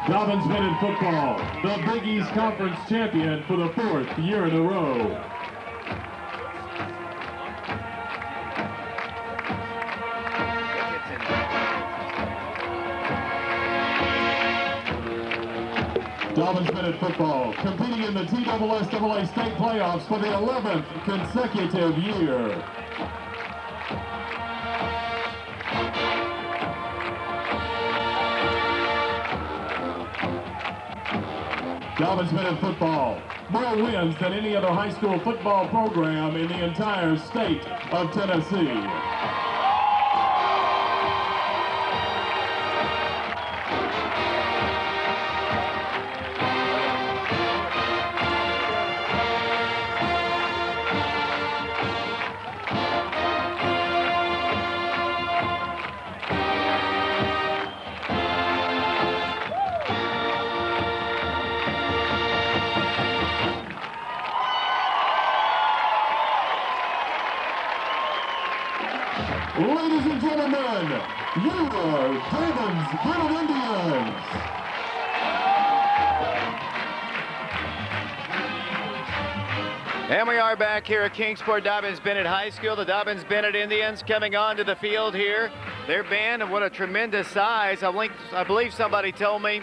Dobyns-Bennett football, the Big East Conference champion for the 4th year in a row. Dobyns-Bennett football competing in the TSSAA state playoffs for the 11th consecutive year. Dobyns-Bennett football, more wins than any other high school football program in the entire state of Tennessee. Ladies and gentlemen, your Dobyns-Bennett Indians. And we are back here at Kingsport Dobyns-Bennett High School. The Dobyns-Bennett Indians coming onto the field here. Their band, and what a tremendous size. I believe somebody told me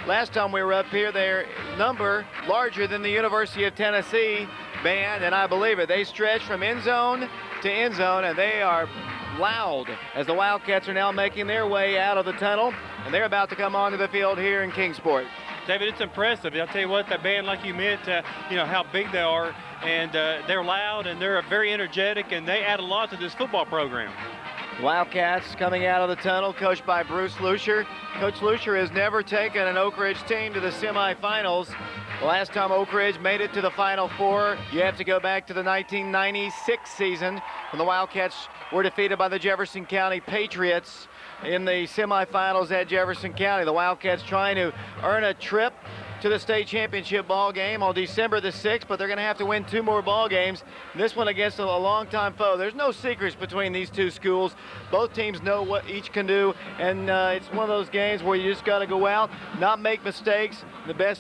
last time we were up here, their number larger than the University of Tennessee band, and I believe it. They stretch from end zone to end zone, and they are loud as the Wildcats are now making their way out of the tunnel, and they're about to come onto the field here in Kingsport. David, it's impressive. I'll tell you what, that band, like you meant, you know, how big they are, and they're loud, and they're very energetic, and they add a lot to this football program. Wildcats coming out of the tunnel, coached by Bruce Lussier. Coach Lussier has never taken an Oak Ridge team to the semifinals. The last time Oak Ridge made it to the Final Four, you have to go back to the 1996 season when the Wildcats were defeated by the Jefferson County Patriots in the semifinals at Jefferson County. The Wildcats trying to earn a trip to the state championship ball game on December the 6th, but they're going to have to win 2 more ball games. This one against a longtime foe. There's no secrets between these two schools. Both teams know what each can do, and it's one of those games where you just got to go out, not make mistakes.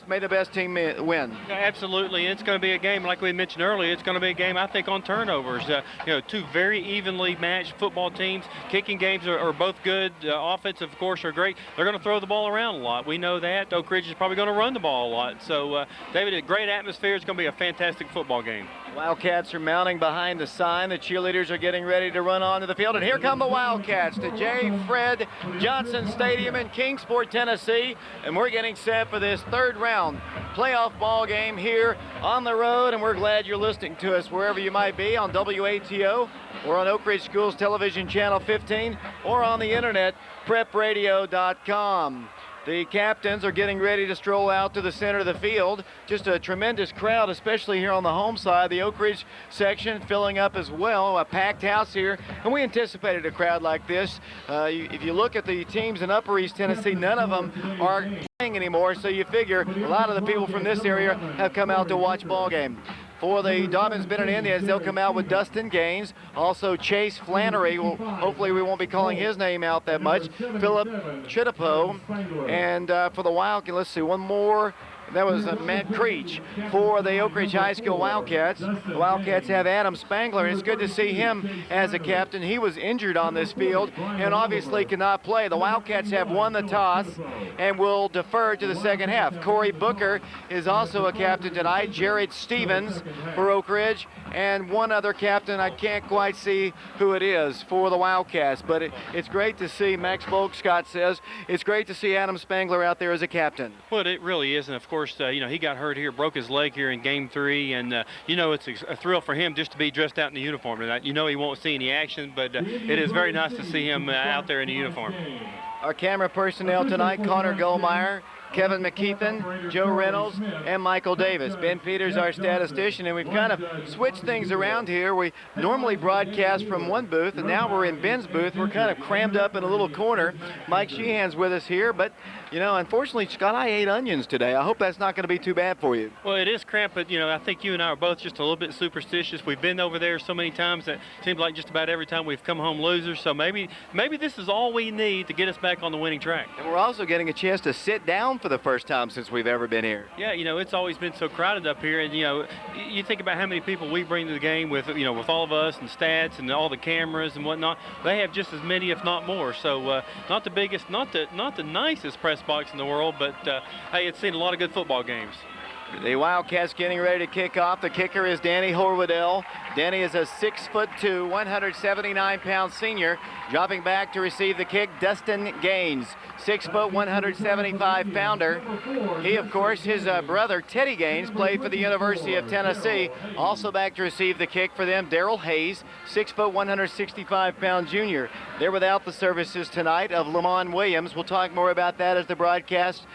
May the best team win. Yeah, absolutely. It's going to be a game, like we mentioned earlier, it's going to be a game, I think, on turnovers. You know, 2 very evenly matched football teams. Kicking games are both good. Offensive, of course, are great. They're going to throw the ball around a lot. We know that. Oak Ridge is probably going to run the ball a lot. So, David, a great atmosphere. It's going to be a fantastic football game. Wildcats are mounting behind the sign. The cheerleaders are getting ready to run onto the field. And here come the Wildcats to J. Fred Johnson Stadium in Kingsport, Tennessee. And we're getting set for this 3rd round playoff ball game here on the road. And we're glad you're listening to us wherever you might be on WATO or on Oak Ridge Schools Television Channel 15 or on the internet, prepradio.com. The captains are getting ready to stroll out to the center of the field. Just a tremendous crowd, especially here on the home side. The Oak Ridge section filling up as well. A packed house here, and we anticipated a crowd like this. If you look at the teams in Upper East Tennessee, none of them are playing anymore, so you figure a lot of the people from this area have come out to watch ball game. For the Dobyns-Bennett Indians, they'll come out with Dustin Gaines, also Chase Flannery. Well, hopefully we won't be calling his name out that much. Philip Chittipo. And for the Wildcats, let's see, one more. That was Matt Creech for the Oak Ridge High School Wildcats. The Wildcats have Adam Spangler, and it's good to see him as a captain. He was injured on this field and obviously cannot play. The Wildcats have won the toss and will defer to the second half. Corey Booker is also a captain tonight. Jared Stevens for Oak Ridge, and one other captain, I can't quite see who it is for the Wildcats, but it's great to see, Max Volkscott says, it's great to see Adam Spangler out there as a captain. Well, it really is, and of course, you know, he got hurt here, broke his leg here in Game 3, and, you know, it's a thrill for him just to be dressed out in the uniform tonight. You know he won't see any action, but it is very nice to see him out there in the uniform. Our camera personnel tonight, Connor Gulmire, Kevin McKeithen, Joe Reynolds, and Michael Davis. Ben Peters, our statistician, and we've kind of switched things around here. We normally broadcast from one booth, and now we're in Ben's booth. We're kind of crammed up in a little corner. Mike Sheehan's with us here, but, you know, unfortunately, Scott, I ate onions today. I hope that's not going to be too bad for you. Well, it is cramped, but, you know, I think you and I are both just a little bit superstitious. We've been over there so many times that it seems like just about every time we've come home losers, so maybe this is all we need to get us back on the winning track. And we're also getting a chance to sit down for the first time since we've ever been here. Yeah, you know, it's always been so crowded up here, and, you know, you think about how many people we bring to the game with, you know, with all of us and stats and all the cameras and whatnot. They have just as many, if not more. So not the biggest, not the nicest press box in the world, but hey, it's seen a lot of good football games. The Wildcats getting ready to kick off. The kicker is Danny Horwadell. Danny is a 6'2", 179-pound senior. Dropping back to receive the kick, Dustin Gaines, 6', 175-pounder. He, of course, his brother, Teddy Gaines, played for the University of Tennessee. Also back to receive the kick for them, Darrell Hayes, 6', 165-pound junior. They're without the services tonight of Lamont Williams. We'll talk more about that as the broadcast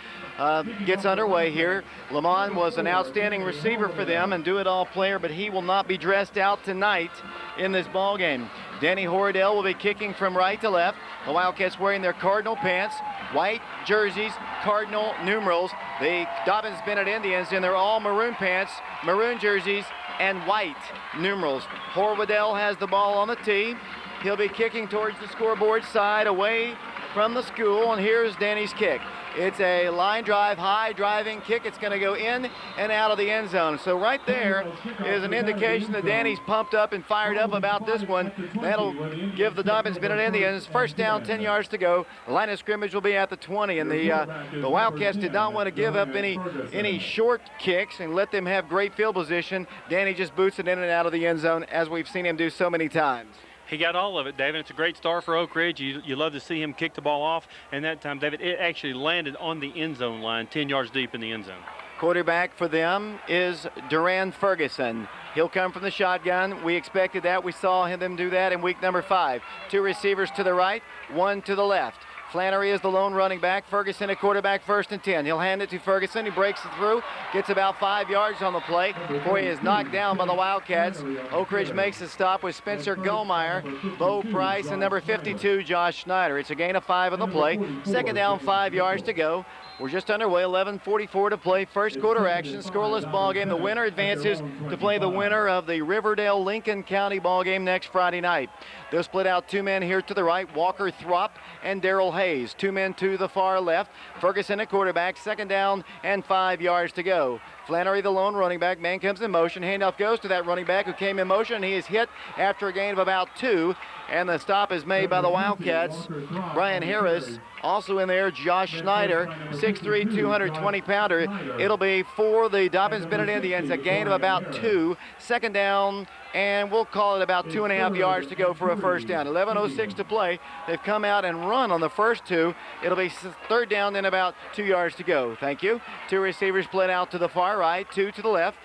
gets underway here. Lamont was an outstanding receiver for them and do-it-all player, but he will not be dressed out tonight in this ball game. Danny Horwadell will be kicking from right to left. The Wildcats wearing their Cardinal pants, white jerseys, Cardinal numerals. The Dobyns-Bennett Indians in their all maroon pants, maroon jerseys, and white numerals. Horwadell has the ball on the tee. He'll be kicking towards the scoreboard side away from the school, and here's Danny's kick. It's a line drive, high driving kick. It's going to go in and out of the end zone. So right there is an indication that Danny's pumped up and fired up about this one. That'll give the Dobyns-Bennett Indians first down, 10 yards to go. The line of scrimmage will be at the 20, and the Wildcats did not want to give up any short kicks and let them have great field position. Danny just boots it in and out of the end zone, as we've seen him do so many times. He got all of it, David. It's a great start for Oak Ridge. You love to see him kick the ball off. And that time, David, it actually landed on the end zone line, 10 yards deep in the end zone. Quarterback for them is Duran Ferguson. He'll come from the shotgun. We expected that. We saw him do that in week number 5. 2 receivers to the right, 1 to the left. Flannery is the lone running back. Ferguson at quarterback, 1st and 10. He'll hand it to Ferguson. He breaks it through, gets about 5 yards on the play before he is knocked down by the Wildcats. Oak Ridge makes a stop with Spencer Gulmire, Bo Price, and number 52, Josh Schneider. It's a gain of 5 on the play. 2nd down, 5 yards to go. We're just underway, 11:44 to play. First quarter action, scoreless ball game. The winner advances to play the winner of the Riverdale-Lincoln County ball game next Friday night. They'll split out 2 men here to the right, Walker Throp and Darrell Hayes. 2 men to the far left. Ferguson at quarterback, 2nd down and 5 yards to go. Flannery, the lone running back. Man comes in motion. Handoff goes to that running back who came in motion. He is hit after a gain of about 2. And the stop is made by the Wildcats. Brian Harris also in there. Josh Schneider, 6'3", 220-pounder. It'll be for the Dobyns-Bennett Indians a gain of about 2. 2nd down, and we'll call it about 2.5 yards to go for a first down. 11:06 to play. They've come out and run on the first 2. It'll be 3rd down and about 2 yards to go. Thank you. 2 receivers split out to the far right, 2 to the left.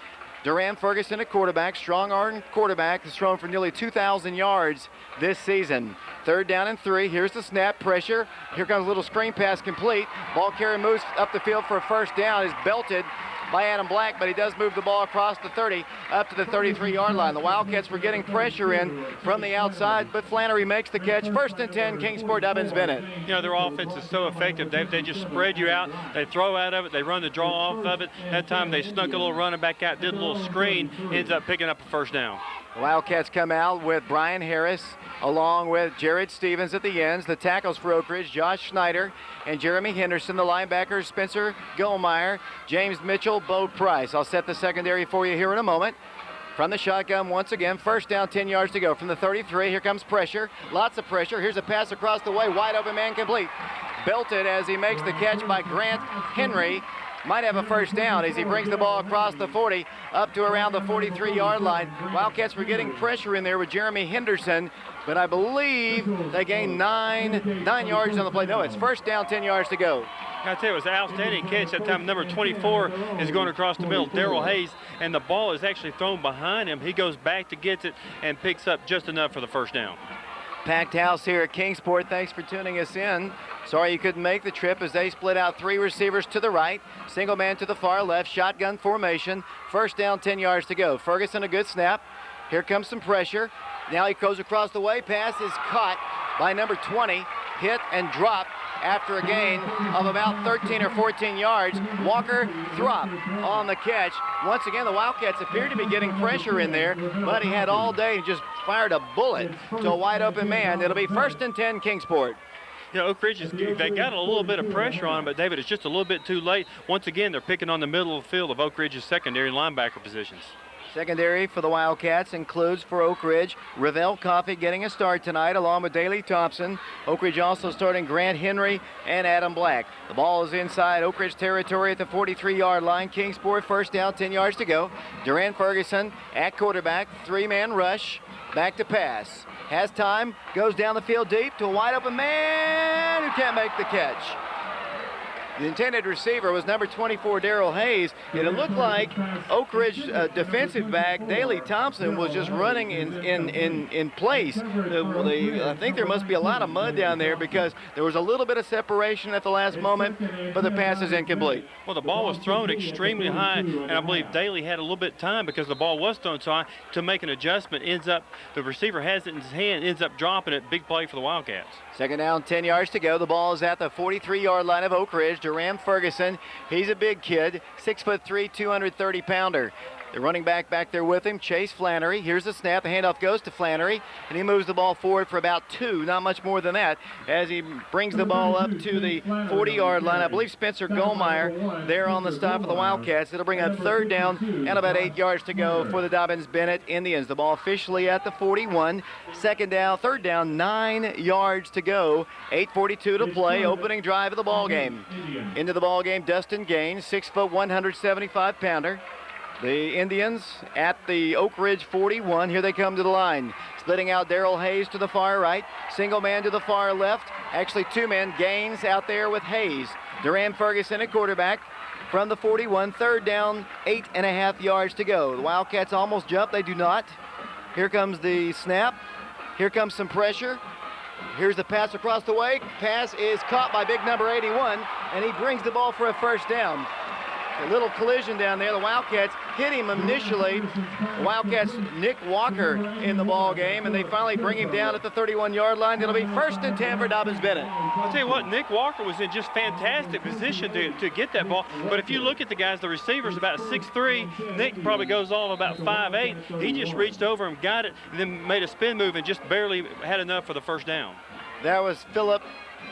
Duran Ferguson at quarterback, strong-arm quarterback, has thrown for nearly 2,000 yards this season. 3rd down and 3. Here's the snap, pressure. Here comes a little screen pass complete. Ball carrier moves up the field for a first down. Is belted by Adam Black, but he does move the ball across the 30 up to the 33-yard line. The Wildcats were getting pressure in from the outside, but Flannery makes the catch. 1st and 10, Kingsport, Dobyns-Bennett. You know, their offense is so effective. They just spread you out. They throw out of it. They run the draw off of it. That time they snuck a little running back out, did a little screen, ends up picking up a first down. The Wildcats come out with Brian Harris along with Jared Stevens at the ends. The tackles for Oak Ridge, Josh Schneider and Jeremy Henderson. The linebackers, Spencer Gulmire, James Mitchell, Bo Price. I'll set the secondary for you here in a moment. From the shotgun once again, 1st down, 10 yards to go. From the 33, here comes pressure, lots of pressure. Here's a pass across the way, wide open man complete. Belted as he makes the catch by Grant Henry. Might have a first down as he brings the ball across the 40 up to around the 43-yard line. Wildcats were getting pressure in there with Jeremy Henderson, but I believe they gained 9 yards on the play. No, it's 1st down, 10 yards to go. I tell you, it was an outstanding catch. That time number 24 is going across the middle, Darrell Hayes, and the ball is actually thrown behind him. He goes back to get it and picks up just enough for the first down. Packed house here at Kingsport. Thanks for tuning us in. Sorry you couldn't make the trip as they split out 3 receivers to the right, single man to the far left, shotgun formation. First down, 10 yards to go. Ferguson, a good snap. Here comes some pressure. Now he goes across the way. Pass is caught by number 20. Hit and dropped after a gain of about 13 or 14 yards. Walker Throp on the catch. Once again, the Wildcats appeared to be getting pressure in there, but he had all day and just fired a bullet to a wide open man. It'll be 1st and 10 Kingsport. You know, Oak Ridge, they got a little bit of pressure on him, but David, it's just a little bit too late. Once again, they're picking on the middle of the field of Oak Ridge's secondary linebacker positions. Secondary for the Wildcats includes for Oak Ridge, Ravel Coffey getting a start tonight along with Daley Thompson. Oak Ridge also starting Grant Henry and Adam Black. The ball is inside Oak Ridge territory at the 43-yard line. Kingsport first down, 10 yards to go. Durant Ferguson at quarterback, 3-man rush, back to pass. Has time, goes down the field deep to a wide open man who can't make the catch. The intended receiver was number 24, Darrell Hayes, and it looked like Oak Ridge defensive back Daley Thompson was just running in place. I think there must be a lot of mud down there because there was a little bit of separation at the last moment, but the pass is incomplete. Well, the ball was thrown extremely high, and I believe Daley had a little bit of time because the ball was thrown so high to make an adjustment. The receiver has it in his hand, ends up dropping it. Big play for the Wildcats. Second down, 10 yards to go. The ball is at the 43-yard line of Oak Ridge. Durham Ferguson, he's a big kid, 6'3", 230-pounder. The running back there with him, Chase Flannery. Here's the snap. The handoff goes to Flannery, and he moves the ball forward for about 2, not much more than that, as he brings the ball up to the 40-yard line. I believe Spencer Gulmire there on the stop for the Wildcats. It'll bring up 3rd down and about 8 yards to go for the Dobyns-Bennett Indians. The ball officially at the 41. 3rd down, 9 yards to go. 8:42 to play. Opening drive of the ball game. Into the ball game, Dustin Gaines, 6', 175-pounder. The Indians at the Oak Ridge 41. Here they come to the line. Splitting out Darrell Hayes to the far right. Single man to the far left. Actually 2 men. Gaines out there with Hayes. Durham Ferguson at quarterback from the 41. 3rd down, 8.5 yards to go. The Wildcats almost jump. They do not. Here comes the snap. Here comes some pressure. Here's the pass across the way. Pass is caught by big number 81, and he brings the ball for a 1st down. A little collision down there. The Wildcats hit him initially. The Wildcats, Nick Walker in the ball game, and they finally bring him down at the 31-yard line. It'll be 1st and 10 for Dobyns-Bennett. I'll tell you what, Nick Walker was in just fantastic position to get that ball. But if you look at the guys, the receivers about 6'3". Nick probably goes all about 5'8". He just reached over and got it, and then made a spin move and just barely had enough for the 1st down. That was Philip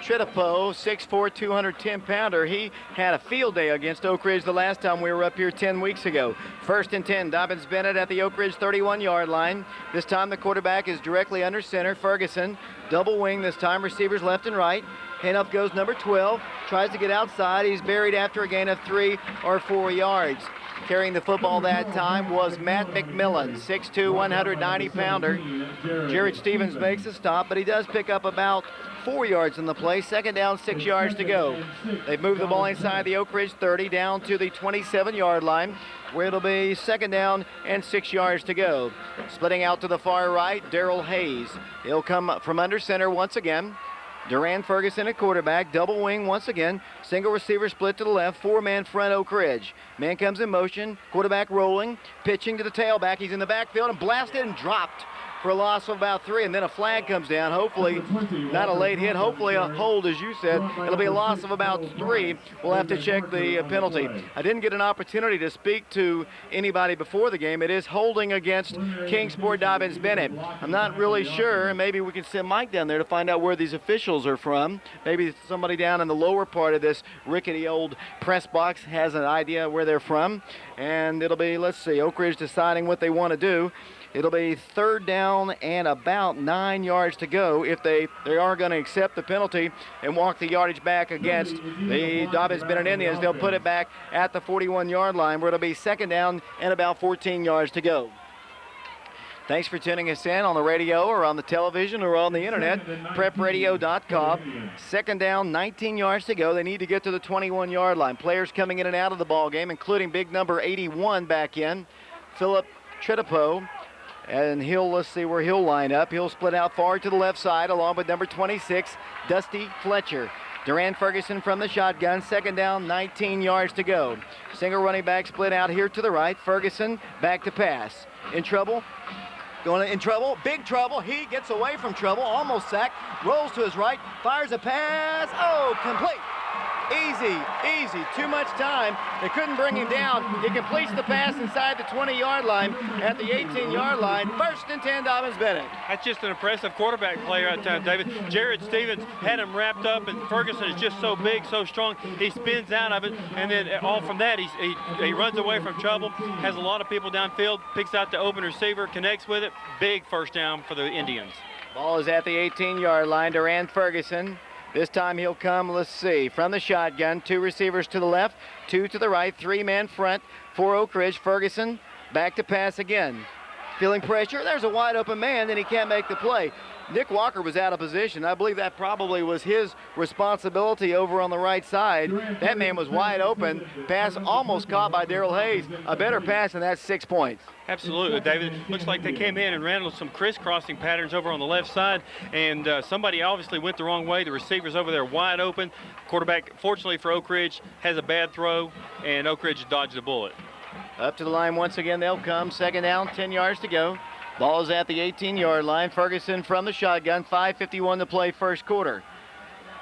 Tritipo, 6'4", 210-pounder. He had a field day against Oak Ridge the last time we were up here 10 weeks ago. 1st and 10, Dobyns-Bennett at the Oak Ridge 31-yard line. This time the quarterback is directly under center. Ferguson, double wing this time, receivers left and right. Handoff goes number 12, tries to get outside. He's buried after a gain of 3 or 4 yards. Carrying the football that time was Matt McMillan, 6'2", 190-pounder. Jared Stevens makes a stop, but he does pick up about 4 yards in the play. 2nd down, 6 yards to go. They've moved the ball inside the Oak Ridge 30 down to the 27-yard line, where it'll be 2nd down and 6 yards to go. Splitting out to the far right, Darrell Hayes. He'll come from under center once again. Durant Ferguson at quarterback, double wing once again, single receiver split to the left, 4-man front Oak Ridge. Man comes in motion, quarterback rolling, pitching to the tailback. He's in the backfield and blasted and dropped for a loss of about 3, and then a flag comes down. Hopefully not a late hit, hopefully a hold, as you said. It'll be a loss of about 3. We'll have to check the penalty. I didn't get an opportunity to speak to anybody before the game. It is holding against Kingsport Dobyns-Bennett. I'm not really sure, and maybe we can send Mike down there to find out where these officials are from. Maybe somebody down in the lower part of this rickety old press box has an idea where they're from. And it'll be, let's see, Oak Ridge deciding what they want to do. It'll be 3rd down and about 9 yards to go if they are going to accept the penalty and walk the yardage back against the Dobyns-Bennett Indians. They'll put it back at the 41-yard line, where it'll be 2nd down and about 14 yards to go. Thanks for tuning us in on the radio or on the television or on the internet, prepradio.com. 2nd down, 19 yards to go. They need to get to the 21-yard line. Players coming in and out of the ball game, including big number 81 back in, Philip Tritipo. And let's see where he'll line up. He'll split out far to the left side along with number 26, Dusty Fletcher. Durant Ferguson from the shotgun. Second down, 19 yards to go. Single running back split out here to the right. Ferguson back to pass. In trouble. Going in trouble, big trouble. He gets away from trouble, almost sacked, rolls to his right, fires a pass. Oh, complete. Easy, too much time. They couldn't bring him down. He completes the pass inside the 20-yard line at the 18-yard line. First and 10, Dobyns-Bennett. That's just an impressive quarterback play right there, David. Jared Stevens had him wrapped up, and Ferguson is just so big, so strong. He spins out of it, and then all from that, he runs away from trouble, has a lot of people downfield, picks out the open receiver, connects with it. Big first down for the Indians. Ball is at the 18-yard line. Durant Ferguson. This time he'll come, let's see, from the shotgun. 2 receivers to the left, 2 to the right, 3-man front for Oak Ridge. Ferguson back to pass again. Feeling pressure. There's a wide open man, and he can't make the play. Nick Walker was out of position. I believe that probably was his responsibility over on the right side. That man was wide open. Pass almost caught by Darrell Hayes. A better pass, and that's 6 points. Absolutely, David. Looks like they came in and ran some crisscrossing patterns over on the left side, and somebody obviously went the wrong way. The receiver's over there wide open. Quarterback, fortunately for Oak Ridge, has a bad throw, and Oak Ridge dodged the bullet. Up to the line once again they'll come. Second down, 10 yards to go. Ball is at the 18-yard line. Ferguson from the shotgun. 5:51 to play first quarter.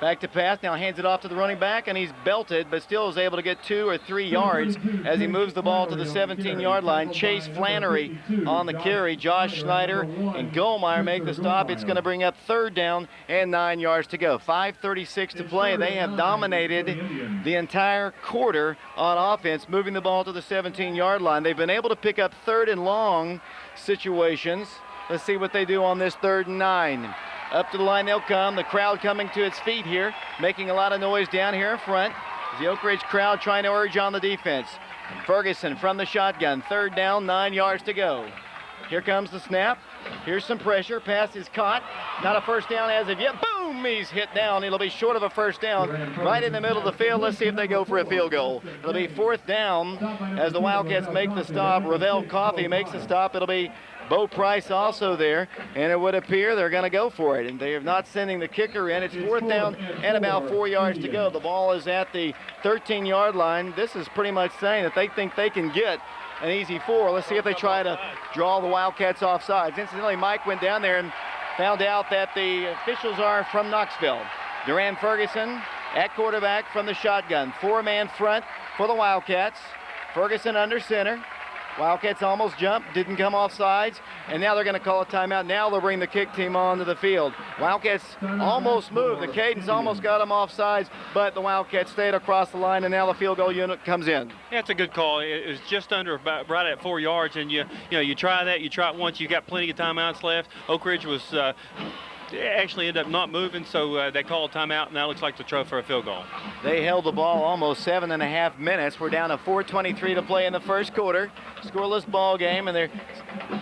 Back to pass. Now hands it off to the running back, and he's belted, but still is able to get 2 or 3 yards as he moves the ball to the 17-yard line. Chase Flannery on the carry. Josh Schneider and Gulmire make the stop. It's going to bring up third down and 9 yards to go. 5:36 to play. They have dominated the entire quarter on offense, moving the ball to the 17-yard line. They've been able to pick up third and long situations. Let's see what they do on this 3rd and 9. Up to the line they'll come. The crowd coming to its feet here, making a lot of noise down here in front. The Oak Ridge crowd trying to urge on the defense. Ferguson from the shotgun. 3rd down, 9 yards to go. Here comes the snap. Here's some pressure. Pass is caught. Not a first down as of yet. Boom! He's hit down. It'll be short of a first down right in the middle of the field. Let's see if they go for a field goal. It'll be 4th down as the Wildcats make the stop. Ravel Coffey makes the stop. It'll be Bo Price also there, and it would appear they're going to go for it, and they are not sending the kicker in. It's 4th down and about 4 yards to go. The ball is at the 13-yard line. This is pretty much saying that they think they can get an easy 4. Let's see if they try to draw the Wildcats off sides. Incidentally, Mike went down there and found out that the officials are from Knoxville. Durant Ferguson at quarterback from the shotgun. 4-man front for the Wildcats. Ferguson under center. Wildcats almost jumped, didn't come off sides, and now they're going to call a timeout. Now they'll bring the kick team onto the field. Wildcats almost moved. The Cadence almost got them off sides, but the Wildcats stayed across the line, and now the field goal unit comes in. Yeah, it's a good call. It was just under about right at 4 yards, and you try that. You try it once. You got plenty of timeouts left. Oak Ridge was actually ended up not moving, so they called a timeout, and now it looks like the throw for a field goal. They held the ball almost 7.5 minutes. We're down to 4:23 to play in the first quarter. Scoreless ball game, and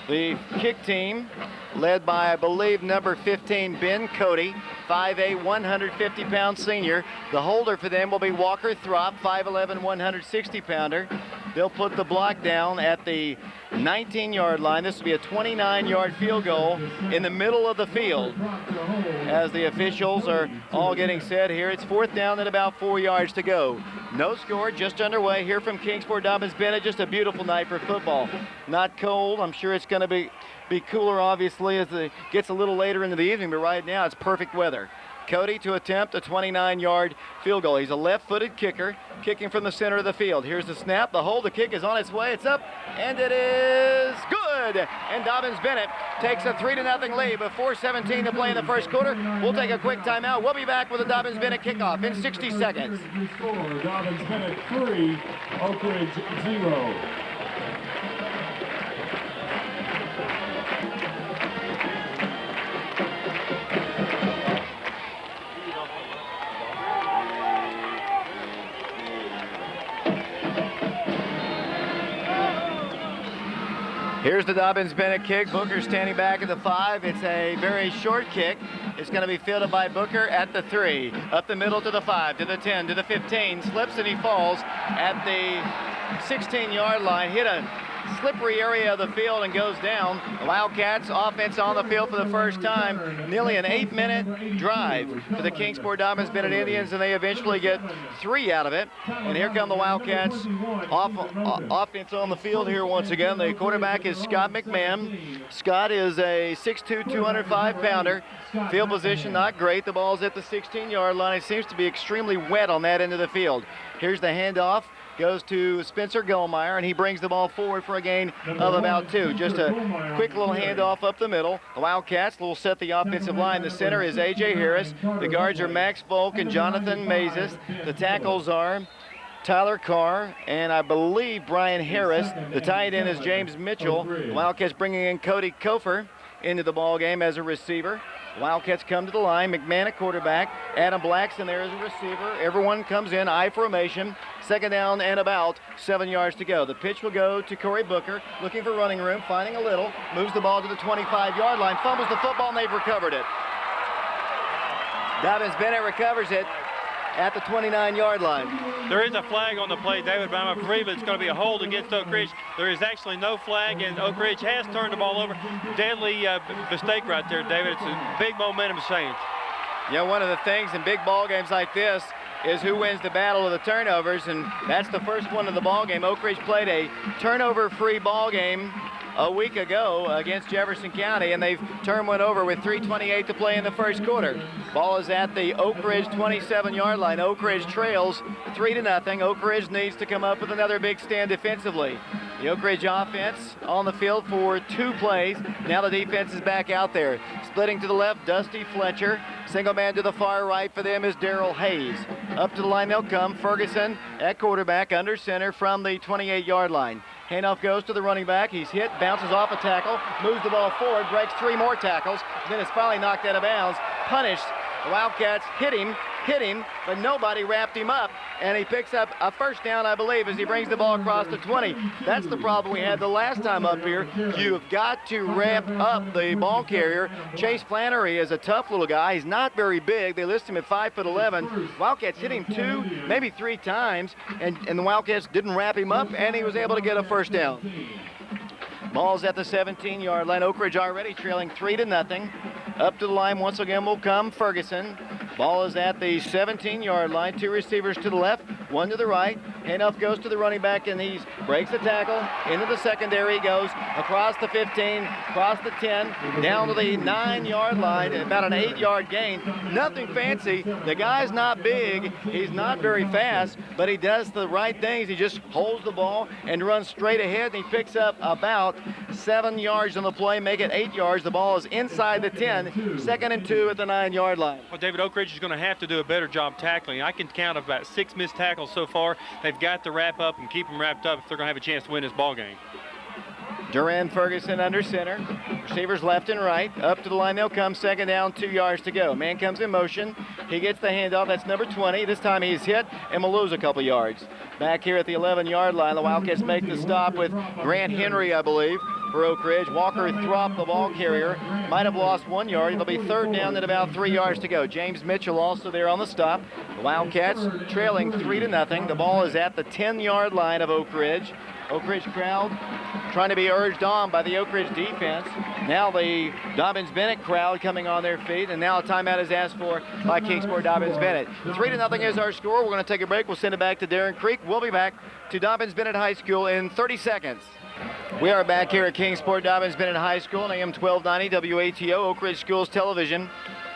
the kick team led by, I believe, number 15, Ben Cody, 5'8", 150-pound senior. The holder for them will be Walker Throp, 5'11", 160-pounder. They'll put the block down at the 19-yard line. This will be a 29-yard field goal in the middle of the field. As the officials are all getting set here, it's 4th down and about 4 yards to go. No score, just underway here from Kingsport. Dobyns-Bennett, just a beautiful night for football. Not cold. I'm sure it's going to be cooler, obviously, as it gets a little later into the evening, but right now it's perfect weather. Cody to attempt a 29-yard field goal. He's a left-footed kicker, kicking from the center of the field. Here's the snap, the hold, the kick is on its way, it's up, and it is good! And Dobyns-Bennett takes a 3-0 lead with 4:17 to play in the first quarter. We'll take a quick timeout. We'll be back with a Dobyns-Bennett kickoff in 60 seconds. Dobyns-Bennett 3, Oak Ridge 0. Here's the Dobyns-Bennett kick. Booker standing back at the 5. It's a very short kick. It's going to be fielded by Booker at the 3. Up the middle to the 5, to the 10, to the 15. Slips and he falls at the 16-yard line. Hit a slippery area of the field and goes down. The Wildcats offense on the field for the first time. Nearly an 8-minute drive for the Kingsport Dobyns-Bennett Indians, and they eventually get 3 out of it. And here come the Wildcats offense on the field here once again. The quarterback is Scott McMahon. Scott is a 6'2", 205-pounder. Field position not great. The ball's at the 16-yard line. It seems to be extremely wet on that end of the field. Here's the handoff. Goes to Spencer Gulmire, and he brings the ball forward for a gain of about 2. Just a quick little handoff up the middle. The Wildcats will set the offensive line. The center is A.J. Harris. The guards are Max Volk and Jonathan Mazes. The tackles are Tyler Carr and I believe Brian Harris. The tight end is James Mitchell. The Wildcats bringing in Cody Kofer into the ball game as a receiver. Wildcats come to the line. McMahon at quarterback. Adam Blackson there as a receiver. Everyone comes in, I formation. Second down and about 7 yards to go. The pitch will go to Corey Booker, looking for running room, finding a little, moves the ball to the 25-yard line, fumbles the football, and they've recovered it. Dobyns-Bennett recovers it at the 29-yard line. There is a flag on the play, David, but I'm afraid it's going to be a hold against Oak Ridge. There is actually no flag, and Oak Ridge has turned the ball over. Deadly mistake right there, David. It's a big momentum change. Yeah, one of the things in big ball games like this is who wins the battle of the turnovers, and that's the first one of the ball game. Oak Ridge played a turnover-free ball game a week ago against Jefferson County, and they've turned one over with 3:28 to play in the first quarter. Ball is at the Oak Ridge 27-yard line. Oak Ridge trails 3-0. Oak Ridge needs to come up with another big stand defensively. The Oak Ridge offense on the field for 2 plays. Now the defense is back out there. Splitting to the left, Dusty Fletcher. Single man to the far right for them is Darrell Hayes. Up to the line they'll come. Ferguson at quarterback, under center from the 28-yard line. Handoff goes to the running back. He's hit, bounces off a tackle, moves the ball forward, breaks 3 more tackles, then is finally knocked out of bounds, punished. The Wildcats hit him, but nobody wrapped him up, and he picks up a first down, I believe, as he brings the ball across the 20. That's the problem we had the last time up here. You've got to wrap up the ball carrier. Chase Flannery is a tough little guy. He's not very big. They list him at 5'11". Wildcats hit him 2, maybe 3 times, and the Wildcats didn't wrap him up, and he was able to get a first down. Ball's at the 17-yard line. Oak Ridge already trailing 3-0. Up to the line once again will come Ferguson. Ball is at the 17-yard line. 2 receivers to the left, 1 to the right. Handoff goes to the running back, and he breaks the tackle. Into the secondary he goes, across the 15, across the 10, down to the 9-yard line, about an 8-yard gain. Nothing fancy. The guy's not big. He's not very fast, but he does the right things. He just holds the ball and runs straight ahead, and he picks up about 7 yards on the play, make it 8 yards. The ball is inside the 10, 2nd and 2 at the 9-yard line. Well, David, Oak Ridge is going to have to do a better job tackling. I can count about 6 missed tackles so far. They've got to wrap up and keep them wrapped up if they're going to have a chance to win this ball game. Duran Ferguson under center. Receivers left and right. Up to the line they'll come. 2nd down, 2 yards to go. Man comes in motion. He gets the handoff. That's number 20. This time he's hit and will lose a couple yards. Back here at the 11-yard line, the Wildcats make the stop with Grant Henry, I believe, for Oak Ridge. Walker Throp, the ball carrier, might have lost 1 yard. It'll be 3rd down at about 3 yards to go. James Mitchell also there on the stop. The Wildcats trailing 3-0. The ball is at the 10-yard line of Oak Ridge. Oak Ridge crowd trying to be urged on by the Oak Ridge defense. Now the Dobyns-Bennett crowd coming on their feet, and now a timeout is asked for by Kingsport Dobyns-Bennett. 3-0 is our score. We're going to take a break. We'll send it back to Darren Creek. We'll be back to Dobyns-Bennett High School in 30 seconds. We are back here at Kingsport Dobyns-Bennett High School on AM 1290 WATO, Oak Ridge Schools Television,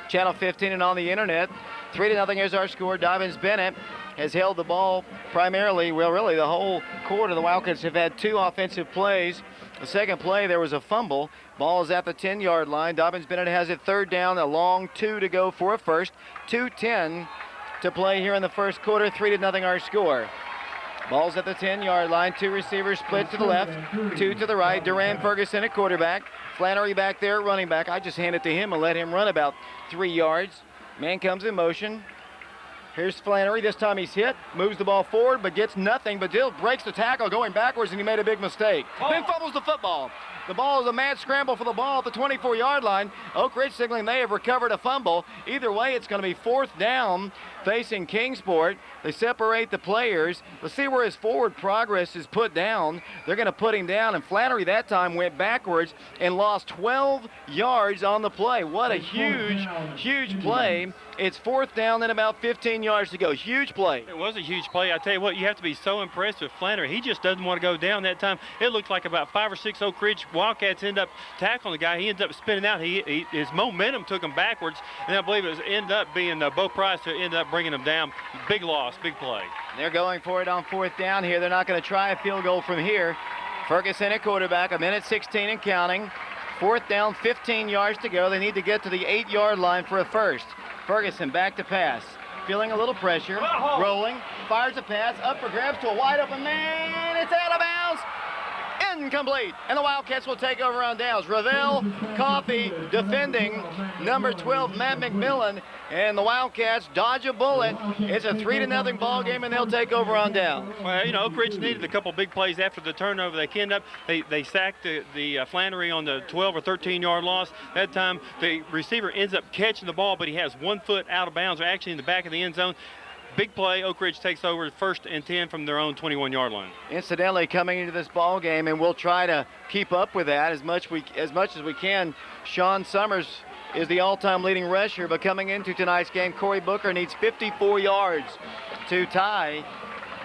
Channel 15 and on the internet. 3-0 is our score. Dobyns-Bennett has held the ball primarily, well, really the whole quarter. The Wildcats have had 2 offensive plays. The second play, there was a fumble. Ball is at the 10-yard line. Dobyns-Bennett has it 3rd down, a long 2 to go for a first. 2:10 to play here in the first quarter. 3-0 our score. Ball's at the 10-yard line. 2 receivers split to the left, 2 to the right. Duran Ferguson at quarterback. Flannery back there, running back. I just hand it to him and let him run about 3 yards. Man comes in motion. Here's Flannery. This time he's hit, moves the ball forward, but gets nothing. But Dill breaks the tackle going backwards, and he made a big mistake. Then fumbles the football. The ball is a mad scramble for the ball at the 24-yard line. Oak Ridge signaling they have recovered a fumble. Either way, it's going to be 4th down facing Kingsport. They separate the players. Let's see where his forward progress is put down. They're going to put him down, and Flannery that time went backwards and lost 12 yards on the play. What a huge play. It's 4th down and about 15 yards to go. Huge play. It was a huge play. I tell you what, you have to be so impressed with Flannery. He just doesn't want to go down that time. It looked like about 5 or 6 Oak Ridge Wildcats end up tackling the guy. He ends up spinning out. His momentum took him backwards, and I believe it ended up being Bo Price who ended up bringing him down. Big loss, big play. They're going for it on 4th down here. They're not going to try a field goal from here. Ferguson at quarterback, 1:16 and counting. 4th down, 15 yards to go. They need to get to the 8-yard line for a first. Ferguson back to pass. Feeling a little pressure. Rolling. Fires a pass. Up for grabs to a wide open man. It's out of bounds. Incomplete. And the Wildcats will take over on downs. Ravel, Coffey defending. Number 12, Matt McMillan. And the Wildcats dodge a bullet. It's a 3-0 ball game, and they'll take over on down. Well, you know, Oak Ridge needed a couple big plays after the turnover. They sacked the Flannery on the 12 or 13-yard loss. That time, the receiver ends up catching the ball, but he has 1 foot out of bounds, or actually in the back of the end zone. Big play. Oak Ridge takes over 1st and 10 from their own 21-yard line. Incidentally, coming into this ball game, and we'll try to keep up with that as much as we can. Sean Summers is the all-time leading rusher, but coming into tonight's game, Corey Booker needs 54 yards to tie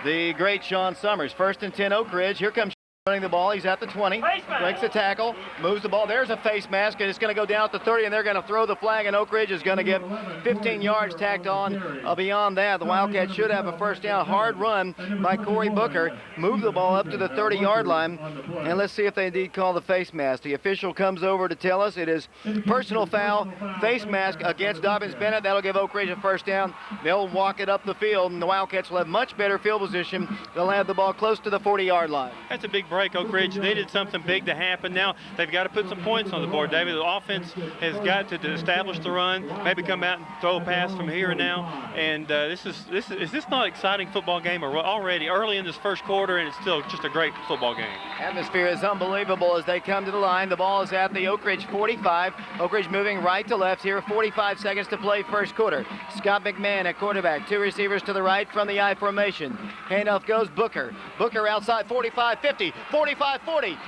the great Sean Summers. 1st and 10 Oak Ridge. Here comes running the ball. He's at the 20. Breaks the tackle. Moves the ball. There's a face mask, and it's going to go down at the 30, and they're going to throw the flag, and Oak Ridge is going to get 15 yards tacked on. Beyond that, the Wildcats should have a 1st down. Hard run by Corey Booker. Move the ball up to the 30-yard line, and let's see if they indeed call the face mask. The official comes over to tell us it is personal foul, face mask against Dobyns-Bennett. That'll give Oak Ridge a 1st down. They'll walk it up the field, and the Wildcats will have much better field position. They'll have the ball close to the 40-yard line. That's a big break. Oak Ridge needed something big to happen. Now they've got to put some points on the board, David. The offense has got to establish the run, maybe come out and throw a pass from here and now. And is this not an exciting football game already early in this 1st quarter, and it's still just a great football game. Atmosphere is unbelievable as they come to the line. The ball is at the Oak Ridge 45. Oak Ridge moving right to left here. 45 seconds to play 1st quarter. Scott McMahon at quarterback. 2 receivers to the right from the I formation. Handoff goes Booker. Booker outside 45, 50, 45, 40.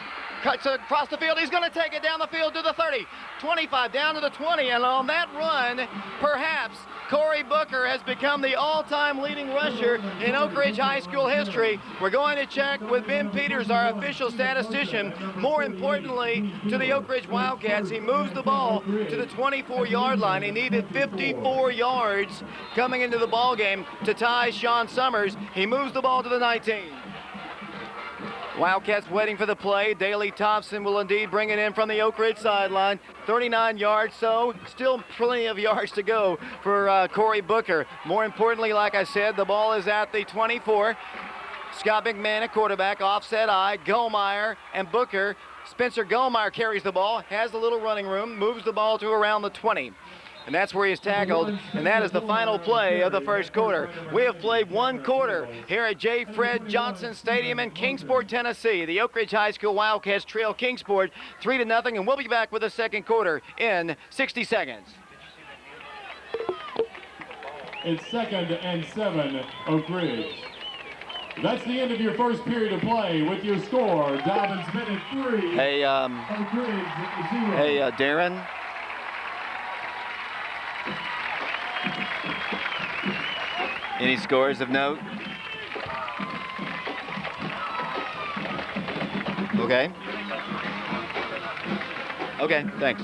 Cuts across the field. He's going to take it down the field to the 30, 25, down to the 20. And on that run, perhaps Corey Booker has become the all-time leading rusher in Oak Ridge High School history. We're going to check with Ben Peters, our official statistician. More importantly, to the Oak Ridge Wildcats, he moves the ball to the 24-yard line. He needed 54 yards coming into the ball game to tie Sean Summers. He moves the ball to the 19. Wildcats waiting for the play. Daley Thompson will indeed bring it in from the Oak Ridge sideline. 39 yards, so still plenty of yards to go for Corey Booker. More importantly, like I said, the ball is at the 24. Scott McMahon at quarterback, offset eye, Gulmire and Booker. Spencer Gulmire carries the ball, has a little running room, moves the ball to around the 20. And that's where he's tackled, and that is the final play of the 1st quarter. We have played 1 quarter here at J. Fred Johnson Stadium in Kingsport, Tennessee. The Oak Ridge High School Wildcats trail Kingsport 3-0, and we'll be back with the 2nd quarter in 60 seconds. It's 2nd and 7, Oak Ridge. That's the end of your 1st period of play with your score, Dobyns-Bennett 3. Hey, Oak Ridge 0. Hey, Darren. Any scores of note? Okay. Okay, thanks.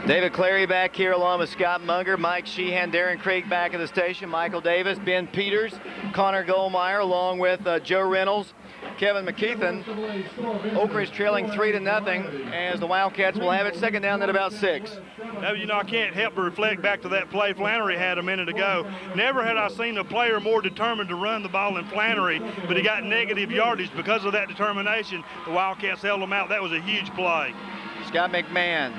David Clary back here along with Scott Munger, Mike Sheehan, Darren Craig back at the station, Michael Davis, Ben Peters, Connor Gulmire, along with Joe Reynolds, Kevin McKeithen. Oak Ridge trailing 3-0 as the Wildcats will have it 2nd down at about 6. Now, you know, I can't help but reflect back to that play Flannery had a minute ago. Never had I seen a player more determined to run the ball than Flannery, but he got negative yardage because of that determination. The Wildcats held him out. That was a huge play. Scott McMahon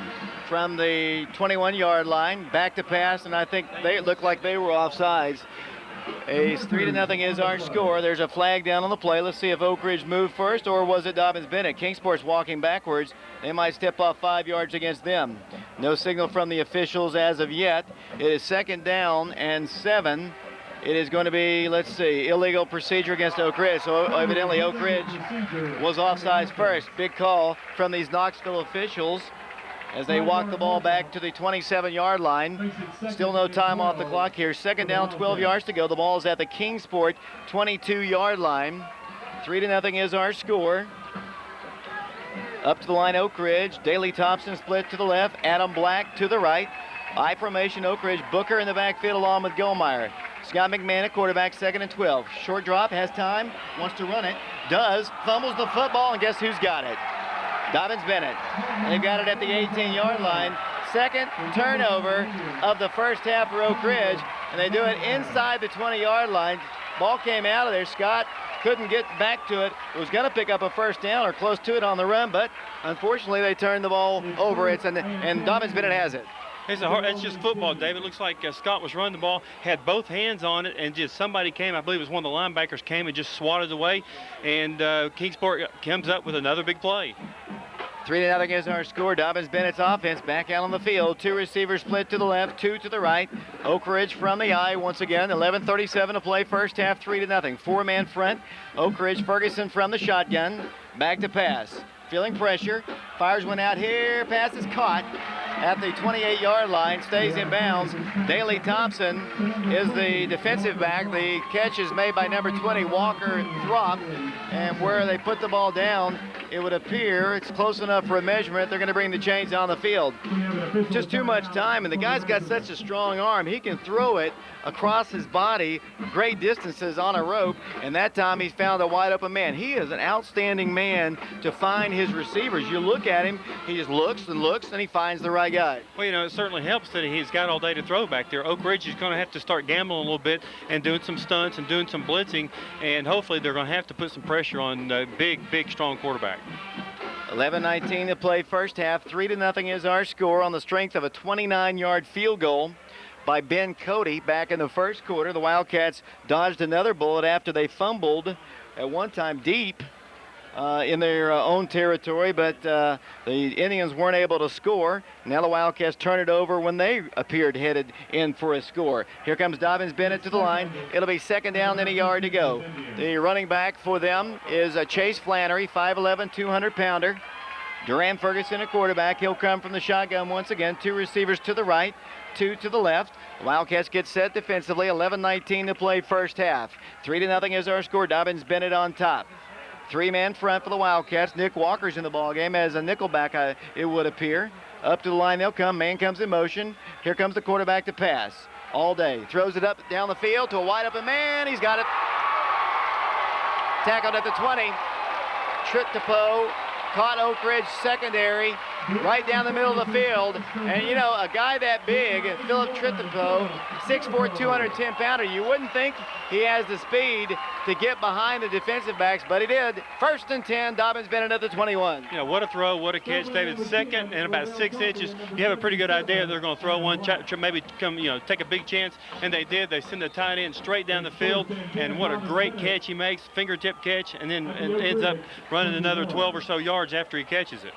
from the 21-yard line. Back to pass, and I think they looked like they were offsides. A 3-0 is our score. There's a flag down on the play. Let's see if Oak Ridge moved first, or was it Dobyns-Bennett? Kingsport's walking backwards. They might step off 5 yards against them. No signal from the officials as of yet. It is 2nd down and 7. It is going to be, let's see, illegal procedure against Oak Ridge. So evidently Oak Ridge was offsides first. Big call from these Knoxville officials as they walk the ball back to the 27-yard line. Still no time off the clock here. 2nd down, 12 yards to go. The ball is at the Kingsport 22-yard line. 3-0 is our score. Up to the line, Oak Ridge. Daley Thompson split to the left. Adam Black to the right. I formation, Oak Ridge. Booker in the backfield along with Gulmire. Scott McMahon at quarterback, 2nd and 12. Short drop, has time, wants to run it. Does, fumbles the football, and guess who's got it? Dobyns-Bennett. They've got it at the 18-yard line. 2nd turnover of the first half for Oak Ridge, and they do it inside the 20-yard line. Ball came out of there. Scott couldn't get back to it. Was going to pick up a first down or close to it on the run, but unfortunately they turned the ball over. And Dobyns-Bennett has it. It's just football, David. It looks like Scott was running the ball, had both hands on it, and just somebody came, I believe it was one of the linebackers, came and just swatted away, and Kingsport comes up with another big play. 3-0 is our score. Dobyns-Bennett's offense back out on the field. 2 receivers split to the left, 2 to the right. Oak Ridge from the eye once again. 11:37 to play, first half, 3-0. 4-man front. Oak Ridge, Ferguson from the shotgun. Back to pass. Feeling pressure. Fires one out here. Pass is caught at the 28-yard line. Stays in bounds. Daley Thompson is the defensive back. The catch is made by number 20, Walker Throp. And where they put the ball down, it would appear it's close enough for a measurement. They're going to bring the chains on the field. Just too much time, and the guy's got such a strong arm. He can throw it across his body great distances on a rope, and that time he's found a wide open man. He is an outstanding man to find his receivers. You look at him, he just looks and looks, and he finds the right guy. Well, you know, it certainly helps that he's got all day to throw back there. Oak Ridge is going to have to start gambling a little bit and doing some stunts and doing some blitzing, and hopefully they're going to have to put some pressure on the big, strong quarterback. 11:19 to play, first half. 3-0 is our score on the strength of a 29-yard field goal by Ben Cody back in the first quarter. The Wildcats dodged another bullet after they fumbled at one time deep in their own territory, but the Indians weren't able to score. Now the Wildcats turn it over when they appeared headed in for a score. Here comes Dobyns-Bennett to the line. It'll be 2nd down and a yard to go. The running back for them is Chase Flannery, 5'11", 200-pounder. Duran Ferguson, a quarterback. He'll come from the shotgun once again. 2 receivers to the right, 2 to the left. The Wildcats get set defensively. 11:19 to play, first half. 3-0 is our score. Dobyns-Bennett on top. 3-man front for the Wildcats. Nick Walker's in the ballgame as a nickelback, it would appear. Up to the line they'll come. Man comes in motion. Here comes the quarterback to pass. All day. Throws it up down the field to a wide open man. He's got it. Tackled at the 20. Tritipo caught Oak Ridge secondary right down the middle of the field. And, you know, a guy that big, Philip Tritipo, 6'4", 210-pounder, you wouldn't think he has the speed to get behind the defensive backs, but he did. 1st and 10, Dobyns-Bennett at the 21. You know, what a throw, what a catch, David. 2nd and about 6 inches. You have a pretty good idea they're going to throw one, maybe come, you know, take a big chance, and they did. They send the tight end straight down the field, and what a great catch he makes, fingertip catch, and then ends up running another 12 or so yards after he catches it.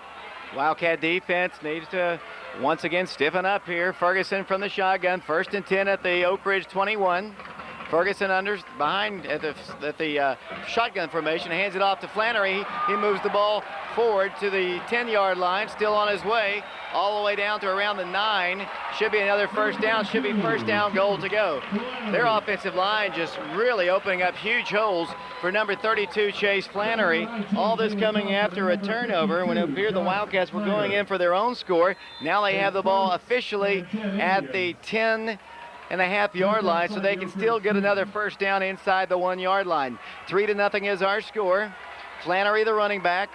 Wildcat defense needs to once again stiffen up here. Ferguson from the shotgun, 1st and 10 at the Oak Ridge 21. Ferguson behind at the shotgun formation, hands it off to Flannery. He moves the ball forward to the 10-yard line, still on his way, all the way down to around the 9. Should be another first down, should be first down goal to go. Their offensive line just really opening up huge holes for number 32, Chase Flannery. All this coming after a turnover when it appeared the Wildcats were going in for their own score. Now they have the ball officially at the 10.5-yard line, so they can still get another first down inside the 1-yard line. 3-0 is our score. Flannery, the running back.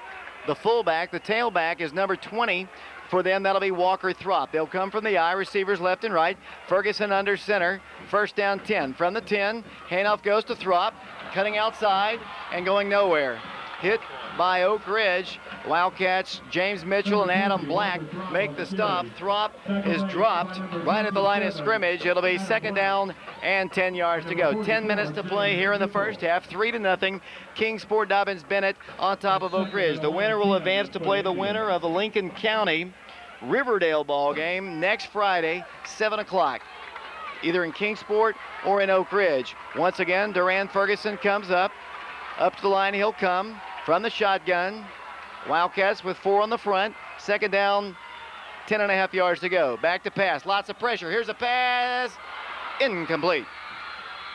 The fullback, the tailback, is number 20 for them. That'll be Walker Throp. They'll come from the eye, receivers left and right. Ferguson under center. First down 10. From the 10, handoff goes to Throp, cutting outside and going nowhere. Hit by Oak Ridge. Wildcats, James Mitchell and Adam Black make the stop. Throp is dropped right at the line of scrimmage. It'll be 2nd down and 10 yards to go. 10 minutes to play here in the first half. 3-0. Kingsport Dobyns-Bennett on top of Oak Ridge. The winner will advance to play the winner of the Lincoln County Riverdale ball game next Friday, 7 o'clock, either in Kingsport or in Oak Ridge. Once again, Duran Ferguson comes up to the line. He'll come from the shotgun. Wildcats with 4 on the front. 2nd down, 10.5 yards to go. Back to pass, lots of pressure. Here's a pass, incomplete.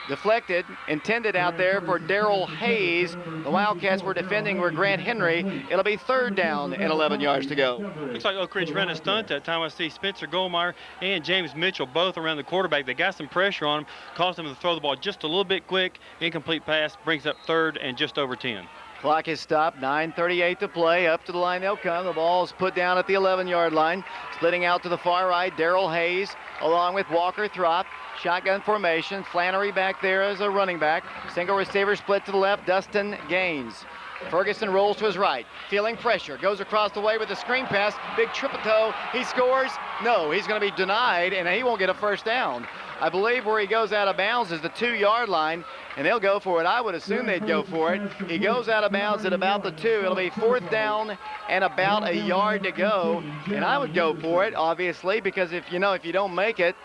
Deflected, intended out there for Darrell Hayes. The Wildcats were defending were Grant Henry. It'll be 3rd down and 11 yards to go. Looks like Oak Ridge ran a stunt that time. I see Spencer Gulmire and James Mitchell both around the quarterback. They got some pressure on him, caused him to throw the ball just a little bit quick. Incomplete pass brings up 3rd and just over 10. Clock is stopped, 9:38 to play. Up to the line they'll come. The ball is put down at the 11-yard line. Splitting out to the far right, Darrell Hayes along with Walker Throp. Shotgun formation. Flannery back there as a running back. Single receiver split to the left, Dustin Gaines. Ferguson rolls to his right, feeling pressure. Goes across the way with a screen pass. Big triple toe. He scores. No, he's going to be denied, and he won't get a 1st down. I believe where he goes out of bounds is the 2-yard line, and they'll go for it. I would assume they'd go for it. He goes out of bounds at about the 2. It'll be 4th down and about a yard to go, and I would go for it, obviously, because if you don't make it,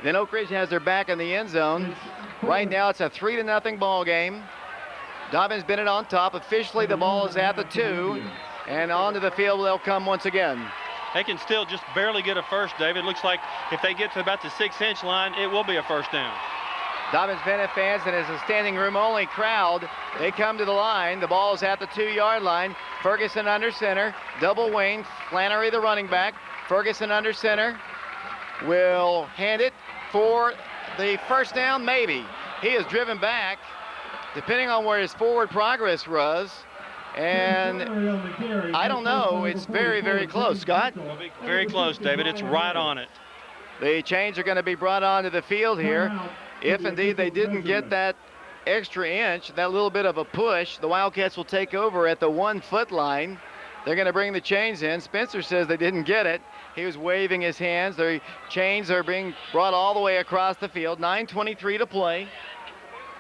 then Oak Ridge has their back in the end zone. Right now it's a 3-0 ball game. Dobyns-Bennett on top. Officially the ball is at the 2, and onto the field they'll come once again. They can still just barely get a first, David. Looks like if they get to about the 6-inch line, it will be a 1st down. Dobyns-Bennett fans, and as a standing room only crowd, they come to the line. The ball is at the 2-yard line. Ferguson under center, double wing. Flannery the running back. Ferguson under center will hand it for the 1st down, maybe. He is driven back, depending on where his forward progress was. And I don't know, it's very, very close. Scott? Very close, David. It's right on it. The chains are going to be brought onto the field here. If indeed they didn't get that extra inch, that little bit of a push, the Wildcats will take over at the 1-foot line. They're going to bring the chains in. Spencer says they didn't get it. He was waving his hands. The chains are being brought all the way across the field. 9:23 to play.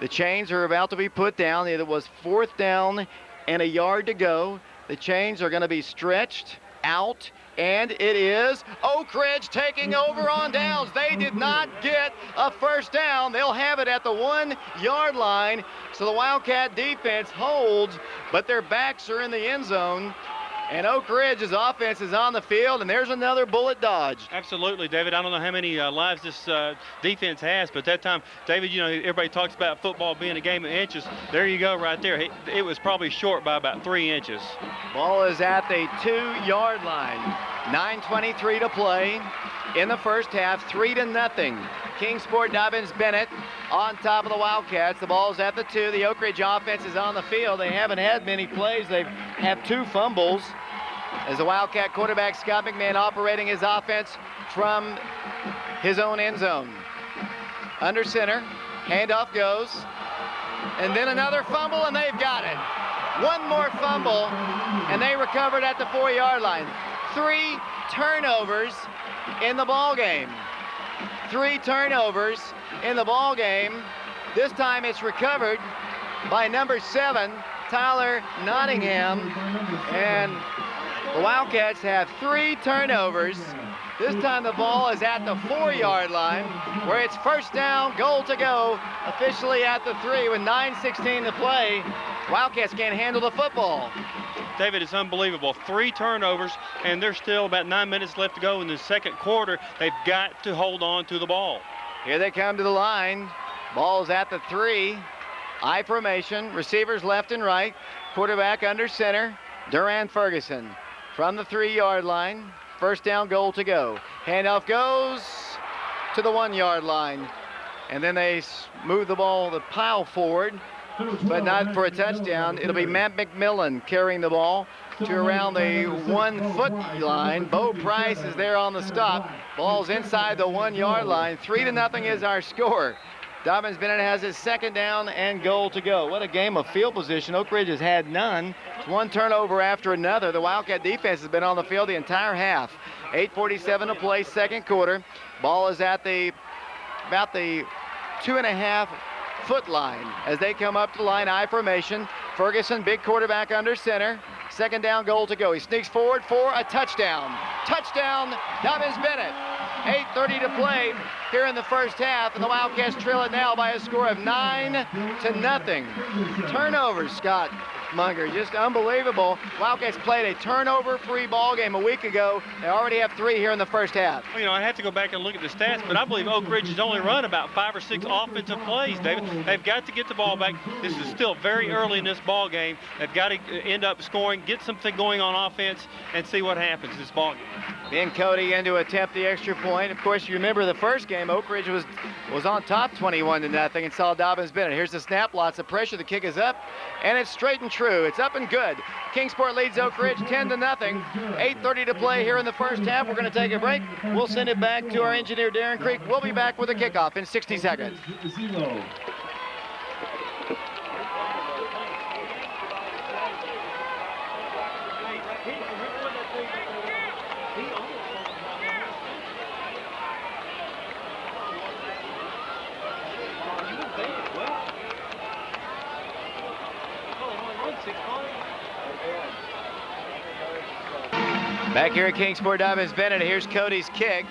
The chains are about to be put down. It was 4th down and a yard to go. The chains are going to be stretched out, and it is Oak Ridge taking over on downs. They did not get a 1st down. They'll have it at the 1-yard line. So the Wildcat defense holds, but their backs are in the end zone. And Oak Ridge's offense is on the field, and there's another bullet dodged. Absolutely, David. I don't know how many lives this defense has, but that time, David, everybody talks about football being a game of inches. There you go right there. It was probably short by about 3 inches. Ball is at the 2-yard line. 9:23 to play in the first half. 3-0. Kingsport Dobyns-Bennett on top of the Wildcats. The ball's at the 2. The Oak Ridge offense is on the field. They haven't had many plays. They have 2 fumbles. As the Wildcat quarterback, Scott McMahon, operating his offense from his own end zone. Under center, handoff goes, and then another fumble, and they've got it. One more fumble, and they recovered at the 4-yard line. 3 turnovers in the ball game. 3 turnovers in the ball game. This time it's recovered by number 7, Tyler Nottingham, and the Wildcats have 3 turnovers. This time the ball is at the 4-yard line, where it's 1st down, goal to go, officially at the 3 with 9:16 to play. Wildcats can't handle the football. David, it's unbelievable. 3 turnovers, and there's still about 9 minutes left to go in the second quarter. They've got to hold on to the ball. Here they come to the line. Ball's at the 3. I formation, receivers left and right. Quarterback under center, Duran Ferguson. From the 3-yard line, 1st down, goal to go. Handoff goes to the 1-yard line. And then they move the ball, the pile forward, but not for a touchdown. It'll be Matt McMillan carrying the ball to around the 1-foot line. Bo Price is there on the stop. Ball's inside the 1-yard line. 3-0 is our score. Dobyns-Bennett has his second down and goal to go. What a game of field position. Oak Ridge has had none. It's one turnover after another. The Wildcat defense has been on the field the entire half. 8:47 to play, second quarter. Ball is at about the 2.5-foot line as they come up to the line, I formation. Ferguson, big quarterback under center. Second down, goal to go. He sneaks forward for a touchdown. Touchdown, Dobyns-Bennett. 8:30 to play here in the first half, and the Wildcats trail it now by a score of 9-0. Turnovers, Scott Munger, just unbelievable. Wildcats played a turnover-free ball game a week ago. They already have 3 here in the first half. Well, you know, I have to go back and look at the stats, but I believe Oak Ridge has only run about 5 or 6 offensive plays, David. They've got to get the ball back. This is still very early in this ball game. They've got to end up scoring, get something going on offense, and see what happens this ball game. Ben Cody in to attempt the extra point. Of course, you remember the first game, Oak Ridge was on top 21-0 and saw Dobyns-Bennett. Here's the snap, lots of pressure. The kick is up, and it's straight and true. It's up and good. Kingsport leads Oak Ridge 10-0. 8:30 to play here in the first half. We're going to take a break. We'll send it back to our engineer, Darren Creek. We'll be back with a kickoff in 60 seconds. Back here at Kingsport, Dobyns-Bennett. Here's Cody's kick.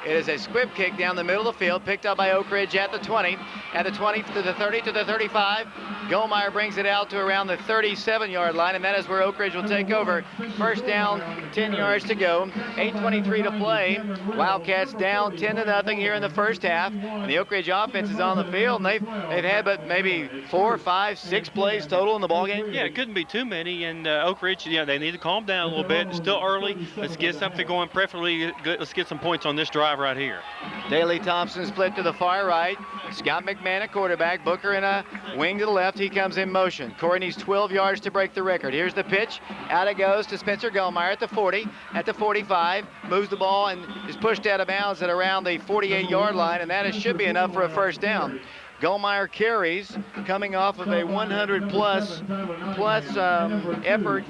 It is a squib kick down the middle of the field, picked up by Oak Ridge at the 20. At the 20 to the 30 to the 35. Gulmire brings it out to around the 37-yard line, and that is where Oak Ridge will take over. First down, 10 yards to go. 8:23 to play. Wildcats down 10-0 here in the first half. And the Oak Ridge offense is on the field, and they've had but maybe 4, 5, 6 plays total in the ballgame. Yeah, it couldn't be too many. And Oak Ridge, you know, they need to calm down a little bit. It's still early. Let's get something going. Preferably, let's get some points on this drive right here. Daley Thompson split to the far right. Scott McMahon at quarterback. Booker in a wing to the left. He comes in motion. Corey needs 12 yards to break the record. Here's the pitch. Out it goes to Spencer Gulmire at the 40, at the 45. Moves the ball and is pushed out of bounds at around the 48-yard line, and that should be enough for a first down. Gulmire carries, coming off of a 100-plus effort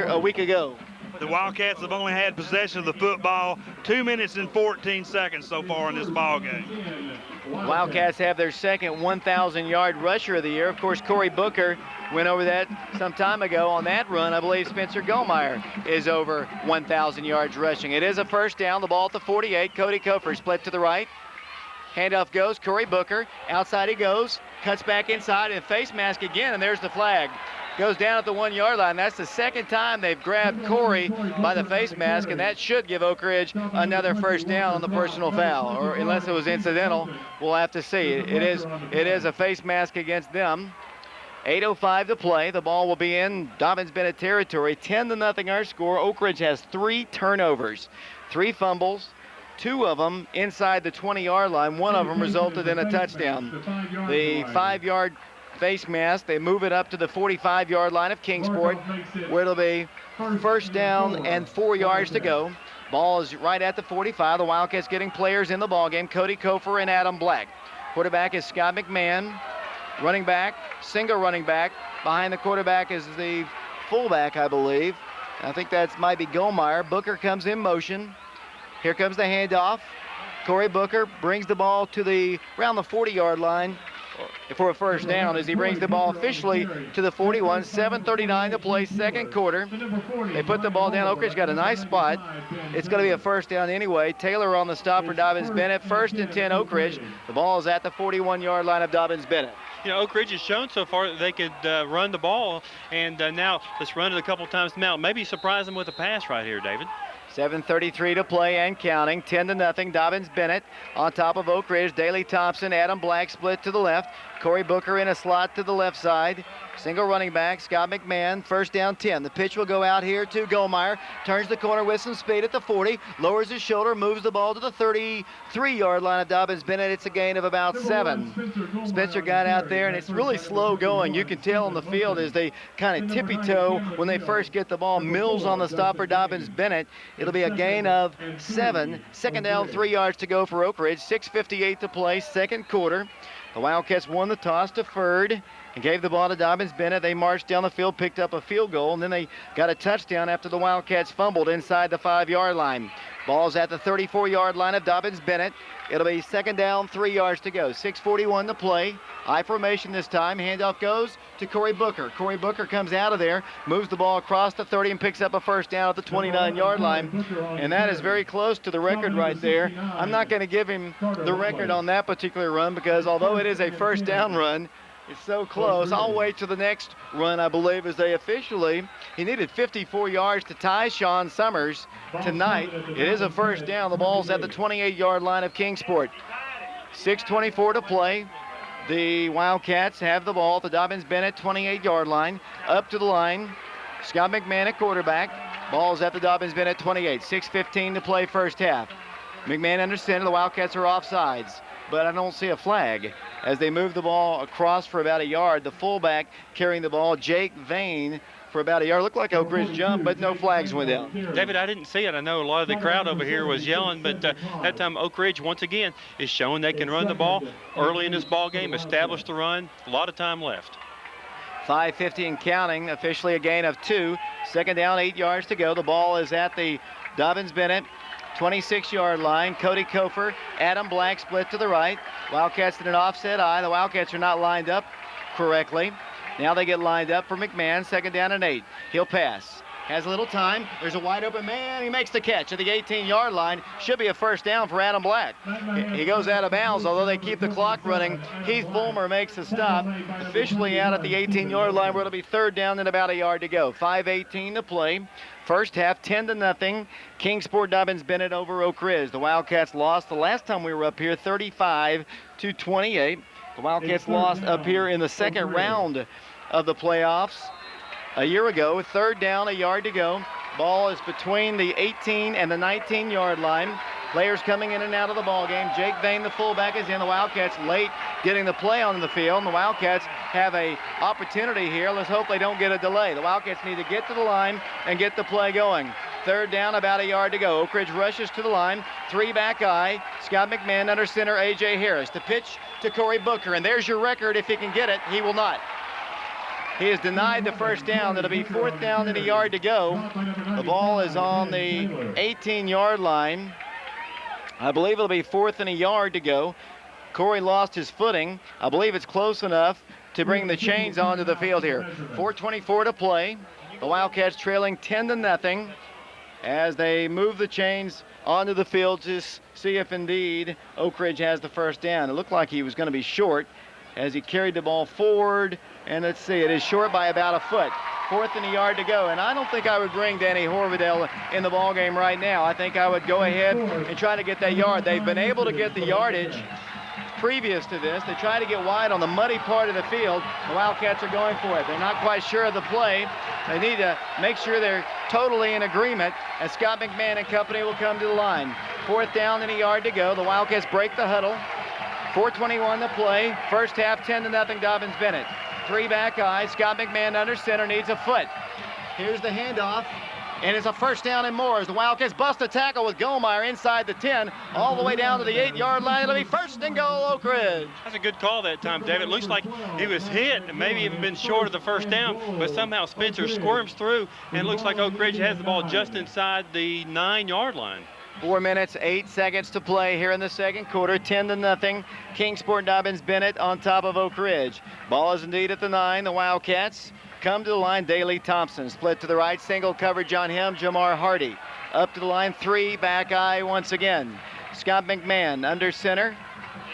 a week ago. The Wildcats have only had possession of the football 2 minutes and 14 seconds so far in this ball game. Wildcats have their second 1,000-yard rusher of the year. Of course, Corey Booker went over that some time ago on that run. I believe Spencer Gulmire is over 1,000 yards rushing. It is a first down. The ball at the 48. Cody Kofer split to the right. Handoff goes. Corey Booker. Outside he goes. Cuts back inside and face mask again, and there's the flag. Goes down at the 1-yard line. That's the second time they've grabbed Corey by the face mask, and that should give Oak Ridge another first down on the personal foul, or unless it was incidental, we'll have to see. It is a face mask against them. 8:05 to play. The ball will be in Dobyns-Bennett territory. 10-0 our score. Oak Ridge has 3 turnovers, 3 fumbles, 2 of them inside the 20-yard line. 1 of them resulted in a touchdown. The 5-yard face mask, they move it up to the 45-yard line of Kingsport, where it'll be first down and 4 yards to go. Ball is right at the 45. The Wildcats getting players in the ball game. Cody Kofer and Adam Black. Quarterback is Scott McMahon. Running back, single running back. Behind the quarterback is the fullback, I believe. I think that might be Gulmire. Booker comes in motion. Here comes the handoff. Corey Booker brings the ball to around the 40-yard line for a first down as he brings the ball officially to the 41. 7:39 to play, second quarter. They put the ball down. Oak Ridge got a nice spot. It's going to be a first down anyway. Taylor on the stop for Dobyns-Bennett. 1st and 10 Oak Ridge. The ball is at the 41-yard line of Dobyns-Bennett. You know, Oak Ridge has shown so far that they could run the ball, and now let's run it a couple times now. Maybe surprise them with a pass right here, David. 7:33 to play and counting. 10-0. Dobyns-Bennett on top of Oak Ridge. Daley Thompson, Adam Black split to the left. Corey Booker in a slot to the left side. Single running back, Scott McMahon, first down 10. The pitch will go out here to Gulmire. Turns the corner with some speed at the 40. Lowers his shoulder, moves the ball to the 33-yard line of Dobyns-Bennett. It's a gain of about 7. Spencer got out there, and it's really slow going. You can tell on the field as they kind of tippy-toe when they first get the ball. Mills on the stop for Dobyns-Bennett. It'll be a gain of 7. Second down, 3 yards to go for Oak Ridge. 6:58 to play, second quarter. The Wildcats won the toss, deferred, and gave the ball to Dobyns-Bennett. They marched down the field, picked up a field goal, and then they got a touchdown after the Wildcats fumbled inside the 5-yard line. Ball's at the 34-yard line of Dobyns-Bennett. It'll be second down, 3 yards to go. 6:41 to play. I formation this time. Handoff goes to Corey Booker. Corey Booker comes out of there, moves the ball across the 30 and picks up a first down at the 29-yard line. And that is very close to the record right there. I'm not going to give him the record on that particular run because although it is a first down run, it's so close. I'll wait till the next run, I believe, as they officially. He needed 54 yards to tie Sean Summers tonight. It is a first down. The ball's at the 28-yard line of Kingsport. 6:24 to play. The Wildcats have the ball at the Dobyns-Bennett 28-yard line. Up to the line. Scott McMahon at quarterback. Ball's at the Dobyns-Bennett 28. 6:15 to play first half. McMahon under center. The Wildcats are offsides, but I don't see a flag as they move the ball across for about a yard. The fullback carrying the ball, Jake Vane, for about a yard. Looked like Oak Ridge jumped, but no flags went down. David, I didn't see it. I know a lot of the crowd over here was yelling, but that time Oak Ridge, once again, is showing they can run the ball early in this ball game, establish the run. A lot of time left. 5:50 and counting, officially a gain of 2. Second down, 8 yards to go. The ball is at the Dobyns-Bennett 26-yard line. Cody Kofer, Adam Black split to the right. Wildcats in an offset eye. The Wildcats are not lined up correctly. Now they get lined up for McMahon. Second down and 8. He'll pass. Has a little time. There's a wide open man. He makes the catch at the 18-yard line. Should be a first down for Adam Black. He goes out of bounds, although they keep the clock running. Heath Fulmer makes the stop. Officially out at the 18-yard line where it'll be third down and about a yard to go. 5:18 to play. First half, 10-0. Kingsport Dobyns-Bennett over Oak Ridge. The Wildcats lost the last time we were up here, 35-28. The Wildcats lost up here in the second round of the playoffs a year ago. Third down, a yard to go. Ball is between the 18 and the 19-yard line. Players coming in and out of the ball game. Jake Vane, the fullback, is in. The Wildcats late getting the play on the field, and the Wildcats have a opportunity here. Let's hope they don't get a delay. The Wildcats need to get to the line and get the play going. Third down, about a yard to go. Oak Ridge rushes to the line. 3-back eye. Scott McMahon under center, A.J. Harris. The pitch to Corey Booker, and there's your record. If he can get it, he will not. He is denied the first down. It'll be fourth down and a yard to go. The ball is on the 18-yard line. I believe it'll be fourth and a yard to go. Corey lost his footing. I believe it's close enough to bring the chains onto the field here. 4:24 to play. The Wildcats trailing 10-0 as they move the chains onto the field to see if indeed Oak Ridge has the first down. It looked like he was going to be short as he carried the ball forward. And let's see, it is short by about a foot. Fourth and a yard to go. And I don't think I would bring Danny Horvidale in the ball game right now. I think I would go ahead and try to get that yard. They've been able to get the yardage previous to this. They try to get wide on the muddy part of the field. The Wildcats are going for it. They're not quite sure of the play. They need to make sure they're totally in agreement as Scott McMahon and company will come to the line. Fourth down and a yard to go. The Wildcats break the huddle. 4:21 to play. First half, 10-0 Dobyns-Bennett. 3-back eye. Scott McMahon under center, needs a foot. Here's the handoff, and it's a first down and more as the Wildcats bust a tackle with Gulmire inside the 10, all the way down to the 8-yard line. It'll be first and goal, Oak Ridge. That's a good call that time, David. Looks like he was hit and maybe even been short of the first down, but somehow Spencer squirms through, and it looks like Oak Ridge has the ball just inside the 9-yard line. 4 minutes, 8 seconds to play here in the second quarter. 10-0. Kingsport Dobyns-Bennett on top of Oak Ridge. Ball is indeed at the 9. The Wildcats come to the line. Daley Thompson split to the right. Single coverage on him. Jamar Hardy up to the line. 3-back eye once again. Scott McMahon under center.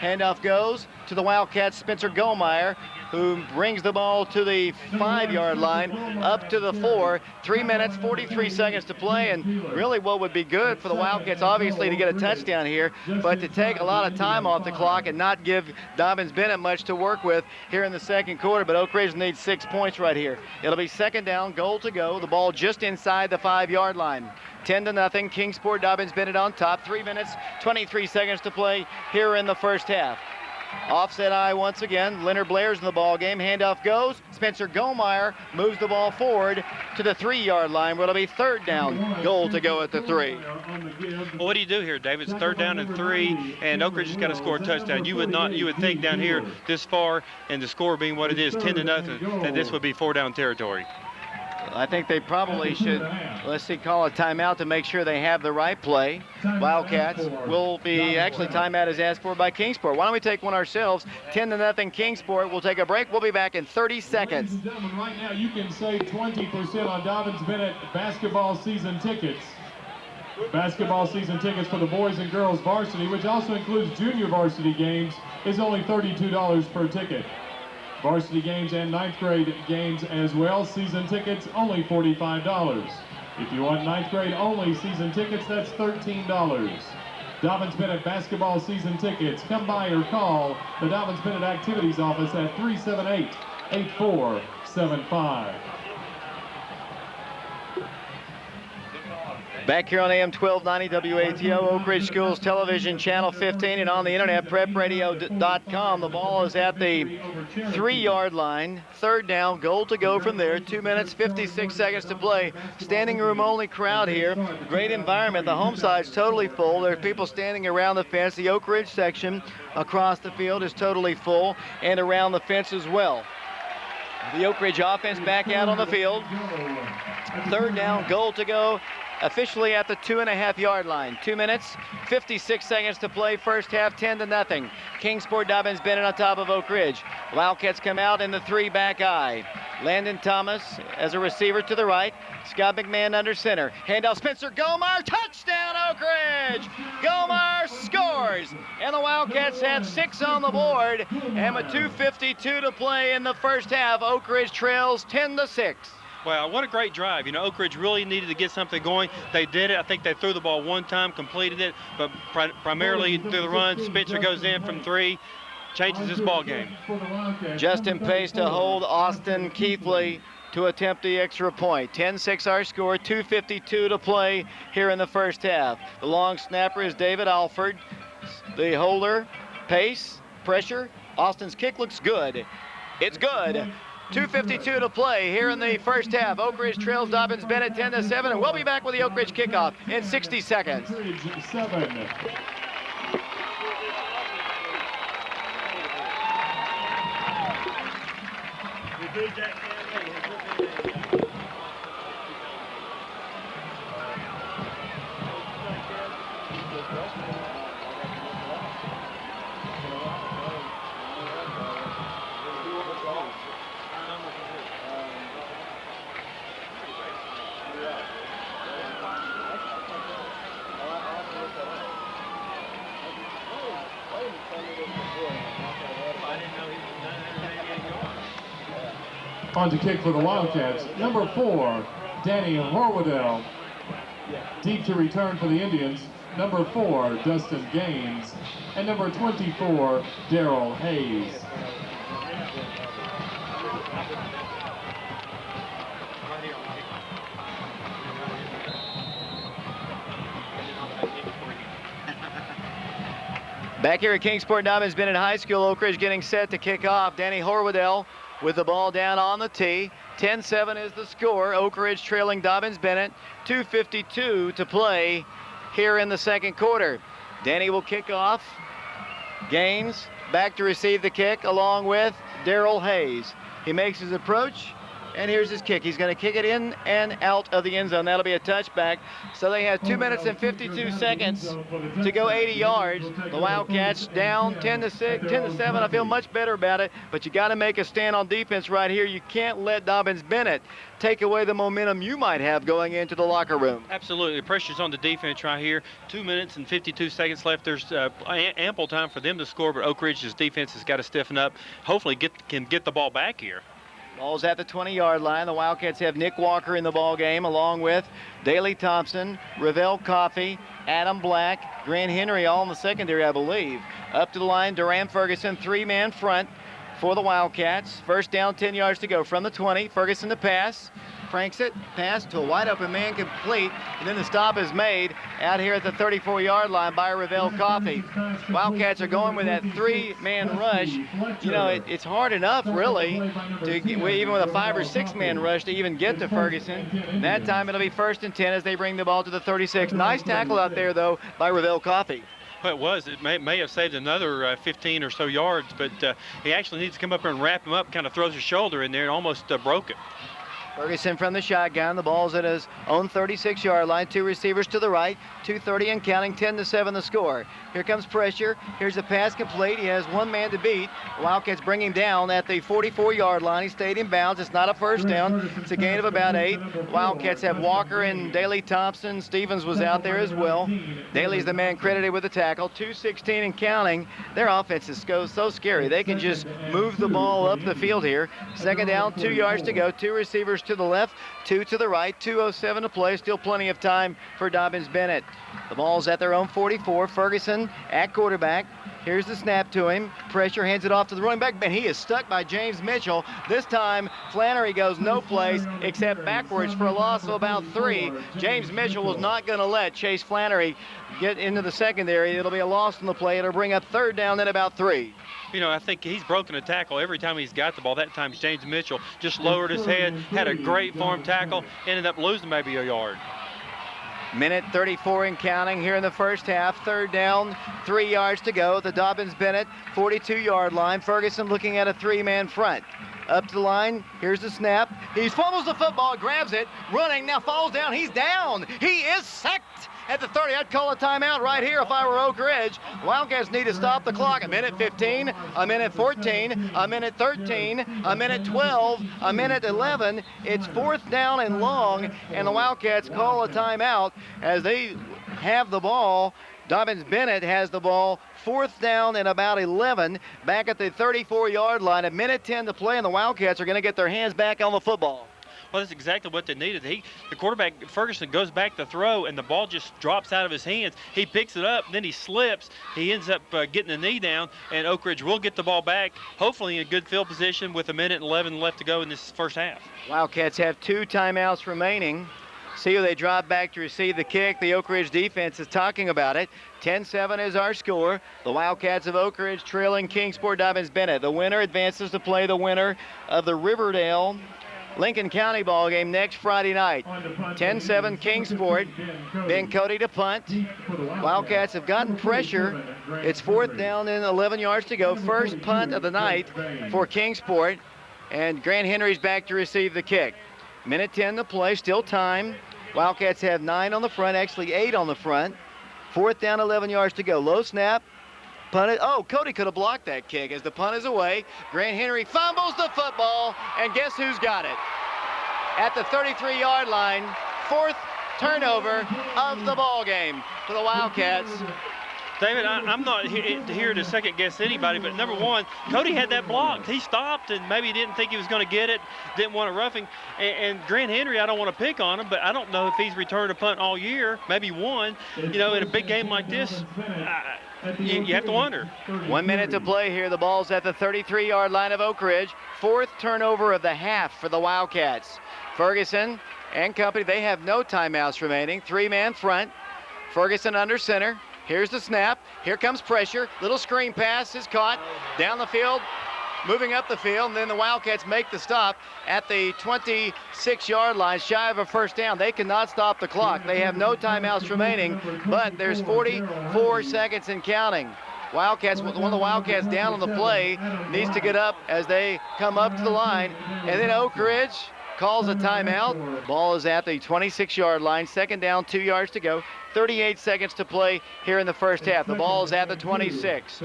Handoff goes to the Wildcats. Spencer Gulmire, who brings the ball to the 5-yard line, up to the 4. 3 minutes, 43 seconds to play, and really what would be good for the Wildcats, obviously, to get a touchdown here, but to take a lot of time off the clock and not give Dobyns-Bennett much to work with here in the second quarter, but Oak Ridge needs 6 points right here. It'll be second down, goal to go, the ball just inside the 5-yard line. 10-0, Kingsport Dobyns-Bennett on top. 3 minutes, 23 seconds to play here in the first half. Offset eye once again. Leonard Blair's in the ball game. Handoff goes. Spencer Gulmire moves the ball forward to the 3-yard line where it'll be 3rd down. Goal to go at the 3. Well, what do you do here, David? It's 3rd down and 3, and Oak Ridge has got to score a touchdown. You would think down here this far, and the score being what it is, 10-0, that this would be 4-down territory. I think they probably should, call a timeout to make sure they have the right play. Wildcats will be, actually timeout is asked for by Kingsport. Why don't we take one ourselves? 10-0 Kingsport. We'll take a break. We'll be back in 30 seconds. Ladies and gentlemen, right now you can save 20% on Dobyns-Bennett basketball season tickets. Basketball season tickets for the boys and girls varsity, which also includes junior varsity games, is only $32 per ticket. Varsity games and 9th grade games as well. Season tickets, only $45. If you want 9th grade only season tickets, that's $13. Dobyns-Bennett basketball season tickets. Come by or call the Dobyns-Bennett Activities Office at 378-8475. Back here on AM 1290 WATO, Oak Ridge Schools Television, Channel 15, and on the internet, prepradio.com. The ball is at the 3-yard line. 3rd down, goal to go from there. 2 minutes, 56 seconds to play. Standing room only crowd here. Great environment. The home side's totally full. There's people standing around the fence. The Oak Ridge section across the field is totally full, and around the fence as well. The Oak Ridge offense back out on the field. 3rd down, goal to go. Officially at the 2.5-yard line. 2 minutes, 56 seconds to play. First half, 10-0. Kingsport Dobyns-Bennett on top of Oak Ridge. Wildcats come out in the 3-back eye. Landon Thomas as a receiver to the right. Scott McMahon under center. Handoff Spencer Gulmire. Touchdown Oak Ridge! Gulmire scores! And the Wildcats have 6 on the board. And with 2:52 to play in the first half, Oak Ridge trails 10-6. Wow, what a great drive. You know, Oak Ridge really needed to get something going. They did it. I think they threw the ball one time, completed it, but primarily through the run. Spencer goes in from 3, changes this ball game. Justin Pace to hold Austin Keithley to attempt the extra point. 10-6 our score, 2:52 to play here in the first half. The long snapper is David Alford. The holder, Pace, pressure. Austin's kick looks good. It's good. 2:52 to play here in the first half. Oak Ridge trails Dobyns-Bennett 10-7, and we'll be back with the Oak Ridge kickoff in 60 seconds. Oak Ridge 7. On to kick for the Wildcats, number 4, Danny Horwadell. Deep to return for the Indians, number 4, Dustin Gaines. And number 24, Darrell Hayes. Back here at Kingsport Dobyns-Bennett High School, Oak Ridge getting set to kick off. Danny Horwadell with the ball down on the tee. 10-7 is the score. Oak Ridge trailing Dobyns-Bennett. 2:52 to play here in the second quarter. Danny will kick off. Gaines back to receive the kick along with Darrell Hayes. He makes his approach, and here's his kick. He's going to kick it in and out of the end zone. That'll be a touchback. So they have 2 minutes and 52 seconds to go 80 yards. The Wildcats down 10-6, 10-7. I feel much better about it, but you got to make a stand on defense right here. You can't let Dobyns-Bennett take away the momentum you might have going into the locker room. Absolutely. The pressure's on the defense right here. 2 minutes and 52 seconds left. There's ample time for them to score, but Oak Ridge's defense has got to stiffen up. Hopefully can get the ball back here. Ball's at the 20-yard line. The Wildcats have Nick Walker in the ball game, along with Daley Thompson, Ravel Coffey, Adam Black, Grant Henry, all in the secondary, I believe. Up to the line, Duran Ferguson, 3-man front for the Wildcats. First down, 10 yards to go from the 20. Ferguson to pass. Franks it, pass to a wide open man, complete, and then the stop is made out here at the 34-yard line by Revell Coffey. Wildcats are going with that 3-man rush. You know, it's hard enough, really, to even with a 5 or 6-man rush to even get to Ferguson. That time it'll be 1st and 10 as they bring the ball to the 36. Nice tackle out there, though, by Revell Coffey. Well, it was. It may have saved another 15 or so yards, but he actually needs to come up here and wrap him up, kind of throws his shoulder in there and almost broke it. Ferguson from the shotgun. The ball's at his own 36-yard line. 2 receivers to the right. 2:30 and counting. 10-7 the score. Here comes pressure. Here's a pass complete. He has 1 man to beat. Wildcats bring him down at the 44-yard line. He stayed in bounds. It's not a first down. It's a gain of about 8. Wildcats have Walker and Daley Thompson. Stevens was out there as well. Daley's the man credited with the tackle. 2:16 and counting. Their offense is so scary. They can just move the ball up the field here. 2nd down, 2 yards to go. 2 receivers to the left, 2 to the right, 2:07 to play. Still plenty of time for Dobyns-Bennett. The ball's at their own 44. Ferguson at quarterback. Here's the snap to him. Pressure, hands it off to the running back, and he is stuck by James Mitchell. This time, Flannery goes no place except backwards for a loss of about 3. James Mitchell was not going to let Chase Flannery get into the secondary. It'll be a loss on the play. It'll bring up 3rd down, then about 3. You know, I think he's broken a tackle every time he's got the ball. That time, James Mitchell just lowered his head, had a great form tackle, ended up losing maybe a yard. Minute 34 and counting here in the first half. 3rd down, 3 yards to go. The Dobyns-Bennett 42-yard line. Ferguson looking at a 3-man front. Up to the line, here's the snap. He fumbles the football, grabs it, running, now falls down. He's down. He is sacked at the 30. I'd call a timeout right here if I were Oak Ridge. Wildcats need to stop the clock. A minute 15, a minute 14, a minute 13, a minute 12, a minute 11. It's 4th down and long, and the Wildcats call a timeout as they have the ball. Dobyns-Bennett has the ball. 4th down and about 11. Back at the 34-yard line. A minute 10 to play, and the Wildcats are going to get their hands back on the football. Well, that's exactly what they needed. The quarterback, Ferguson, goes back to throw, and the ball just drops out of his hands. He picks it up, then he slips. He ends up getting the knee down, and Oak Ridge will get the ball back, hopefully in a good field position with a minute and 11 left to go in this first half. Wildcats have 2 timeouts remaining. See who they drive back to receive the kick. The Oak Ridge defense is talking about it. 10-7 is our score. The Wildcats of Oak Ridge trailing Kingsport Dobyns-Bennett. The winner advances to play the winner of the Riverdale Lincoln County ball game next Friday night. 10-7 Kingsport. Ben Cody to punt. Wildcats have gotten pressure. It's 4th down and 11 yards to go. First punt of the night for Kingsport. And Grant Henry's back to receive the kick. Minute 10 to play, still time. Wildcats have 9 on the front, actually 8 on the front. 4th down, 11 yards to go. Low snap. Punted. Oh, Cody could have blocked that kick as the punt is away. Grant Henry fumbles the football, and guess who's got it? At the 33-yard line, 4th turnover of the ball game for the Wildcats. David, I'm not here to second-guess anybody, but number one, Cody had that blocked. He stopped, and maybe he didn't think he was going to get it, didn't want a roughing. And Grant Henry, I don't want to pick on him, but I don't know if he's returned a punt all year, maybe one. You know, in a big game like this, you have to wonder. 1 minute to play here. The ball's at the 33-yard line of Oak Ridge. 4th turnover of the half for the Wildcats. Ferguson and company, they have no timeouts remaining. 3-man front. Ferguson under center. Here's the snap. Here comes pressure. Little screen pass is caught. Down the field, moving up the field, and then the Wildcats make the stop at the 26-yard line, shy of a first down. They cannot stop the clock. They have no timeouts remaining, but there's 44 seconds and counting. Wildcats, one of the Wildcats down on the play, needs to get up as they come up to the line, and then Oak Ridge calls a timeout. Ball is at the 26-yard line. 2nd down, 2 yards to go. 38 seconds to play here in the first half. The ball is at the 26.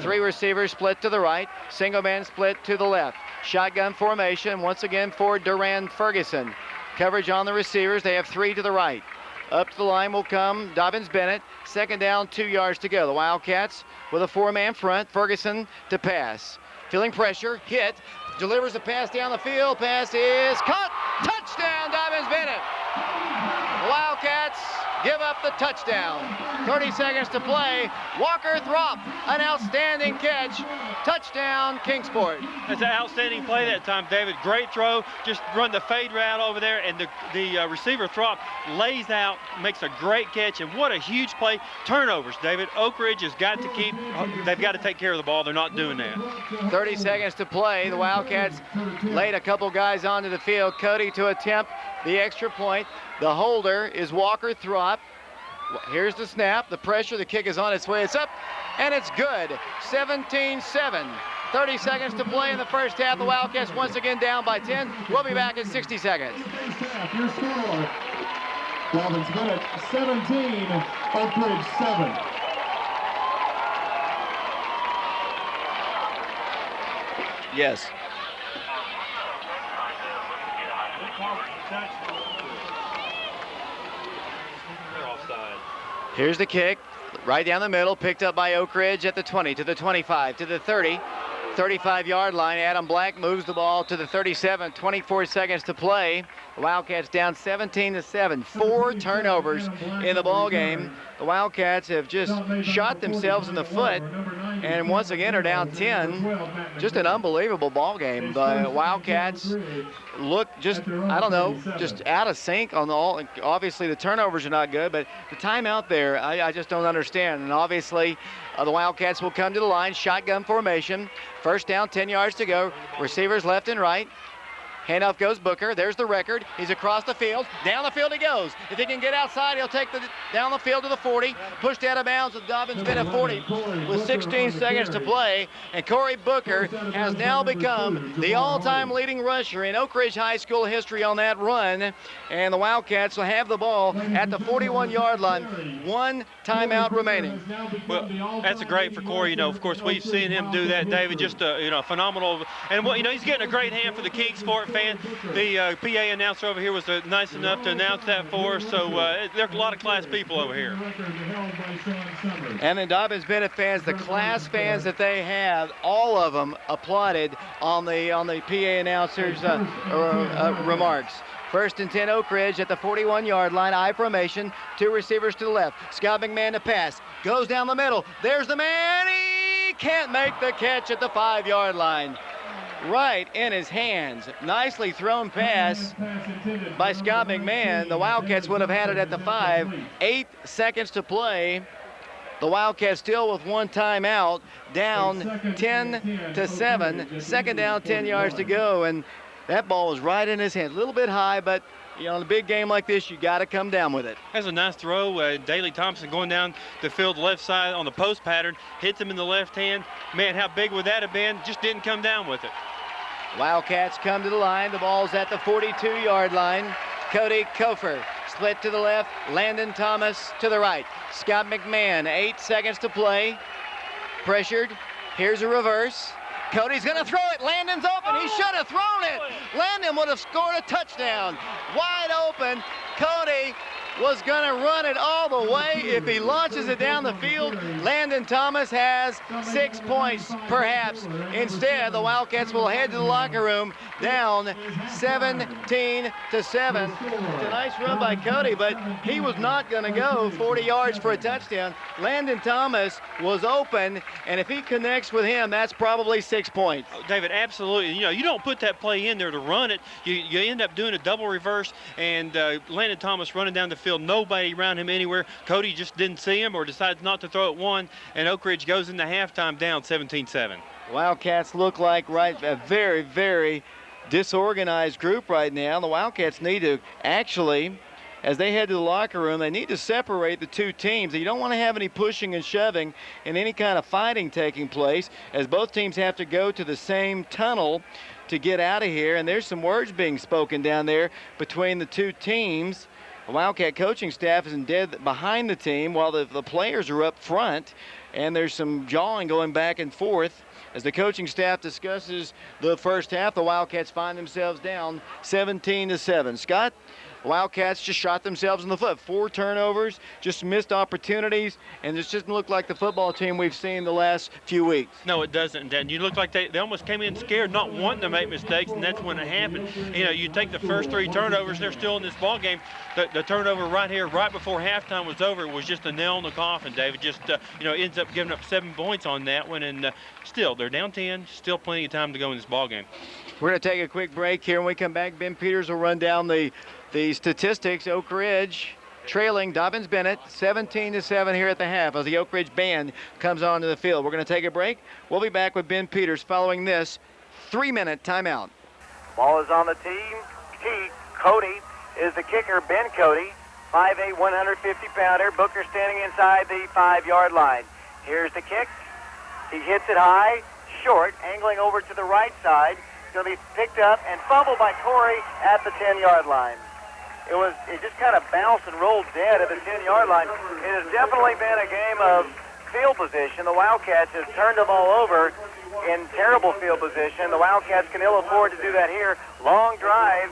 3 receivers split to the right. Single man split to the left. Shotgun formation once again for Duran Ferguson. Coverage on the receivers. They have 3 to the right. Up to the line will come Dobyns-Bennett. 2nd down, 2 yards to go. The Wildcats with a 4-man front. Ferguson to pass. Feeling pressure, hit, delivers a pass down the field. Pass is caught. Touchdown, Dobyns-Bennett. The Wildcats give up the touchdown. 30 seconds to play. Walker Throp, an outstanding catch. Touchdown, Kingsport. That's an outstanding play that time, David. Great throw. Just run the fade route over there, and the receiver Throp lays out, makes a great catch, and what a huge play. Turnovers, David. Oak Ridge has got to they've got to take care of the ball. They're not doing that. 30 seconds to play. The Wildcats laid a couple guys onto the field. Cody to attempt the extra point. The holder is Walker Throp. Here's the snap, the pressure, the kick is on its way. It's up, and it's good. 17-7. 30 seconds to play in the first half. The Wildcats once again down by 10. We'll be back in 60 seconds. Your score, Dobyns-Bennett 17, Oak Ridge 7. Yes. Here's the kick, right down the middle, picked up by Oak Ridge at the 20, to the 25, to the 30, 35-yard line. Adam Black moves the ball to the 37, 24 seconds to play. The Wildcats down 17-7, 4 turnovers in the ball game. The Wildcats have just shot themselves in the foot and once again are down 10. Just an unbelievable ball game. The Wildcats look just, I don't know, just out of sync on all. Obviously the turnovers are not good, but the timeout there, I just don't understand. And obviously the Wildcats will come to the line, shotgun formation. First down, 10 yards to go. Receivers left and right. Handoff goes Booker. There's the record. He's across the field. Down the field he goes. If he can get outside, he'll take the down the field to the 40. Pushed out of bounds with Dobyns-Bennett 40 with 16 seconds to play. And Corey Booker has now become the all-time leading rusher in Oak Ridge High School history on that run. And the Wildcats will have the ball at the 41-yard line. 1 timeout remaining. Well, that's a great for Corey. You know, of course, we've seen him do that, David. Just a phenomenal. And what he's getting a great hand for the Kingsport fan. The PA announcer over here was nice enough to announce that for us. So there are a lot of class people over here. And the Dobyns-Bennett fans, the class fans that they have, all of them applauded on the PA announcer's remarks. First and 10 Oak Ridge at the 41-yard line. I formation. 2 receivers to the left. Scott McMahon to pass. Goes down the middle. There's the man. He can't make the catch at the 5-yard line. Right in his hands. Nicely thrown pass by Scott McMahon. The Wildcats would have had it at the 5. 8 seconds to play. The Wildcats still with 1 timeout, down 10-7. Second down, 10 yards to go, and that ball was right in his hand. A little bit high, but in a big game like this, you got to come down with it. That's a nice throw. Daley Thompson going down the field left side on the post pattern, hits him in the left hand. Man, how big would that have been? Just didn't come down with it. Wildcats come to the line. The ball's at the 42-yard line. Cody Kofer split to the left. Landon Thomas to the right. Scott McMahon, 8 seconds to play. Pressured. Here's a reverse. Cody's going to throw it. Landon's open. He should have thrown it. Landon would have scored a touchdown. Wide open. Cody was going to run it all the way. If he launches it down the field, Landon Thomas has 6 points, perhaps. Instead, the Wildcats will head to the locker room down 17-7. It's a nice run by Cody, but he was not going to go 40 yards for a touchdown. Landon Thomas was open, and if he connects with him, that's probably 6 points. David, absolutely. You don't put that play in there to run it. You end up doing a double reverse, and Landon Thomas running down the field, nobody around him anywhere. Cody just didn't see him or decides not to throw it one, and Oak Ridge goes into halftime down 17-7. Wildcats look like a very, very disorganized group right now. The Wildcats need to actually, as they head to the locker room, they need to separate the 2 teams. You don't want to have any pushing and shoving and any kind of fighting taking place, as both teams have to go to the same tunnel to get out of here. And there's some words being spoken down there between the 2 teams. The Wildcat coaching staff is dead behind the team while the players are up front, and there's some jawing going back and forth as the coaching staff discusses the first half. The Wildcats find themselves down 17-7. Scott, Wildcats just shot themselves in the foot. 4 turnovers, just missed opportunities, and this doesn't look like the football team we've seen the last few weeks. No, it doesn't. And you look like they almost came in scared, not wanting to make mistakes, and that's when it happened. You know, you take the first 3 turnovers, they're still in this ball game. The turnover right here, right before halftime was over, was just a nail in the coffin, David. Just, you know, ends up giving up 7 points on that one, and still, they're down 10, still plenty of time to go in this ball game. We're going to take a quick break here. When we come back, Ben Peters will run down the statistics. Oak Ridge trailing Dobyns-Bennett 17-7 here at the half as the Oak Ridge band comes onto the field. We're going to take a break. We'll be back with Ben Peters following this 3-minute timeout. Ball is on the tee. Cody is the kicker. Ben Cody, 5'8", 150-pounder. Booker standing inside the 5-yard line. Here's the kick. He hits it high, short, angling over to the right side. Going to be picked up and fumbled by Corey at the 10-yard line. It just kind of bounced and rolled dead at the 10-yard line. It has definitely been a game of field position. The Wildcats have turned the ball over in terrible field position. The Wildcats can ill afford to do that here. Long drive,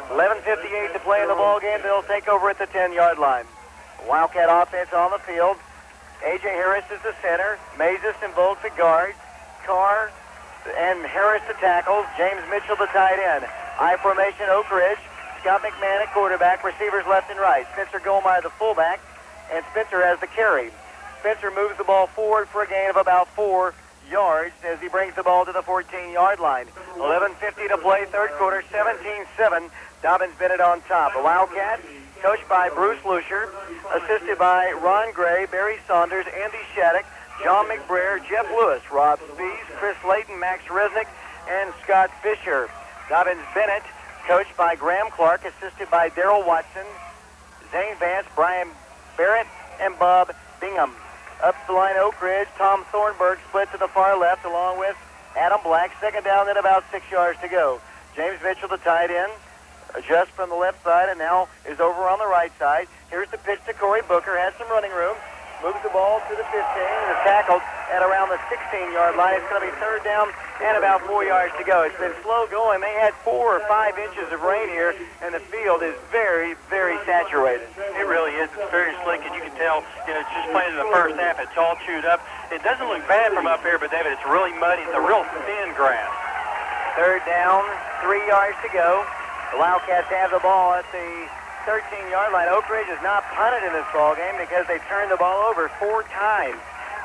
11:58 to play in the ball game. They'll take over at the 10-yard line. Wildcat offense on the field. A.J. Harris is the center. Mazes and Volk the guard. Carr and Harris the tackles. James Mitchell the tight end. I formation Oak Ridge. Scott McMahon at quarterback. Receivers left and right. Spencer Gulmire the fullback. And Spencer has the carry. Spencer moves the ball forward for a gain of about 4 yards as he brings the ball to the 14-yard line. 11:50 to play, third quarter, 17-7. Dobyns-Bennett on top. The Wildcats, coached by Bruce Lussier, assisted by Ron Gray, Barry Saunders, Andy Shattuck, John McBrayer, Jeff Lewis, Rob Spees, Chris Layton, Max Resnick, and Scott Fisher. Dobyns-Bennett, coached by Graham Clark, assisted by Darrell Watson, Zane Vance, Brian Barrett, and Bob Bingham. Up the line, Oak Ridge, Tom Thornburg split to the far left along with Adam Black. Second down, then about 6 yards to go. James Mitchell, the tight end, adjusts from the left side and now is over on the right side. Here's the pitch to Corey Booker, has some running room. Moves the ball to the 15 and is tackled at around the 16-yard line. It's going to be third down and about 4 yards to go. It's been slow going. They had 4 or 5 inches of rain here, and the field is very, very saturated. It really is. It's very slick, and you can tell, you know, just playing in the first half, it's all chewed up. It doesn't look bad from up here, but, David, it's really muddy. It's a real thin grass. Third down, 3 yards to go. The Wildcats have the ball at the 13-yard line. Oak Ridge has not punted in this ball game because they turned the ball over 4 times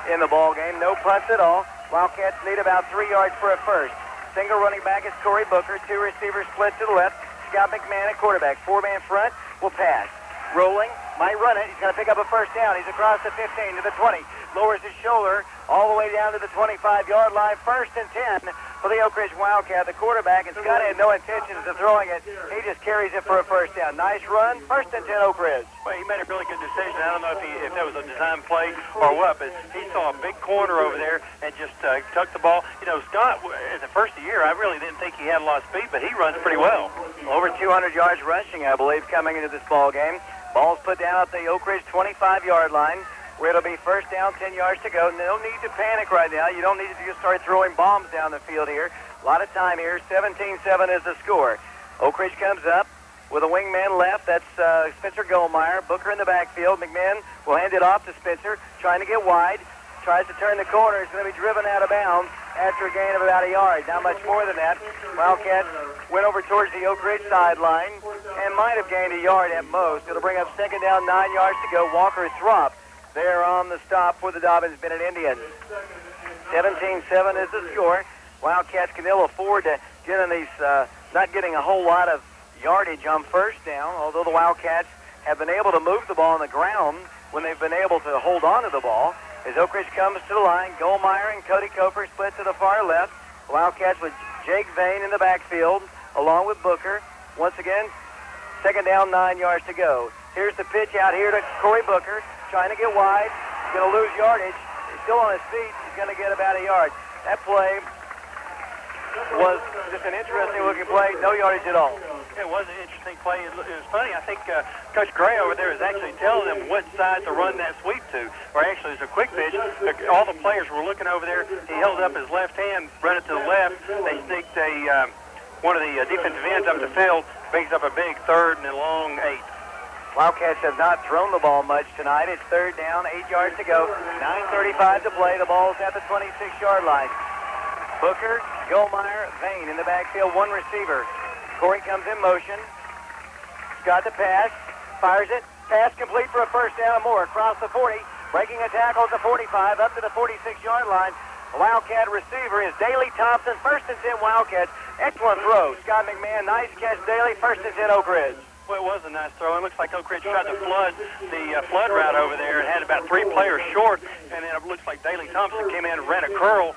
in the ball game. No punts at all. Wildcats need about 3 yards for a first. Single running back is Corey Booker. 2 receivers split to the left. Scott McMahon at quarterback. 4-man front will pass. Rolling, might run it. He's going to pick up a first down. He's across the 15 to the 20. Lowers his shoulder all the way down to the 25-yard line. First and 10 for the Oak Ridge Wildcat. The quarterback, and Scott had no intentions of throwing it. He just carries it for a first down. Nice run. First and 10, Oak Ridge. Well, he made a really good decision. I don't know if that was a design play or what, but he saw a big corner over there and just tucked the ball. You know, Scott, as the first year, I really didn't think he had a lot of speed, but he runs pretty well. Over 200 yards rushing, I believe, coming into this ball game. Ball's put down at the Oak Ridge 25-yard line, where it'll be first down, 10 yards to go. No need to panic right now. You don't need to just start throwing bombs down the field here. A lot of time here. 17-7 is the score. Oak Ridge comes up with a wingman left. That's Spencer Gulmire. Booker in the backfield. McMahon will hand it off to Spencer, trying to get wide. Tries to turn the corner. He's going to be driven out of bounds after a gain of about a yard. Not much more than that. Wildcats went over towards the Oak Ridge sideline and might have gained a yard at most. It'll bring up second down, 9 yards to go. Walker Throp there on the stop for the Dobyns-Bennett Indians. 17-7 is the score. Wildcats can ill afford to get in these, not getting a whole lot of yardage on first down, although the Wildcats have been able to move the ball on the ground when they've been able to hold on to the ball. As Oak Ridge comes to the line, Gulmire and Cody Cofer split to the far left. Wildcats with Jake Vane in the backfield, along with Booker. Once again, second down, 9 yards to go. Here's the pitch out here to Corey Booker, trying to get wide. He's going to lose yardage. He's still on his feet. He's going to get about a yard. That play was just an interesting-looking play. No yardage at all. It was an interesting play. It was funny. I think Coach Gray over there is actually telling them what side to run that sweep to. Or actually, it's a quick pitch. All the players were looking over there. He held up his left hand, run it to the left. They sneaked one of the defensive ends up the field. brings up a big 3rd and a long 8. Wildcats have not thrown the ball much tonight. It's 3rd down, 8 yards to go. 9:35 to play. The ball's at the 26-yard line. Booker, Gulmire, Vane in the backfield, 1 receiver. Corey comes in motion. Got the pass, fires it. Pass complete for a 1st down and more. Across the 40, breaking a tackle at the 45, up to the 46-yard line. The Wildcat receiver is Daley Thompson. 1st and 10 Wildcats. Excellent throw. Scott McMahon, nice catch, Daley. 1st and 10 Oak Ridge. Well, it was a nice throw. It looks like Oak Ridge tried to flood the flood route over there and had about 3 players short. And then it looks like Daley Thompson came in and ran a curl.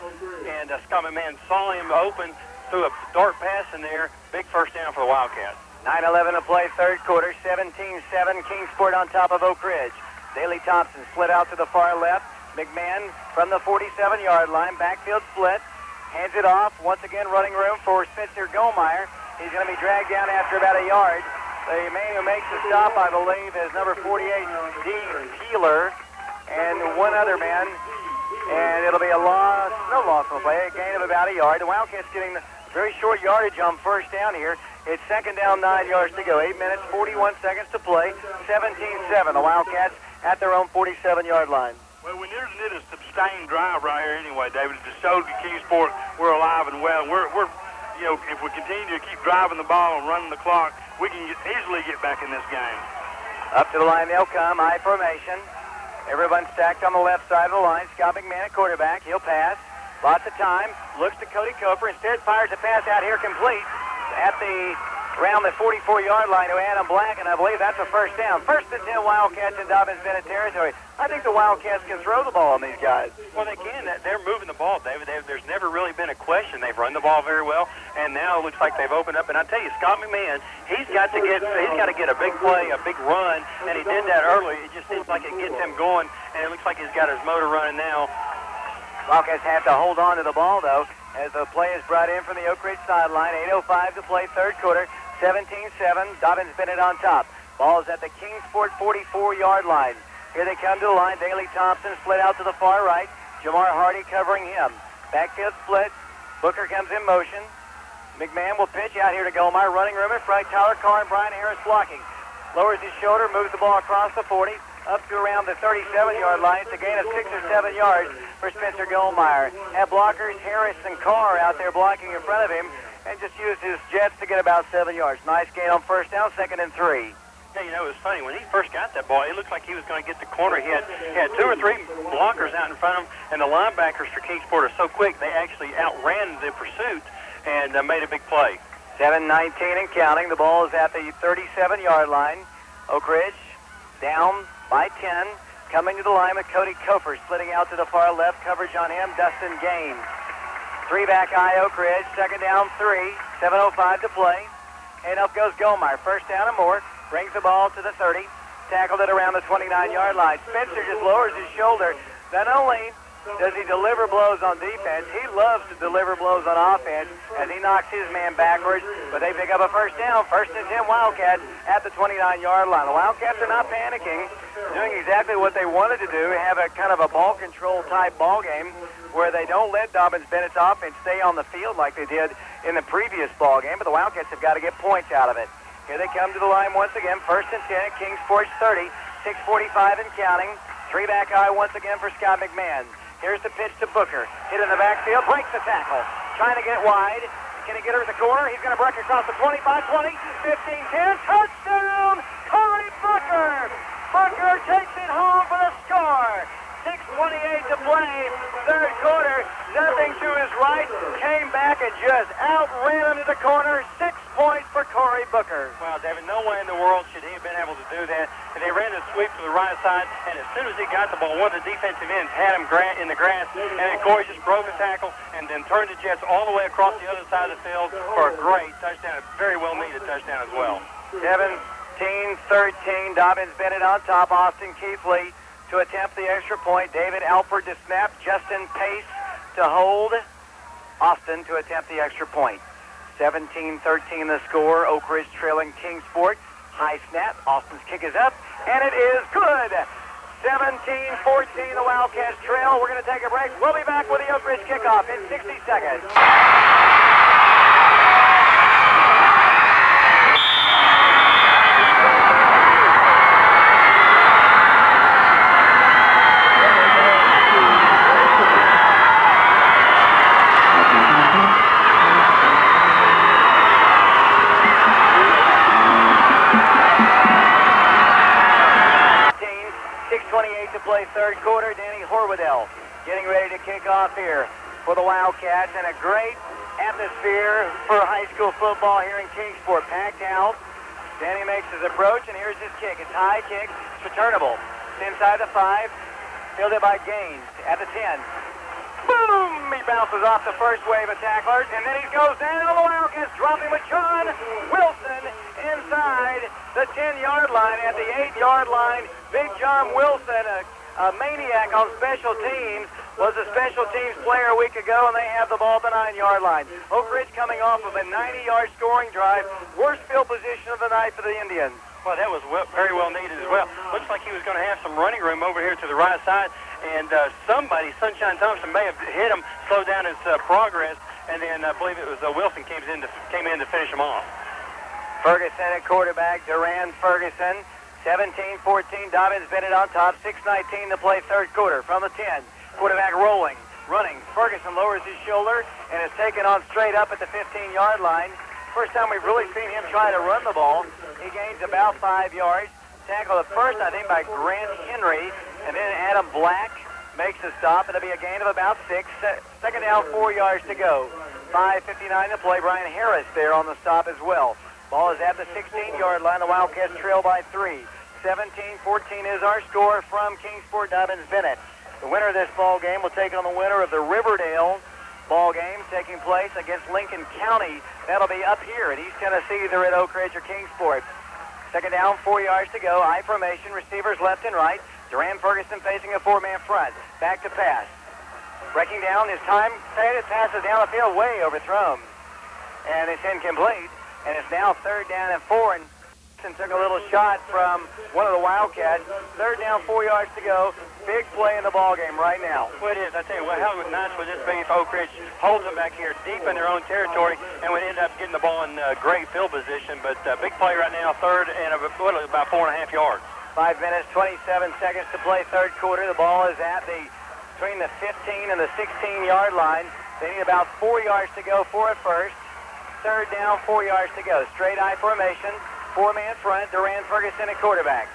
And Scott McMahon saw him open, threw a dart pass in there. Big 1st down for the Wildcats. 9:11 to play, 3rd quarter. 17-7. Kingsport on top of Oak Ridge. Daley Thompson slid out to the far left. McMahon from the 47-yard line. Backfield split. Hands it off. Once again, running room for Spencer Gulmire. He's going to be dragged down after about a yard. The man who makes the stop, I believe, is number 48, D. Peeler, and 1 other man. And it'll be a loss, no loss on the play, a gain of about a yard. The Wildcats getting the very short yardage on 1st down here. It's 2nd down, 9 yards to go. 8 minutes, 41 seconds to play. 17-7. The Wildcats at their own 47-yard line. Well, we needed a sustained drive right here anyway, David, to show the Kingsport we're alive and well. We're you know, if we continue to keep driving the ball and running the clock, we can easily get back in this game. Up to the line they'll come, I formation. Everyone stacked on the left side of the line. Scott McMahon at quarterback. He'll pass. Lots of time. Looks to Cody Cofer. Instead fires a pass out here complete at around the 44-yard line to Adam Black, and I believe that's a 1st down. 1st and 10 Wildcats in Dobyns-Bennett territory. I think the Wildcats can throw the ball on these guys. Well, they can. They're moving the ball, David. There's never really been a question. They've run the ball very well, and now it looks like they've opened up. And I tell you, Scott McMahon, he's got to get a big play, a big run, and he did that early. It just seems like it gets him going, and it looks like he's got his motor running now. Wildcats have to hold on to the ball, though, as the play is brought in from the Oak Ridge sideline. 8:05 to play, 3rd quarter. 17-7. Dobyns-Bennett on top. Ball is at the Kingsport 44-yard line. Here they come to the line. Daley Thompson split out to the far right. Jamar Hardy covering him. Backfield split. Booker comes in motion. McMahon will pitch out here to Gulmire. Running room in front. Tyler Carr and Brian Harris blocking. Lowers his shoulder, moves the ball across the 40, up to around the 37-yard line. It's a gain of 6 or 7 yards for Spencer Gulmire. Have blockers Harris and Carr out there blocking in front of him, and just used his jets to get about 7 yards. Nice gain on 1st down, 2nd and 3. Yeah, you know, it was funny. When he first got that ball, it looked like he was going to get the corner. He had 2 or 3 blockers out in front of him, and the linebackers for Kingsport are so quick, they actually outran the pursuit and made a big play. 7:19 and counting. The ball is at the 37-yard line. Oak Ridge down by 10. Coming to the line with Cody Cofer, splitting out to the far left. Coverage on him, Dustin Gaines. 3-back eye, Oak Ridge. 2nd down, 3. 7:05 to play. And up goes Gulmire. 1st down and more. Brings the ball to the 30. Tackled it around the 29-yard line. Spencer just lowers his shoulder. Not only does he deliver blows on defense, he loves to deliver blows on offense as he knocks his man backwards. But they pick up a 1st down. 1st and 10 Wildcats at the 29-yard line. The Wildcats are not panicking, doing exactly what they wanted to do, have a kind of a ball control type ball game where they don't let Dobyns-Bennett's offense stay on the field like they did in the previous ball game. But the Wildcats have got to get points out of it. Here they come to the line once again. 1st and 10 at Kingsport 30. 6:45 and counting. 3-back eye once again for Scott McMahon. Here's the pitch to Booker. Hit in the backfield, breaks the tackle. Trying to get wide. Can he get her to the corner? He's going to break across the 25-20, 15-10. Touchdown, Corey Booker! Booker takes it home for the score. 6:28 to play, 3rd quarter. Nothing to his right. Came back and just outran him to the corner. 6 points for Corey Booker. Wow, David, no way in the world should he have been able to do that. And they ran a sweep to the right side, and as soon as he got the ball, one of the defensive ends had him in the grass, and then Corey just broke a tackle and then turned the Jets all the way across the other side of the field for a great touchdown, a very well-needed touchdown as well. 17-13, Dobyns-Bennett on top. Austin Keithley to attempt the extra point. David Alford to snap. Justin Pace to hold. Austin to attempt the extra point. 17-13 the score. Oak Ridge trailing Kingsport. High snap. Austin's kick is up, and it is good. 17-14 the Wildcats trail. We're going to take a break. We'll be back with the Oak Ridge kickoff in 60 seconds. third quarter. Danny Horwadell getting ready to kick off here for the Wildcats, and a great atmosphere for high school football here in Kingsport. Packed house. Danny makes his approach, and here's his kick. It's high kick. It's returnable. It's inside the 5. Fielded by Gaines at the 10. Boom! He bounces off the first wave of tacklers, and then he goes down. The Wildcats dropping with John Wilson inside the 10-yard line. At the 8-yard line, Big John Wilson, a maniac on special teams, was a special teams player a week ago, and they have the ball at the 9-yard line. Oak Ridge coming off of a 90-yard scoring drive. Worst field position of the night for the Indians. Well, that was very well needed as well. Looks like he was going to have some running room over here to the right side, and somebody, Sunshine Thompson, may have hit him, slowed down his progress, and then I believe it was Wilson came in to finish him off. Ferguson at quarterback, Duran Ferguson, 17-14, Dobyns-Bennett on top, 6:19 to play third quarter from the 10. Quarterback rolling, running. Ferguson lowers his shoulder and is taken on straight up at the 15-yard line. First time we've really seen him try to run the ball. He gains about 5 yards. Tackle at first, I think, by Grant Henry, and then Adam Black makes a stop. It'll be a gain of about 6. Second down, 4 yards to go. 5:59 to play. Brian Harris there on the stop as well. Ball is at the 16-yard line. The Wildcats trail by 3. 17-14 is our score from Kingsport. Dobyns-Bennett. The winner of this ball game will take on the winner of the Riverdale ball game taking place against Lincoln County. That'll be up here in East Tennessee, either at Oak Ridge or Kingsport. Second down, 4 yards to go. I formation, receivers left and right. Duran Ferguson facing a 4-man front. Back to pass. Breaking down his time. Passes down the field, way overthrown. And it's incomplete. And it's now third down and 4. And took a little shot from one of the Wildcats. Third down, 4 yards to go. Big play in the ball game right now. Well, it is. I tell you what, how nice would this be if Oak Ridge holds them back here deep in their own territory and would end up getting the ball in great field position. But big play right now, third and about 4.5 yards. 5 minutes, 27 seconds to play third quarter. The ball is at between the 15 and the 16-yard line. They need about 4 yards to go for it first. Third down, 4 yards to go. Straight I formation. 4-man front, Duran Ferguson at quarterback.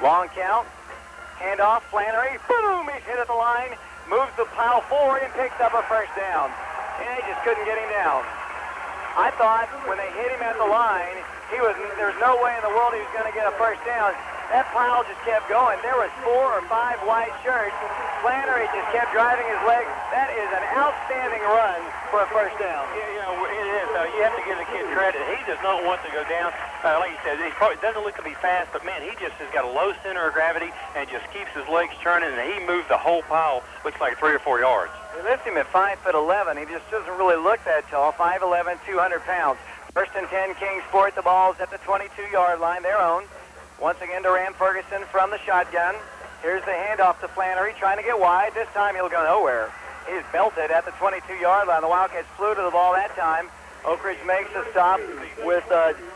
Long count. Handoff, Flannery. Boom! He's hit at the line. Moves the pile forward and picks up a first down. And they just couldn't get him down. I thought when they hit him at the line, there's no way in the world he was going to get a first down. That pile just kept going. There was 4 or 5 white shirts. Flannery just kept driving his legs. That is an outstanding run for a first down. Yeah, it is. You have to give the kid credit. He does not want to go down. Like you said, he probably doesn't look to be fast, but man, he just has got a low center of gravity and just keeps his legs churning, and he moved the whole pile, looks like 3 or 4 yards. They lift him at 5'11". He just doesn't really look that tall. 5'11", 200 pounds. First and 10, Kingsport. The ball's at the 22-yard line, their own. Once again, Duran Ferguson from the shotgun. Here's the handoff to Flannery, trying to get wide. This time he'll go nowhere. He's belted at the 22-yard line. The Wildcats flew to the ball that time. Oak Ridge makes a stop with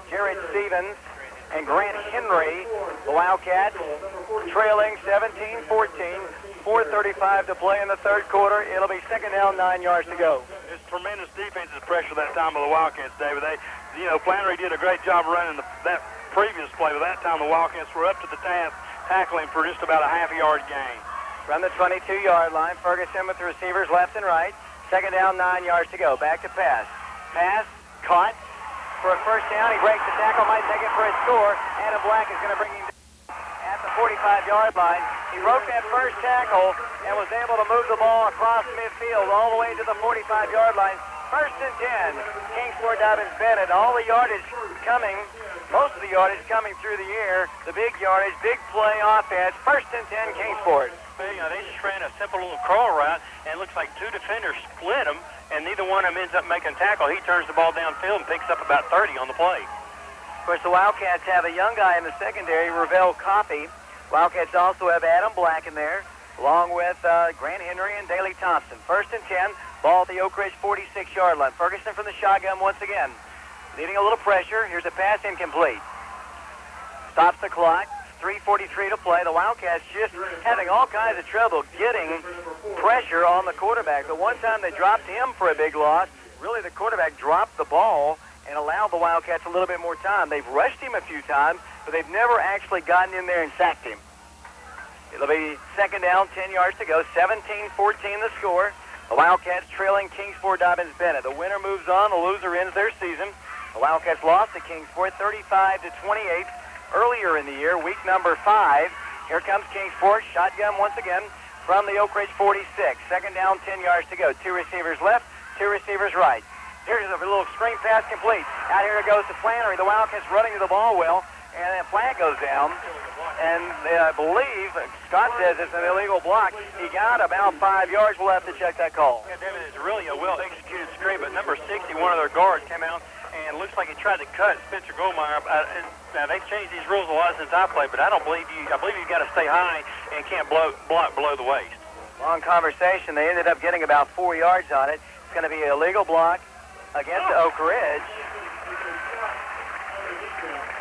Jared Stevens and Grant Henry. The Wildcats trailing 17-14. 4:35 to play in the third quarter. It'll be second down, 9 yards to go. It's tremendous defensive pressure that time of the Wildcats, David. Flannery did a great job running that previous play, but that time the Wildcats were up to the task, tackling for just about a half-yard gain. From the 22-yard line, Ferguson with the receivers left and right. Second down, 9 yards to go. Back to pass. Pass, caught for a first down. He breaks the tackle, might take it for a score. Adam Black is going to bring him down at the 45-yard line. He broke that first tackle and was able to move the ball across midfield all the way to the 45-yard line. First and 10, Kingsport Dobyns-Bennett. All the yardage coming, most of the yardage coming through the air. The big yardage, big play offense. First and 10, Kingsport. They just ran a simple little crawl route, and it looks like 2 defenders split him, and neither one of them ends up making a tackle. He turns the ball downfield and picks up about 30 on the play. Of course, the Wildcats have a young guy in the secondary, Ravel Coffey. Wildcats also have Adam Black in there, along with Grant Henry and Daley Thompson. First and 10, ball at the Oak Ridge 46-yard line. Ferguson from the shotgun once again. Needing a little pressure. Here's a pass incomplete. Stops the clock. 3:43 to play. The Wildcats just having all kinds of trouble getting pressure on the quarterback. The one time they dropped him for a big loss, really the quarterback dropped the ball and allowed the Wildcats a little bit more time. They've rushed him a few times, but they've never actually gotten in there and sacked him. It'll be second down, 10 yards to go. 17-14 the score. The Wildcats trailing Kingsport Dobyns-Bennett. The winner moves on. The loser ends their season. The Wildcats lost to Kingsport 35-28 earlier in the year, week number 5. Here comes Kingsport. Shotgun once again from the Oak Ridge 46. Second down, 10 yards to go. 2 receivers left, 2 receivers right. Here's a little screen pass complete. Out here it goes to Flannery. The Wildcats running to the ball well, and then flag goes down. And I believe Scott says it's an illegal block. He got about 5 yards. We'll have to check that call. Yeah, David, it's really a well-executed screen, but number 60, one of their guards, came out and looks like he tried to cut Spencer Gulmire. Now, they've changed these rules a lot since I played, but I believe you've got to stay high and can't block below the waist. Long conversation. They ended up getting about 4 yards on it. It's going to be an illegal block against Oak Ridge.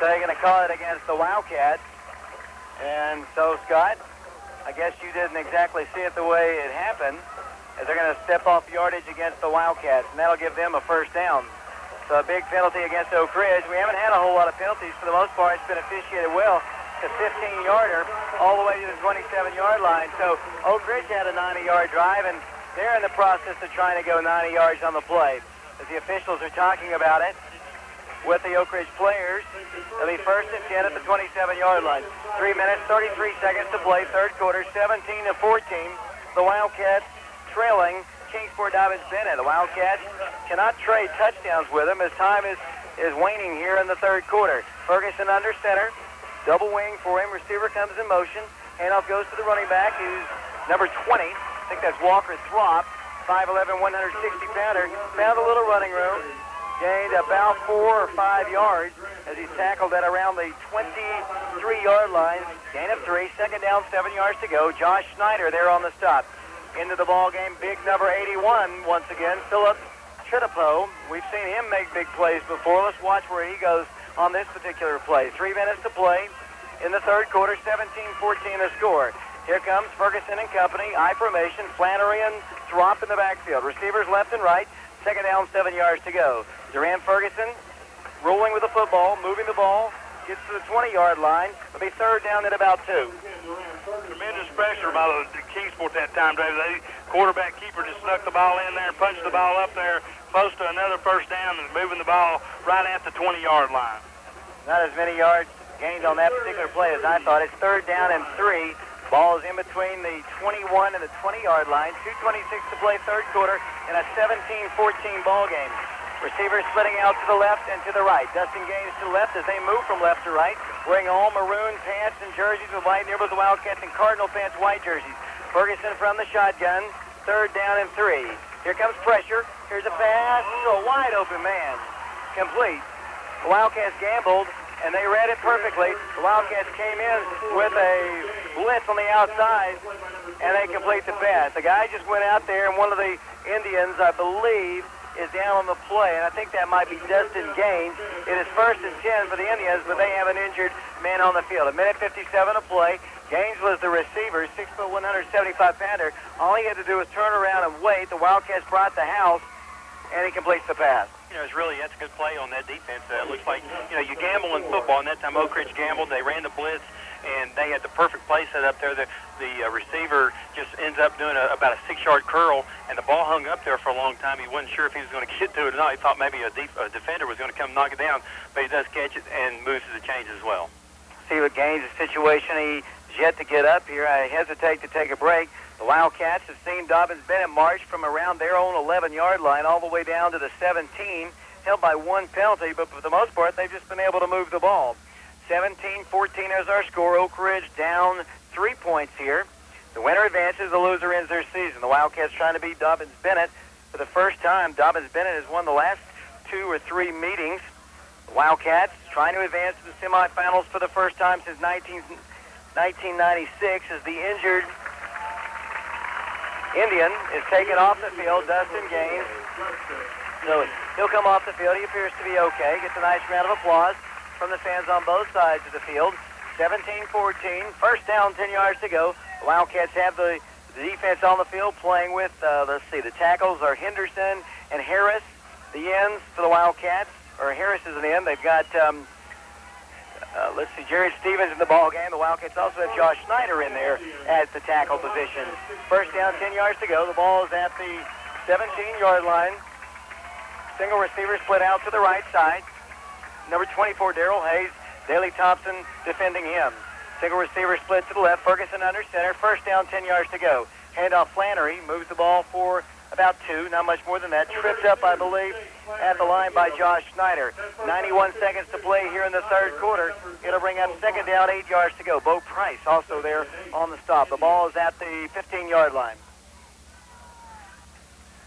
So they're going to call it against the Wildcats. And so, Scott, I guess you didn't exactly see it the way it happened, as they're going to step off yardage against the Wildcats, and that'll give them a first down. So a big penalty against Oak Ridge. We haven't had a whole lot of penalties. For the most part, it's been officiated well. It's a 15-yarder all the way to the 27-yard line. So Oak Ridge had a 90-yard drive, and they're in the process of trying to go 90 yards on the play. As the officials are talking about it with the Oak Ridge players, it'll be first and 10 at the 27-yard line. 3 minutes, 33 seconds to play, third quarter, 17-14. The Wildcats trailing Kingsport Dobyns-Bennett. The Wildcats cannot trade touchdowns with them as time is waning here in the third quarter. Ferguson under center. Double wing for him. Receiver comes in motion. Handoff goes to the running back, who's number 20. I think that's Walker Throp. 5'11", 160-pounder. Found a little running room. Gained about 4 or 5 yards as he's tackled at around the 23-yard line. Gain of 3. Second down, 7 yards to go. Josh Schneider there on the stop. Into the ball game, big number 81 once again, Philip Tritipo. We've seen him make big plays before. Let's watch where he goes on this particular play. 3 minutes to play in the third quarter, 17-14 the score. Here comes Ferguson and company, I formation, Flannery and Throp in the backfield. Receivers left and right, second down, 7 yards to go. Duran Ferguson rolling with the football, moving the ball, gets to the 20-yard line. It'll be third down at about 2. Tremendous pressure by the Kingsport that time, David. The quarterback keeper just snuck the ball in there and punched the ball up there close to another first down and moving the ball right at the 20-yard line. Not as many yards gained on that particular play as I thought. It's third down and 3. Ball is in between the 21 and the 20-yard line. 2:26 to play third quarter in a 17-14 ball game. Receivers splitting out to the left and to the right. Dustin Gaines to the left as they move from left to right, wearing all maroon pants and jerseys with white near with the Wildcats and Cardinal pants, white jerseys. Ferguson from the shotgun, third down and 3. Here comes pressure. Here's a pass to a wide open man. Complete. The Wildcats gambled, and they read it perfectly. The Wildcats came in with a blitz on the outside, and they complete the pass. The guy just went out there, and one of the Indians, I believe, is down on the play, and I think that might be Dustin Gaines. It is first and 10 for the Indians, but they have an injured man on the field. 1:57 to play. Gaines was the receiver, 6', 175-pounder. All he had to do was turn around and wait. The Wildcats brought the house, and he completes the pass. You know, that's a good play on that defense. It looks like, you gamble in football, and that time Oak Ridge gambled. They ran the blitz, and they had the perfect play set up there. The receiver just ends up doing about a 6-yard curl, and the ball hung up there for a long time. He wasn't sure if he was going to get to it or not. He thought maybe a defender was going to come knock it down, but he does catch it and moves to the change as well. See what Gaines' situation. He's yet to get up here. I hesitate to take a break. The Wildcats have seen Dobyns-Bennett march from around their own 11-yard line all the way down to the 17, held by 1 penalty, but for the most part, they've just been able to move the ball. 17-14 is our score. Oak Ridge down 3 points here. The winner advances, the loser ends their season. The Wildcats trying to beat Dobyns-Bennett for the first time. Dobyns-Bennett has won the last 2 or 3 meetings. The Wildcats trying to advance to the semifinals for the first time since 1996 as the injured Indian is taken off the field, Dustin Gaines. So he'll come off the field. He appears to be okay. Gets a nice round of applause from the fans on both sides of the field. 17-14, first down, 10 yards to go. The Wildcats have the defense on the field playing with, let's see, the tackles are Henderson and Harris. The ends for the Wildcats, or Harris is an end. They've got Let's see, Jared Stevens in the ball game. The Wildcats also have Josh Snyder in there at the tackle position. First down, 10 yards to go. The ball is at the 17-yard line. Single receiver split out to the right side. Number 24, Darrell Hayes. Daley Thompson defending him. Single receiver split to the left. Ferguson under center. First down, 10 yards to go. Handoff Flannery. Moves the ball for about 2, not much more than that. Tripped up, I believe, at the line by Josh Snyder. 91 seconds to play here in the third quarter. It'll bring up second down, 8 yards to go. Bo Price also there on the stop. The ball is at the 15-yard line.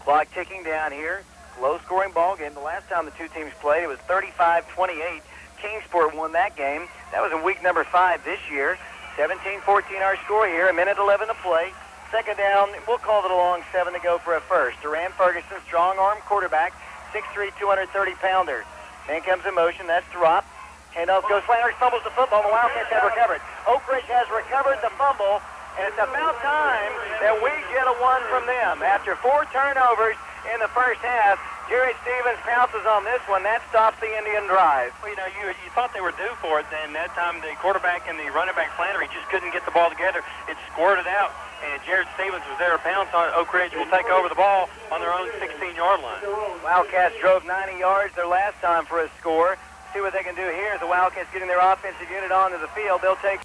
Clock ticking down here. Low-scoring ball game. The last time the two teams played, it was 35-28. Kingsport won that game. That was in week number 5 this year. 17-14 our score here. A minute 11 to play. Second down, we'll call it a long 7 to go for a first. Duran Ferguson, strong-arm quarterback, 6'3", 230-pounder. Man comes in motion. That's drop. Handoff goes. Flannery fumbles the football. The Wildcats have recovered. Oak Ridge has recovered the fumble, and it's about time that we get a one from them. After 4 turnovers in the first half, Jerry Stevens pounces on this one. That stops the Indian drive. Well, you know, you thought they were due for it, and that time the quarterback and the running back Flannery just couldn't get the ball together. It squirted out, and Jared Stevens was there to pounce on it. Oak Ridge will take over the ball on their own 16-yard line. Wildcats drove 90 yards their last time for a score. See what they can do here. The Wildcats getting their offensive unit onto the field. They'll take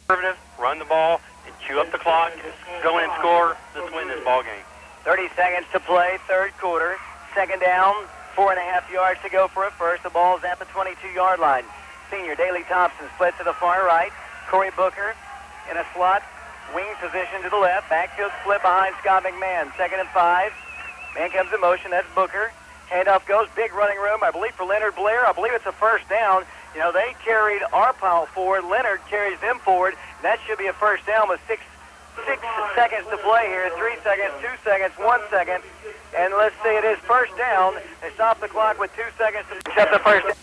conservative, run the ball, and chew up the clock, go in and score. Let's win this ball game. 30 seconds to play, third quarter. Second down, 4.5 yards to go for a first. The ball's at the 22-yard line. Senior Daley Thompson split to the far right. Corey Booker in a slot, wing position to the left. Backfield split behind Scott McMahon. 2nd and 5. Man comes in motion. That's Booker. Handoff goes. Big running room, I believe, for Leonard Blair. I believe it's a first down. You know, they carried our pile forward. Leonard carries them forward. That should be a first down with 6 seconds to play here. 3 seconds, 2 seconds, 1 second. And let's see, it is first down. They stop the clock with 2 seconds to set the first down.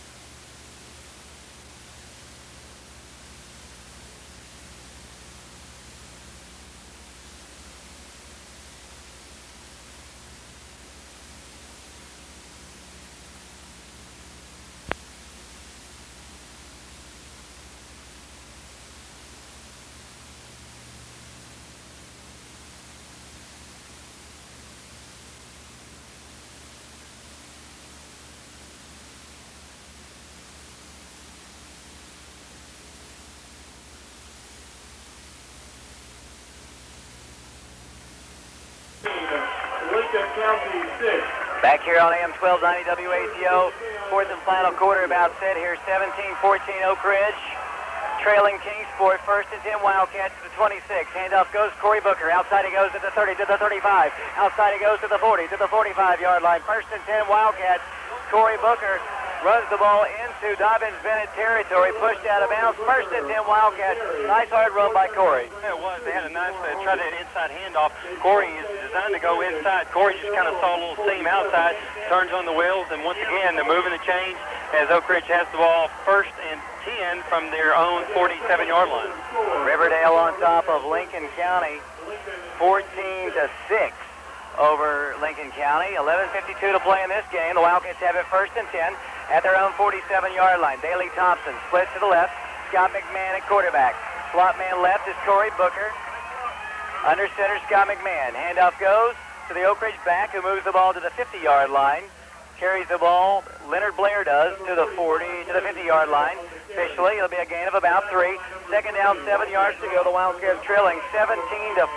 Back here on AM 1290 WATO, fourth and final quarter about set here. 17-14 Oak Ridge, trailing Kingsport. First and 10 Wildcats to the 26. Handoff goes Corey Booker. Outside he goes to the 30, to the 35. Outside he goes to the 40, to the 45-yard line. First and 10 Wildcats. Corey Booker runs the ball into Dobyns-Bennett territory, pushed out of bounds. First and 10 Wildcats. Nice hard run by Corey. Yeah, it was. They had a nice try to inside handoff. Corey is designed to go inside. Corey just kind of saw a little seam outside, turns on the wheels, and once again they're moving the chains as Oak Ridge has the ball first and 10 from their own 47-yard line. Riverdale on top of Lincoln County, 14-6 over Lincoln County. 11:52 to play in this game. The Wildcats have it first and 10 at their own 47-yard line. Daley Thompson splits to the left. Scott McMahon at quarterback. Slot man left is Corey Booker. Under center, Scott McMahon. Handoff goes to the Oak Ridge back, who moves the ball to the 50-yard line. Carries the ball, Leonard Blair does, to the 40, to the 50-yard line. Officially, it'll be a gain of about 3. Second down, 7 yards to go. The Wildcats trailing 17-14.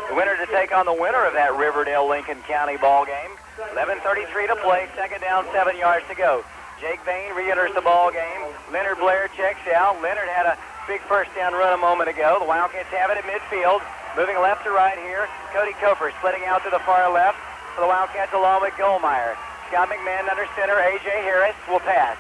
The winner to take on the winner of that Riverdale-Lincoln County ball game. 11:33 to play. Second down, 7 yards to go. Jake Bain re-enters the ball game. Leonard Blair checks out. Leonard had a big first down run a moment ago. The Wildcats have it at midfield. Moving left to right here. Cody Kofer splitting out to the far left for the Wildcats along with Gulmire. Scott McMahon under center. A.J. Harris will pass.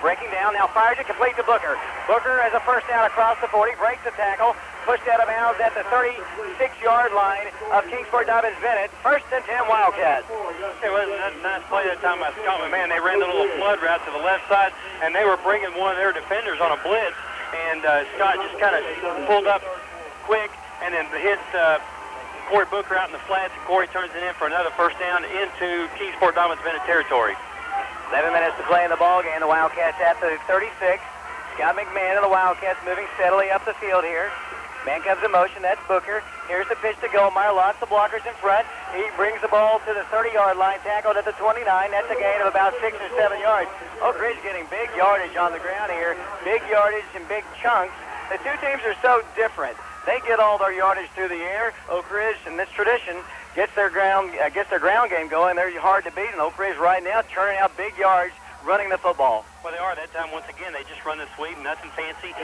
Breaking down, now fires it complete to Booker. Booker has a first down across the 40, breaks the tackle, pushed out of bounds at the 36-yard line of Kingsport Dobyns-Bennett. First and 10 Wildcats. It was a nice play that time by Scott McMahon. They ran the little flood route to the left side, and they were bringing one of their defenders on a blitz, and Scott just kind of pulled up quick and then hit Corey Booker out in the flats, and Corey turns it in for another first down into Kingsport Dobyns-Bennett territory. 11 minutes to play in the ball game. The Wildcats at the 36. Scott McMahon and the Wildcats moving steadily up the field here. Man comes in motion, that's Booker. Here's the pitch to Gulmire, lots of blockers in front. He brings the ball to the 30-yard line, tackled at the 29. That's a gain of about 6 or 7 yards. Oak Ridge getting big yardage on the ground here, big yardage and big chunks. The two teams are so different. They get all their yardage through the air. Oak Ridge, in this tradition, gets their ground game going. They're hard to beat, and Oak Ridge right now turning out big yards, running the football. Well, they are that time. Once again, they just run the sweep, nothing fancy.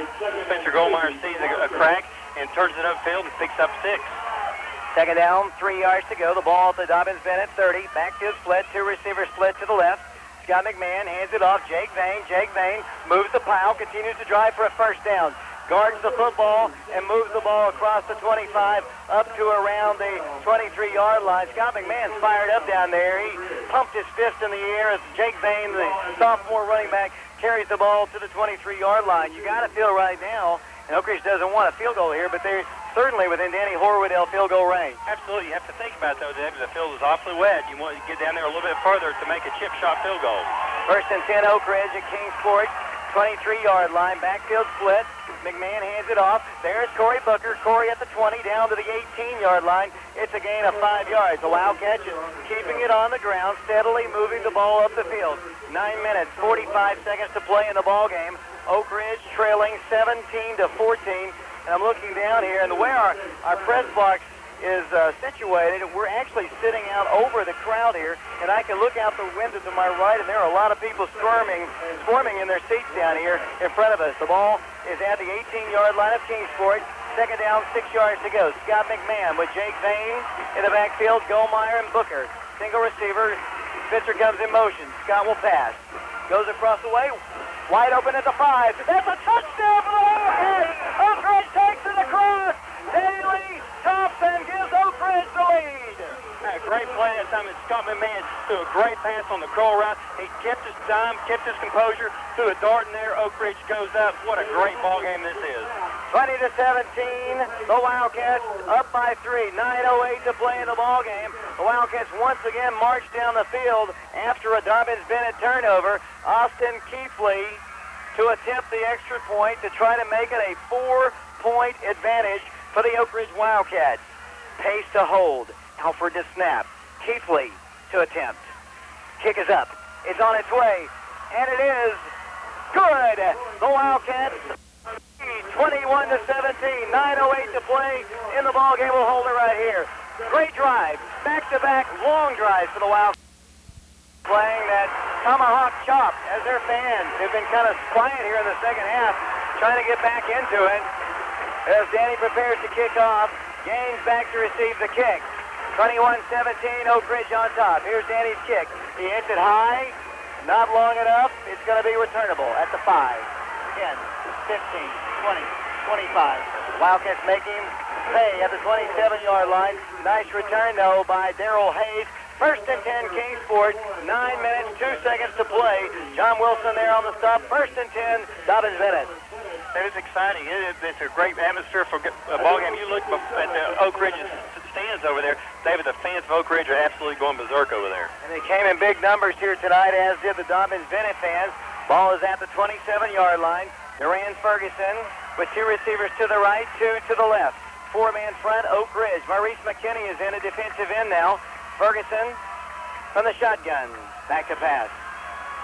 Spencer Gulmire sees a crack and turns it upfield and picks up 6. Second down, 3 yards to go. The ball at the Dobyns-Bennett 30. Backfield split, 2 receivers split to the left. Scott McMahon hands it off. Jake Vane. Jake Vane moves the pile, continues to drive for a first down. Guards the football and moves the ball across the 25 up to around the 23-yard line. Scott McMahon's fired up down there. He pumped his fist in the air as Jake Vane, the sophomore running back, carries the ball to the 23-yard line. You got to feel right now, and Oak Ridge doesn't want a field goal here, but they're certainly within Danny Horwoodell field goal range. Absolutely. You have to think about it, though, David. The field is awfully wet. You want to get down there a little bit further to make a chip shot field goal. First and 10, Oak Ridge at Kingsport, 23-yard line. Backfield split. McMahon hands it off. There's Corey Booker. Corey at the 20 down to the 18-yard line. It's a gain of 5 yards. The Wildcats is keeping it on the ground, steadily moving the ball up the field. 9 minutes, 45 seconds to play in the ball game. Oak Ridge trailing 17-14. And I'm looking down here, and the way our press box is situated, we're actually sitting out over the crowd here, and I can look out the window to my right, and there are a lot of people swarming in their seats down here in front of us. The ball is at the 18-yard line of Kingsport. Second down, 6 yards to go. Scott McMahon with Jake Vane in the backfield, Gulmire and Booker. Single receiver. Spencer comes in motion. Scott will pass. Goes across the way. Wide open at the 5. That's a touchdown for the Wildcats. Oak Ridge takes it across. Daley Thompson gives Oak Ridge the lead. Great play that time. Scott McMahon threw a great pass on the curl route. He kept his time, kept his composure, threw a dart in there. Oak Ridge goes up. What a great ball game this is. 20-17. The Wildcats up by 3. 9:08 to play in the ball game. The Wildcats once again march down the field after a Dobyns-Bennett turnover. Austin Keithley to attempt the extra point to try to make it a 4-point advantage for the Oak Ridge Wildcats. Pace to hold. Alford to snap. Keithley to attempt. Kick is up. It's on its way. And it is good. The Wildcats 21-17. 9:08 to play in the ball game. We'll hold it right here. Great drive. Back-to-back long drives for the Wildcats. Playing that tomahawk chop as their fans have been kind of quiet here in the second half, trying to get back into it. As Danny prepares to kick off, Gaines back to receive the kick. 21-17, Oak Ridge on top. Here's Danny's kick. He hits it high, not long enough. It's going to be returnable at the 5, 10, 15, 20, 25. Wildcats make him pay at the 27-yard line. Nice return, though, by Darrell Hayes. First and 10, Kingsport. 9 minutes, 2 seconds to play. John Wilson there on the stop. First and 10, Dobyns-Bennett. It is exciting. It's a great atmosphere for a ball game. You look at the Oak Ridge stands over there. David, the fans of Oak Ridge are absolutely going berserk over there. And they came in big numbers here tonight, as did the Dobyns-Bennett fans. Ball is at the 27-yard line. Duran Ferguson with 2 receivers to the right, 2 to the left. 4-man front, Oak Ridge. Maurice McKinney is in a defensive end now. Ferguson from the shotgun. Back to pass.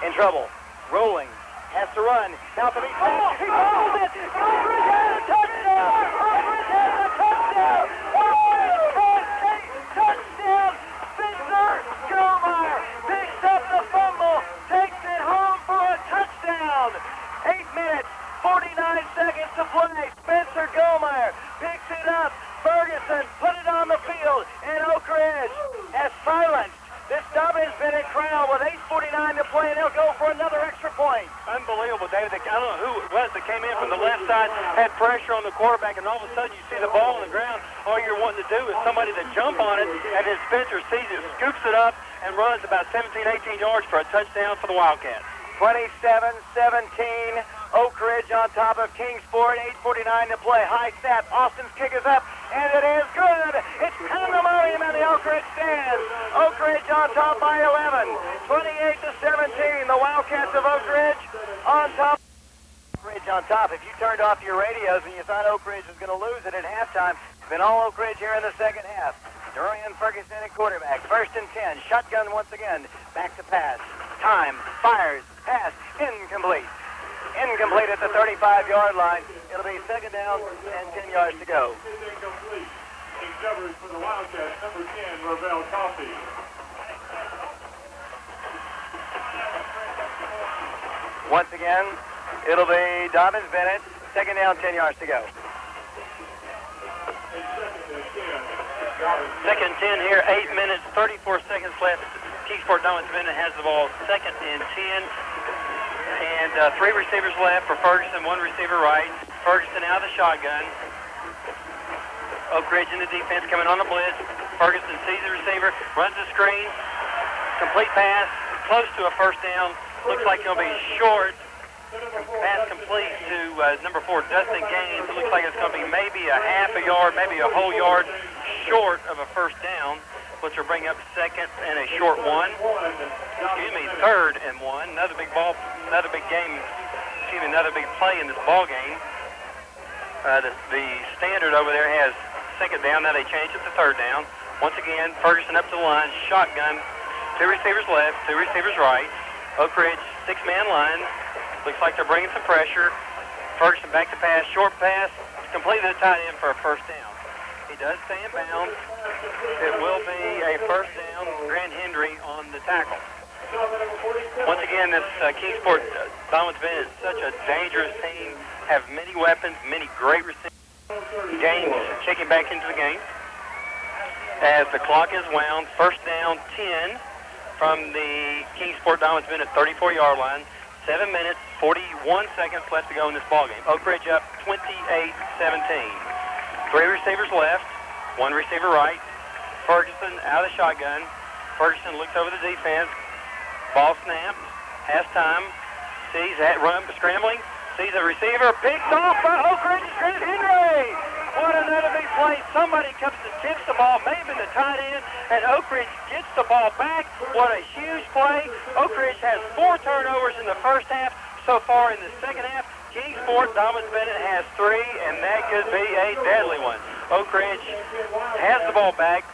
In trouble. Rolling. Has to run. Now to be safe. He follows it. Oak Ridge has a touchdown. Oak Ridge has a touchdown. Oak Ridge has a touchdown. Spencer Gulmire picks up the fumble. Takes it home for a touchdown. 8 minutes, 49 seconds to play. Spencer Gulmire picks it up. Ferguson put it on the field. And Oak Ridge has silenced this Dobyns-Bennett crowd with 8:49 to play, and they'll go for another extra point. Unbelievable, David. I don't know who it was that came in from the left side, had pressure on the quarterback, and all of a sudden you see the ball on the ground. All you're wanting to do is somebody to jump on it, and then Spencer sees it, scoops it up, and runs about 17, 18 yards for a touchdown for the Wildcats. 27-17, Oak Ridge on top of Kingsport, 8:49 to play. High snap, Austin's kick is up, and it is good. It's pandemonium in the Oak Ridge stands. Oak Ridge on top by 11, 28-17. The Wildcats of Oak Ridge on top. Oak Ridge on top. If you turned off your radios and you thought Oak Ridge was going to lose it at halftime, it's been all Oak Ridge here in the second half. Dorian Ferguson at quarterback. 1st and 10. Shotgun once again. Back to pass. Time. Fires. Pass. Incomplete. Incomplete at the 35-yard line. It'll be 2nd down and 10 yards to go. Incomplete. In coverage for the Wildcats, number 10, Ravel Coffey. Once again, it'll be Dobyns-Bennett. 2nd down, 10 yards to go. 2nd and 10 here, 8 minutes, 34 seconds left. Kingsport Dobyns-Bennett has the ball. 2nd and 10. And 3 receivers left for Ferguson, 1 receiver right. Ferguson out of the shotgun. Oak Ridge in the defense coming on the blitz. Ferguson sees the receiver, runs the screen. Complete pass, close to a 1st down. Looks like he'll be short. Pass complete to number 4, Dustin Gaines. It looks like it's going to be maybe a half a yard, maybe a whole yard short of a 1st down, which will bring up 2nd and a short 1. Excuse me, 3rd and 1. Another big game. Excuse me, another big play in this ball game. The standard over there has 2nd down. Now they changed it to 3rd down. Once again, Ferguson up to the line, shotgun. 2 receivers left, 2 receivers right. Oak Ridge 6-man line. Looks like they're bringing some pressure. Ferguson back to pass, short pass, completed the tight end for a 1st down. He does stay in bounds. It will be a 1st down. Grant Hendry on the tackle. Once again, this Kingsport Dobyns-Bennett is such a dangerous team. Have many weapons, many great receivers. Gaines checking back into the game. As the clock is wound, 1st down, 10 from the Kingsport Dobyns-Bennett 34-yard line. 7 minutes, 41 seconds left to go in this ballgame. Oak Ridge up 28-17. 3 receivers left, 1 receiver right. Ferguson out of the shotgun. Ferguson looks over the defense. Ball snapped, has time, sees that run, scrambling, sees a receiver, picked off by Oak Ridge's Grant Hendry. What another big play. Somebody comes and tips the ball, maybe in the tight end, and Oak Ridge gets the ball back. What a huge play. Oak Ridge has 4 turnovers in the 1st half. So far in the 2nd half, Kingsport Dobyns-Bennett has 3, and that could be a deadly one. Oak Ridge has the ball back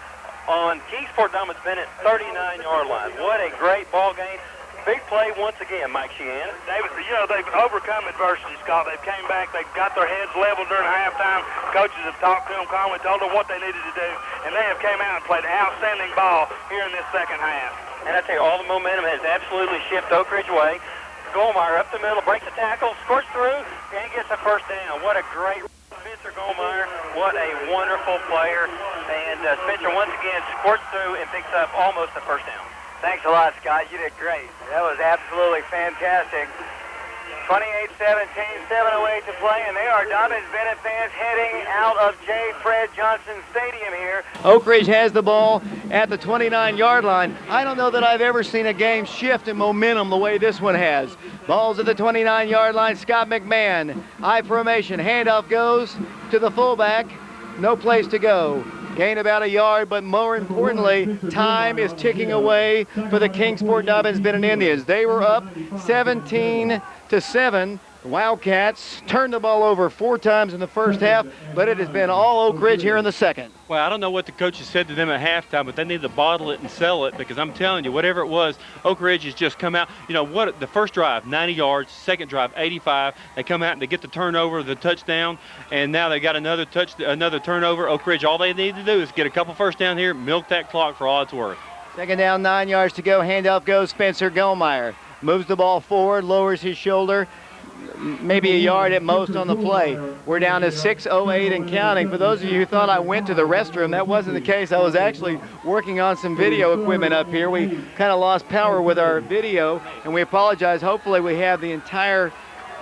on Kingsport Dobyns-Bennett 39-yard line. What a great ball game. Big play once again, Mike Sheehan. David, you know, they've overcome adversity, Scott. They've came back. They've got their heads leveled during halftime. Coaches have talked to them, calmly told them what they needed to do, and they have came out and played outstanding ball here in this 2nd half. And I tell you, all the momentum has absolutely shifted Oak Ridge way. Gulmire up the middle, breaks the tackle, squirts through, and gets a 1st down. What a great Spencer Gulmire. What a wonderful player. And Spencer once again squirts through and picks up almost a 1st down. Thanks a lot, Scott. You did great. That was absolutely fantastic. 28-17, 7:08 to play, and they are Dobyns-Bennett fans heading out of J. Fred Johnson Stadium here. Oak Ridge has the ball at the 29-yard line. I don't know that I've ever seen a game shift in momentum the way this one has. Ball's at the 29-yard line. Scott McMahon, high formation. Handoff goes to the fullback. No place to go. Gain about a yard, but more importantly, time is ticking away for the Kingsport Dobyns-Bennett Indians. They were up 17-7. The Wildcats turned the ball over 4 times in the 1st half, but it has been all Oak Ridge here in the 2nd. Well, I don't know what the coaches said to them at halftime, but they need to bottle it and sell it, because I'm telling you, whatever it was, Oak Ridge has just come out. You know what? The 1st drive, 90 yards. 2nd drive, 85. They come out and they get the turnover, the touchdown, and now they got another turnover. Oak Ridge, all they need to do is get a couple 1st down here, milk that clock for all it's worth. 2nd down, 9 yards to go. Handoff goes Spencer Gulmire. Moves the ball forward, lowers his shoulder. Maybe a yard at most on the play. We're down to 6:08 and counting. For those of you who thought I went to the restroom, that wasn't the case. I was actually working on some video equipment up here. We kind of lost power with our video, and we apologize. Hopefully we have the entire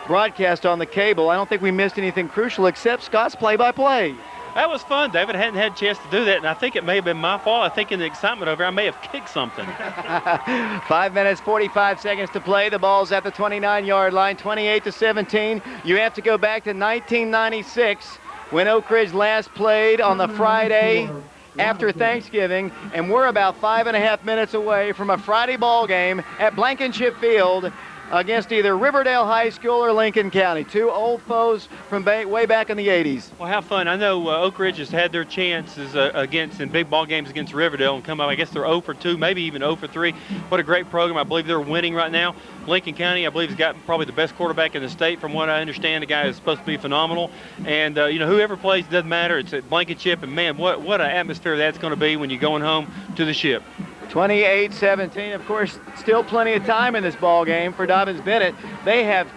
broadcast on the cable. I don't think we missed anything crucial except Scott's play-by-play. That was fun. David hadn't had a chance to do that, and I think it may have been my fault. I think in the excitement over, I may have kicked something. 5 minutes, 45 seconds to play. The ball's at the 29-yard line, 28-17. You have to go back to 1996 when Oak Ridge last played on the Friday after Thanksgiving, and we're about 5.5 minutes away from a Friday ball game at Blankenship Field. against either Riverdale High School or Lincoln County. Two old foes from way back in the 80s. Well, how fun. I know Oak Ridge has had their chances in big ball games against Riverdale and come up. I guess they're 0 for 2, maybe even 0 for 3. What a great program. I believe they're winning right now. Lincoln County, I believe, has got probably the best quarterback in the state from what I understand. The guy is supposed to be phenomenal. And, whoever plays, doesn't matter. It's at Blankenship. And, man, what an atmosphere that's going to be when you're going home to the ship. 28-17. Of course, still plenty of time in this ball game for Dobyns-Bennett. They have,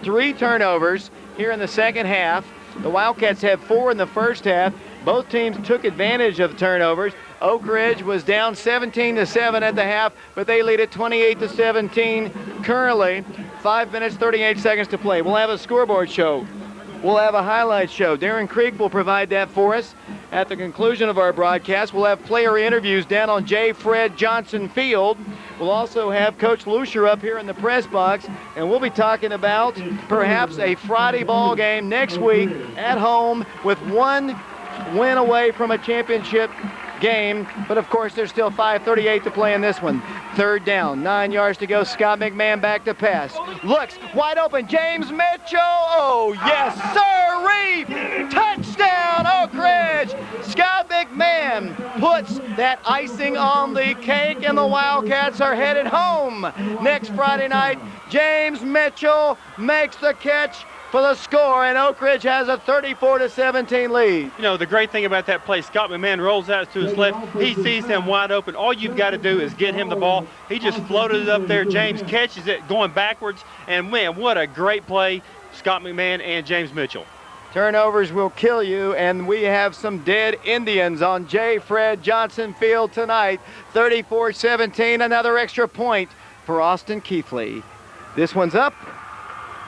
3 turnovers here in the second half. The Wildcats have 4 in the first half. Both teams took advantage of turnovers. Oak Ridge was down 17-7 at the half, but they lead it 28-17 currently. 5 minutes, 38 seconds to play. We'll have a scoreboard show. We'll have a highlight show. Darren Creek will provide that for us. At the conclusion of our broadcast, we'll have player interviews down on J. Fred Johnson Field. We'll also have Coach Lussier up here in the press box, and we'll be talking about perhaps a Friday ball game next week at home with 1 win away from a championship game, but of course there's still 5:38 to play in this one. 3rd down, 9 yards to go. Scott McMahon back to pass. Looks wide open. James Mitchell. Oh, yes, sirree! Touchdown, Oak Ridge! Scott McMahon puts that icing on the cake, and the Wildcats are headed home next Friday night. James Mitchell makes the catch for the score, and Oak Ridge has a 34-17 lead. The great thing about that play, Scott McMahon rolls out to his left. He sees him wide open. All you've got to do is get him the ball. He just floated it up there. James catches it going backwards, and man, what a great play, Scott McMahon and James Mitchell. Turnovers will kill you, and we have some dead Indians on J. Fred Johnson Field tonight. 34-17, another extra point for Austin Keithley. This one's up,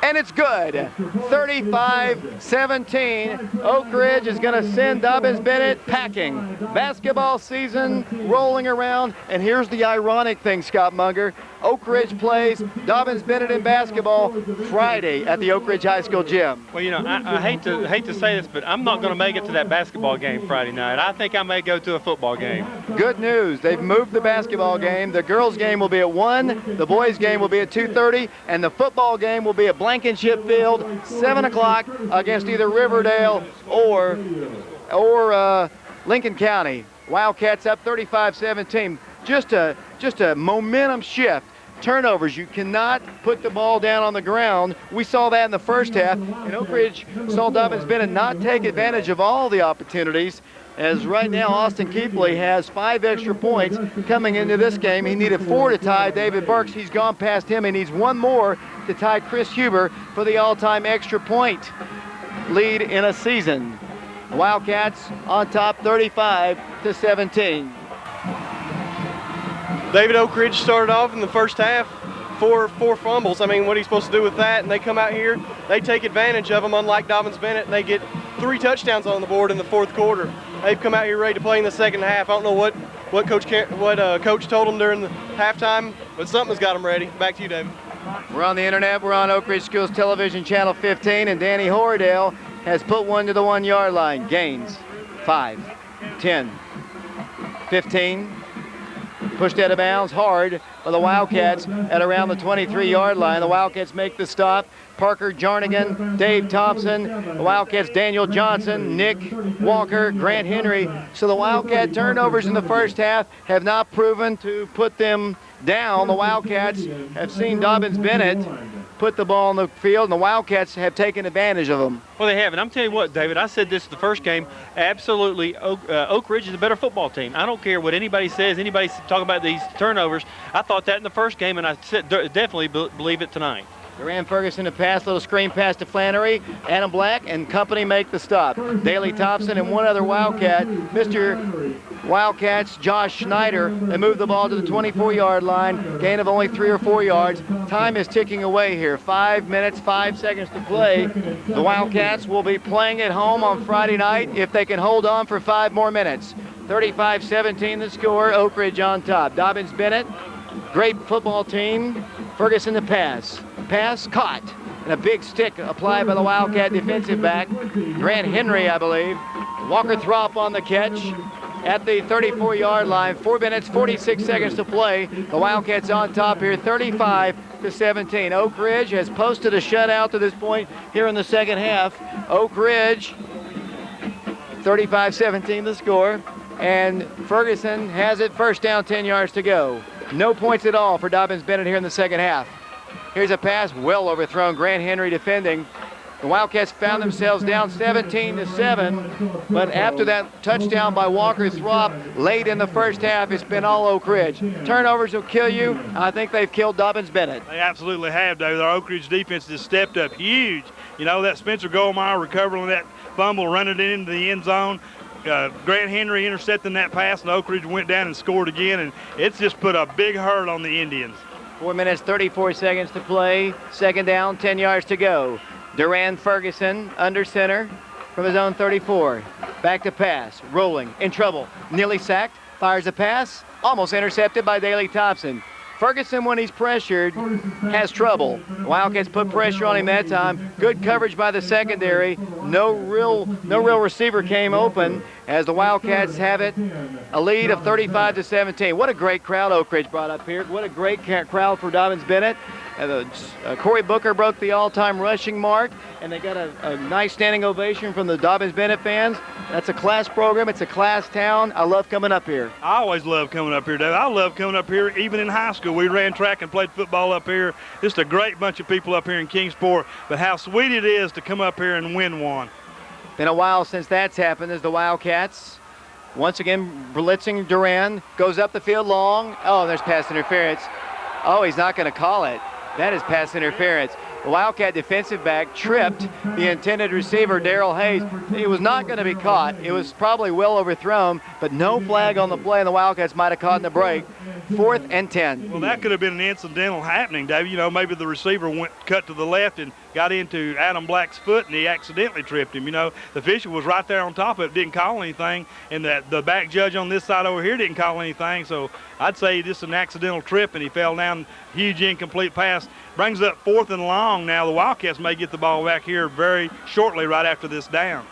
and it's good. 35-17. Oak Ridge is going to send Dobyns-Bennett packing. Basketball season rolling around, and here's the ironic thing, Scott Munger. Oak Ridge plays Dobyns-Bennett in basketball Friday at the Oak Ridge High School gym. Well, I hate to say this, but I'm not going to make it to that basketball game Friday night. I think I may go to a football game. Good news. They've moved the basketball game. The girls' game will be at 1. The boys' game will be at 2:30, and the football game will be at Blankenship Field, 7 o'clock against either Riverdale or Lincoln County. Wildcats up 35-17. Just a momentum shift. Turnovers, you cannot put the ball down on the ground. We saw that in the first half, and Oak Ridge saw Dobyns-Bennett not take advantage of all the opportunities, as right now Austin Keithley has 5 extra points coming into this game. He needed 4 to tie David Burks. He's gone past him. He needs 1 more to tie Chris Huber for the all-time extra point lead in a season. Wildcats on top 35-17. David, Oak Ridge started off in the first half, four fumbles. I mean, what are you supposed to do with that? And they come out here, they take advantage of them, unlike Dobyns-Bennett, and they get 3 touchdowns on the board in the 4th quarter. They've come out here ready to play in the second half. I don't know what Coach told them during the halftime, but something's got them ready. Back to you, David. We're on the internet. We're on Oak Ridge Schools Television Channel 15, and Danny Horadale has put one to the 1-yard line. Gains 5, 10, 15. Pushed out of bounds hard by the Wildcats at around the 23-yard line. The Wildcats make the stop. Parker Jarnigan, Dave Thompson, the Wildcats Daniel Johnson, Nick Walker, Grant Henry. So the Wildcat turnovers in the first half have not proven to put them down. The Wildcats have seen Dobyns-Bennett put the ball on the field, and the Wildcats have taken advantage of them. Well, they have, and I'm telling you what, David, I said this the first game, absolutely, Oak Ridge is a better football team. I don't care what anybody says, anybody talk about these turnovers. I thought that in the first game, and I definitely believe it tonight. Duran Ferguson to pass, little screen pass to Flannery. Adam Black and company make the stop. Daley Thompson and one other Wildcat, Mr. Wildcats, Josh Schneider. They move the ball to the 24-yard line, gain of only 3 or 4 yards. Time is ticking away here. 5 minutes, 5 seconds to play. The Wildcats will be playing at home on Friday night if they can hold on for 5 more minutes. 35-17 the score, Oak Ridge on top. Dobyns-Bennett, great football team. Ferguson to pass. Pass caught, and a big stick applied by the Wildcat defensive back, Grant Henry, I believe. Walker Throp on the catch at the 34-yard line. 4 minutes, 46 seconds to play. The Wildcats on top here, 35 35-17. Oak Ridge has posted a shutout to this point here in the second half. Oak Ridge, 35-17 the score. And Ferguson has it, first down, 10 yards to go. No points at all for Dobyns-Bennett here in the second half. Here's a pass, well overthrown. Grant Henry defending. The Wildcats found themselves down 17-7, but after that touchdown by Walker Throp late in the first half, it's been all Oak Ridge. Turnovers will kill you. I think they've killed Dobyns-Bennett. They absolutely have, David. Our Oak Ridge defense has stepped up huge. You know, that Spencer Gulmire recovering that fumble, running it into the end zone. Grant Henry intercepting that pass, and Oak Ridge went down and scored again, and it's just put a big hurt on the Indians. 4 minutes, 34 seconds to play. Second down, 10 yards to go. Duran Ferguson under center from his own 34. Back to pass, rolling, in trouble, nearly sacked, fires a pass, almost intercepted by Daley Thompson. Ferguson, when he's pressured, has trouble. Wildcats put pressure on him that time. Good coverage by the secondary. No real receiver came open as the Wildcats have it, a lead of 35-17. What a great crowd Oak Ridge brought up here. What a great crowd for Dobyns-Bennett. Corey Booker broke the all-time rushing mark, and they got a nice standing ovation from the Dobyns-Bennett fans. That's a class program. It's a class town. I love coming up here. I always love coming up here, David. I love coming up here even in high school. We ran track and played football up here. Just a great bunch of people up here in Kingsport. But how sweet it is to come up here and win one. Been a while since that's happened as the Wildcats once again blitzing. Duran goes up the field long. Oh, there's pass interference. Oh, he's not going to call it. That is pass interference. The Wildcat defensive back tripped the intended receiver, Darrell Hayes. It was not going to be caught. It was probably well overthrown, but no flag on the play, and the Wildcats might have caught in the break. 4th and 10. Well, that could have been an incidental happening, David. You know, maybe the receiver cut to the left and got into Adam Black's foot, and he accidentally tripped him. You know, the official was right there on top of it, didn't call anything, and the back judge on this side over here didn't call anything. So I'd say just an accidental trip, and he fell down. Huge incomplete pass. Brings up 4th and long now. The Wildcats may get the ball back here very shortly right after this down.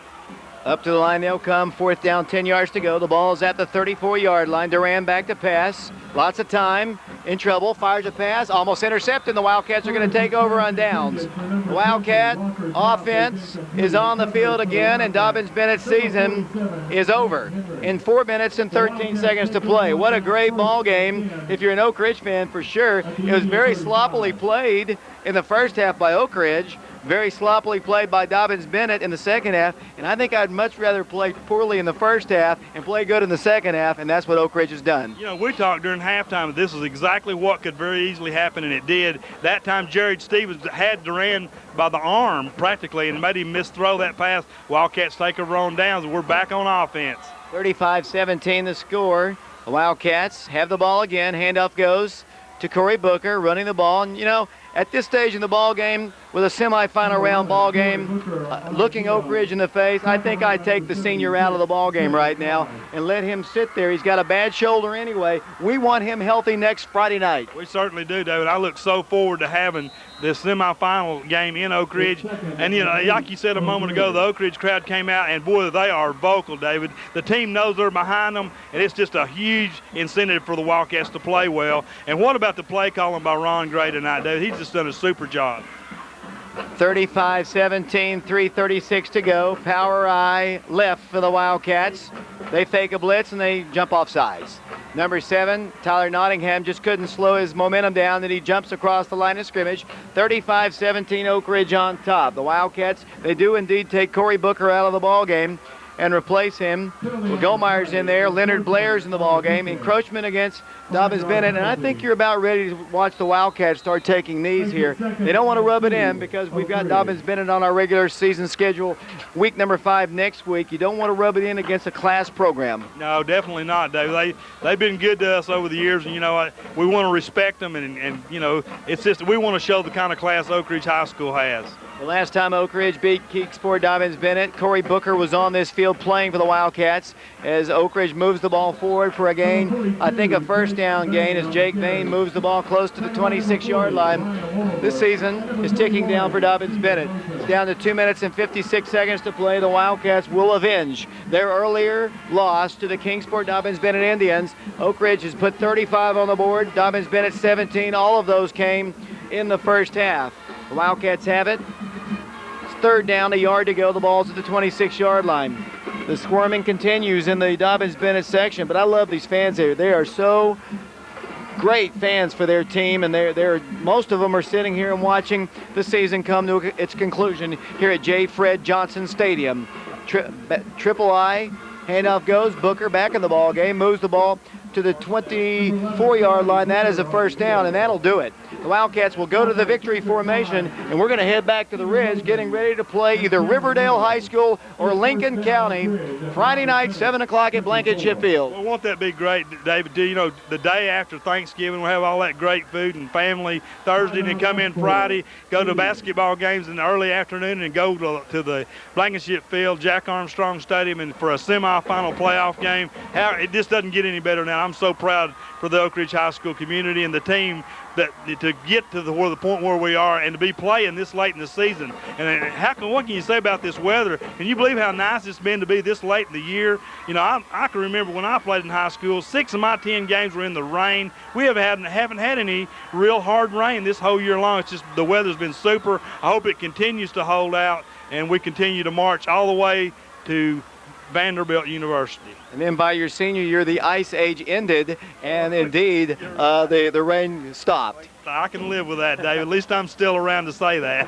Up to the line they'll come. 4th down, 10 yards to go. The ball is at the 34-yard line. Duran back to pass. Lots of time. In trouble. Fires a pass. Almost intercepted. The Wildcats are going to take over on downs. The Wildcat offense is on the field again, and Dobyns-Bennett's season is over in 4 minutes and 13 seconds to play. What a great ball game if you're an Oak Ridge fan, for sure. It was very sloppily played in the first half by Oak Ridge. Very sloppily played by Dobyns-Bennett in the second half, and I think I'd much rather play poorly in the first half and play good in the second half, and that's what Oak Ridge has done. You know, we talked during halftime that this is exactly what could very easily happen, and it did. That time, Jared Stevens had Duran by the arm practically and made him misthrow that pass. Wildcats take over on downs, and we're back on offense. 35-17 the score. The Wildcats have the ball again. Handoff goes to Corey Booker, running the ball, and you know, at this stage in the ball game, with a semifinal round ball game, looking Oak Ridge in the face, I think I'd take the senior out of the ball game right now and let him sit there. He's got a bad shoulder anyway. We want him healthy next Friday night. We certainly do, David. I look so forward to having this semifinal game in Oak Ridge. And, you know, like you said a moment ago, the Oak Ridge crowd came out, and, boy, they are vocal, David. The team knows they're behind them, and it's just a huge incentive for the Wildcats to play well. And what about the play calling by Ron Gray tonight, David? He's just done a super job. 35-17, 3:36 to go. Power I left for the Wildcats. They fake a blitz and they jump off sides. Number 7, Tyler Nottingham, just couldn't slow his momentum down, and he jumps across the line of scrimmage. 35-17 Oak Ridge on top. The Wildcats, they do indeed take Corey Booker out of the ball game and replace him. Well, Gulmire's in there. Leonard Blair's in the ball game. Encroachment against Dobyns-Bennett, and I think you're about ready to watch the Wildcats start taking knees here. They don't want to rub it in because we've got Dobyns-Bennett on our regular season schedule week number 5 next week. You don't want to rub it in against a class program. No, definitely not, David. They've been good to us over the years, and, you know, we want to respect them, and you know, it's just we want to show the kind of class Oak Ridge High School has. The last time Oak Ridge beat Kingsport Dobyns-Bennett, Corey Booker was on this field playing for the Wildcats as Oak Ridge moves the ball forward for a gain. I think a first down gain as Jake Vane moves the ball close to the 26-yard line. This season is ticking down for Dobyns-Bennett. It's down to 2 minutes and 56 seconds to play. The Wildcats will avenge their earlier loss to the Kingsport Dobyns-Bennett Indians. Oak Ridge has put 35 on the board, Dobyns-Bennett 17. All of those came in the first half. The Wildcats have it. It's third down, a yard to go. The ball's at the 26-yard line. The squirming continues in the Dobyns-Bennett section, but I love these fans here. They are so great fans for their team, and they're most of them are sitting here and watching the season come to its conclusion here at J. Fred Johnson Stadium. Triple I, handoff goes. Booker back in the ball game, moves the ball to the 24-yard line. That is a first down, and that'll do it. The Wildcats will go to the victory formation, and we're going to head back to the Ridge, getting ready to play either Riverdale High School or Lincoln County, Friday night, 7 o'clock at Blankenship Field. Well, won't that be great, David? You know, the day after Thanksgiving, we'll have all that great food and family. Thursday, and then come in Friday, go to basketball games in the early afternoon, and go to the Blankenship Field, Jack Armstrong Stadium, and for a semifinal playoff game. It just doesn't get any better now. I'm so proud for the Oak Ridge High School community and the team that to get to the point where we are and to be playing this late in the season. And what can you say about this weather? Can you believe how nice it's been to be this late in the year? You know, I can remember when I played in high school, 6 of my 10 games were in the rain. We haven't had any real hard rain this whole year long. It's just the weather's been super. I hope it continues to hold out and we continue to march all the way to Vanderbilt University. And then by your senior year, the ice age ended, and indeed, the rain stopped. I can live with that, David. At least I'm still around to say that.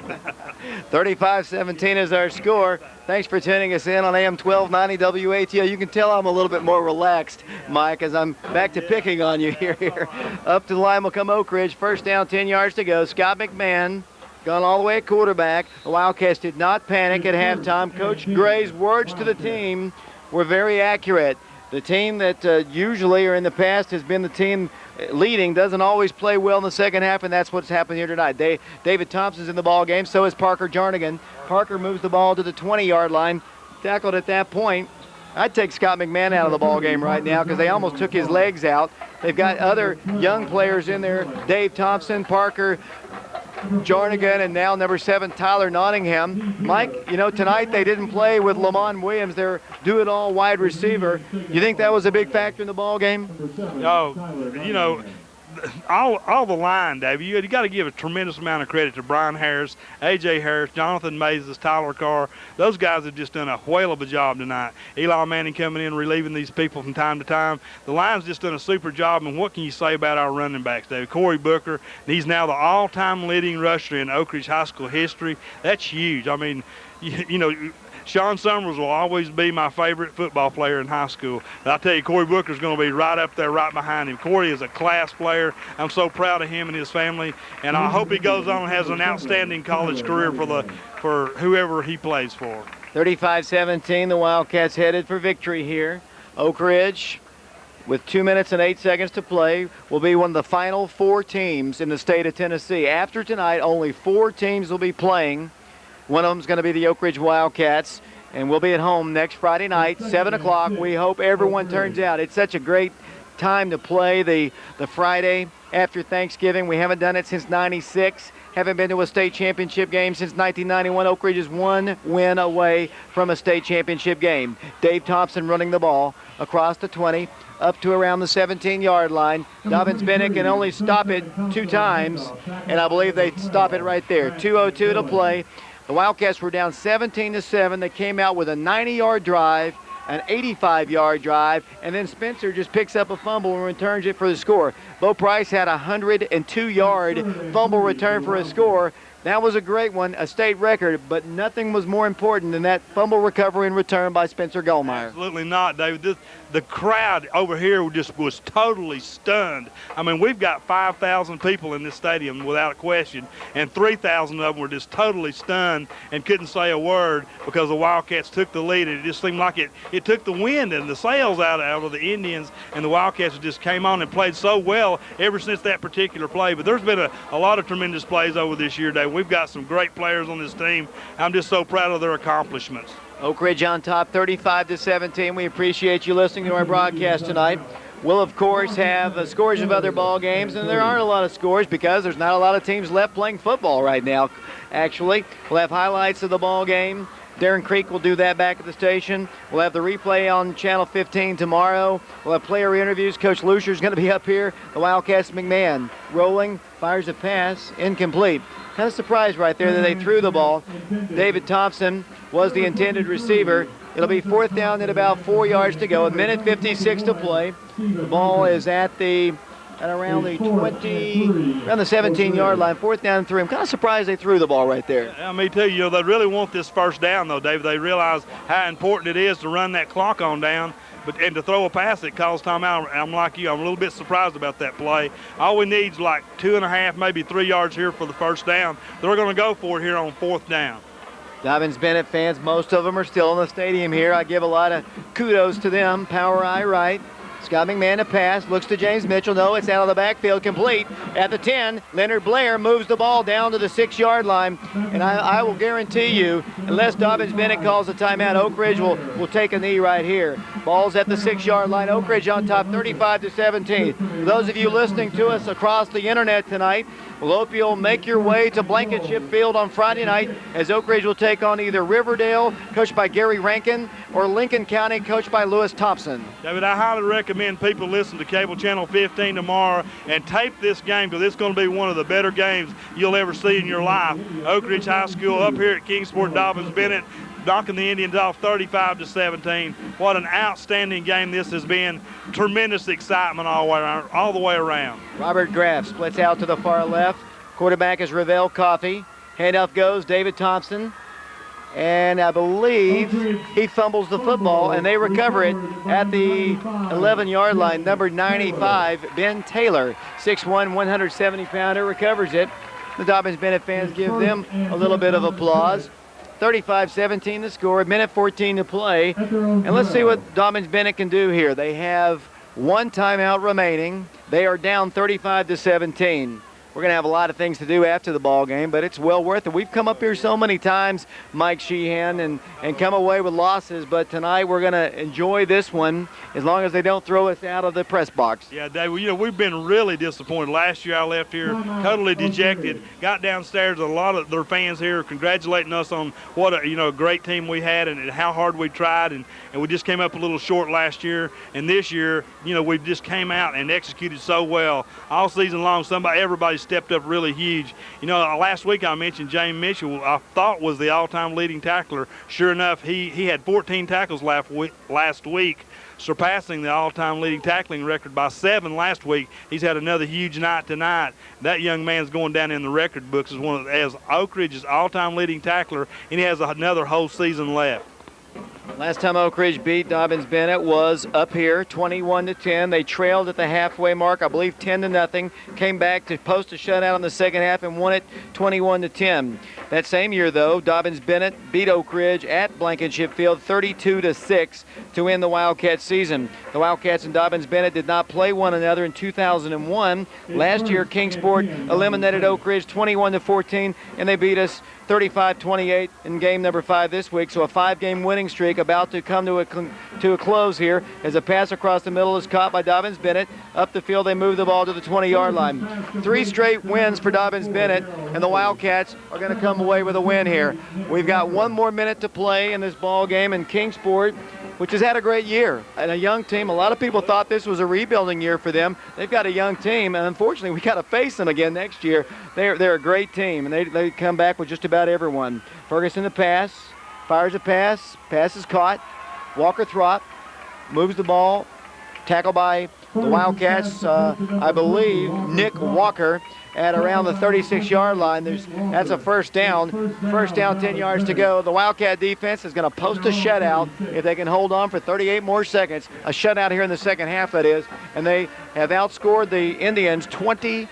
35-17 is our score. Thanks for tuning us in on AM 1290 WATO. You can tell I'm a little bit more relaxed, Mike, as I'm back to picking on you here. Up to the line will come Oak Ridge. First down, 10 yards to go. Scott McMahon gone all the way at quarterback. The Wildcats did not panic at halftime. Coach Gray's words to the team were very accurate. The team that usually or in the past has been the team leading doesn't always play well in the second half, and that's what's happened here tonight. David Thompson's in the ball game, so is Parker Jarnigan. Parker moves the ball to the 20-yard line, tackled at that point. I'd take Scott McMahon out of the ball game right now because they almost took his legs out. They've got other young players in there, Dave Thompson, Parker Jarnigan, and now number 7, Tyler Nottingham. Mike, you know, tonight they didn't play with Lamont Williams, their do-it-all wide receiver. You think that was a big factor in the ball game? Oh, you know, all the line, Dave, you got to give a tremendous amount of credit to Brian Harris, A.J. Harris, Jonathan Mazes, Tyler Carr. Those guys have just done a whale of a job tonight. Eli Manning coming in, relieving these people from time to time. The line's just done a super job, and what can you say about our running backs, Dave? Corey Booker, he's now the all-time leading rusher in Oak Ridge High School history. That's huge. I mean, you know, Sean Summers will always be my favorite football player in high school. And I'll tell you, Corey Booker's going to be right up there, right behind him. Corey is a class player. I'm so proud of him and his family, and I hope he goes on and has an outstanding college career for whoever he plays for. 35-17, the Wildcats headed for victory here. Oak Ridge, with 2 minutes and 8 seconds to play, will be one of the final 4 teams in the state of Tennessee. After tonight, only 4 teams will be playing. One of them is going to be the Oak Ridge Wildcats, and we'll be at home next Friday night, 7 o'clock. We hope everyone turns out. It's such a great time to play the Friday after Thanksgiving. We haven't done it since '96. Haven't been to a state championship game since 1991. Oak Ridge is 1 win away from a state championship game. Dave Thompson running the ball across the 20, up to around the 17-yard line. Dobyns-Bennett can only stop it 2 times, and I believe they stop it right there. 2:02 to play. The Wildcats were down 17-7. They came out with a 90-yard drive, an 85-yard drive, and then Spencer just picks up a fumble and returns it for the score. Bo Price had a 102-yard fumble return for a score. That was a great one, a state record, but nothing was more important than that fumble recovery and return by Spencer Gulmire. Absolutely not, David. The crowd over here just was totally stunned. I mean, we've got 5,000 people in this stadium without a question, and 3,000 of them were just totally stunned and couldn't say a word because the Wildcats took the lead. It just seemed like it took the wind and the sails out of the Indians, and the Wildcats just came on and played so well ever since that particular play. But there's been a lot of tremendous plays over this year, David. We've got some great players on this team. I'm just so proud of their accomplishments. Oak Ridge on top, 35-17. We appreciate you listening to our broadcast tonight. We'll, of course, have scores of other ball games, and there aren't a lot of scores because there's not a lot of teams left playing football right now, actually. We'll have highlights of the ball game Darren Creek will do that back at the station. We'll have the replay on Channel 15 tomorrow. We'll have player interviews. Coach Lussier is going to be up here. The Wildcats McMahon rolling, fires a pass, incomplete. Kind of surprised right there that they threw the ball. David Thompson was the intended receiver. It'll be 4th down at about 4 yards to go. 1:56 to play. The ball is at around the 17-yard line. 4th down and 3. I'm kind of surprised they threw the ball right there. Yeah, me too. You know, they really want this first down, though, David. They realize how important it is to run that clock on down, and to throw a pass that calls timeout. I'm like you. I'm a little bit surprised about that play. All we need is like 2.5, maybe 3 yards here for the first down. They're going to go for it here on 4th down. Dobyns-Bennett fans, most of them are still in the stadium here. I give a lot of kudos to them. Power eye right. Scott McMahon a pass, looks to James Mitchell. No, it's out of the backfield, complete. At the 10, Leonard Blair moves the ball down to the 6-yard line. And I will guarantee you, unless Dobyns-Bennett calls a timeout, Oak Ridge will take a knee right here. Ball's at the 6-yard line. Oak Ridge on top, 35-17. For those of you listening to us across the internet tonight, we'll hope you'll make your way to Blankenship Field on Friday night as Oak Ridge will take on either Riverdale, coached by Gary Rankin, or Lincoln County, coached by Lewis Thompson. David, I highly recommend people listen to Cable Channel 15 tomorrow and tape this game, because it's going to be one of the better games you'll ever see in your life. Oak Ridge High School up here at Kingsport, Dobyns-Bennett, knocking the Indians off 35-17. What an outstanding game this has been. Tremendous excitement all the way around. Robert Graff splits out to the far left. Quarterback is Ravel Coffey. Handoff goes David Thompson. And I believe he fumbles the football, and they recover it at the 11-yard line. Number 95, Ben Taylor, 6'1", 170-pounder, recovers it. The Dobyns-Bennett fans give them a little bit of applause. 35-17 the score, 1:14 to play. And let's see what Dobyns-Bennett can do here. They have 1 timeout remaining. They are down 35-17. We're going to have a lot of things to do after the ball game, but it's well worth it. We've come up here so many times, Mike Sheehan, and come away with losses, but tonight we're going to enjoy this one as long as they don't throw us out of the press box. Yeah, Dave, you know, we've been really disappointed. Last year I left here totally dejected, got downstairs, a lot of their fans here congratulating us on what a great team we had and how hard we tried, and we just came up a little short last year. And this year, we just came out and executed so well. All season long, everybody stepped up really huge. Last week I mentioned James Mitchell, I thought was the all-time leading tackler. Sure enough, he had 14 tackles last week, surpassing the all-time leading tackling record by 7 last week. He's had another huge night tonight. That young man's going down in the record books as Oak Ridge's all-time leading tackler, and he has another whole season left. Last time Oak Ridge beat Dobyns-Bennett was up here, 21-10. They trailed at the halfway mark, I believe 10-0. Came back to post a shutout in the second half and won it 21-10. That same year, though, Dobyns-Bennett beat Oak Ridge at Blankenship Field 32-6 to end the Wildcat season. The Wildcats and Dobyns-Bennett did not play one another in 2001. Last year, Kingsport eliminated Oak Ridge 21-14, and they beat us 35-28 in game number 5 this week. So a 5-game winning streak about to come to a close here as a pass across the middle is caught by Dobyns-Bennett. Up the field, they move the ball to the 20-yard line. 3 straight wins for Dobyns-Bennett, and the Wildcats are going to come away with a win here. We've got 1 more minute to play in this ball game, and Kingsport, which has had a great year and a young team. A lot of people thought this was a rebuilding year for them. They've got a young team, and unfortunately, we got to face them again next year. They're a great team, and they come back with just about everyone. Ferguson the pass, fires a pass is caught. Walker Throp moves the ball, tackled by the Wildcats, I believe, Nick Walker, at around the 36-yard line. That's a first down. First down, 10 yards to go. The Wildcat defense is going to post a shutout if they can hold on for 38 more seconds. A shutout here in the second half, that is. And they have outscored the Indians 28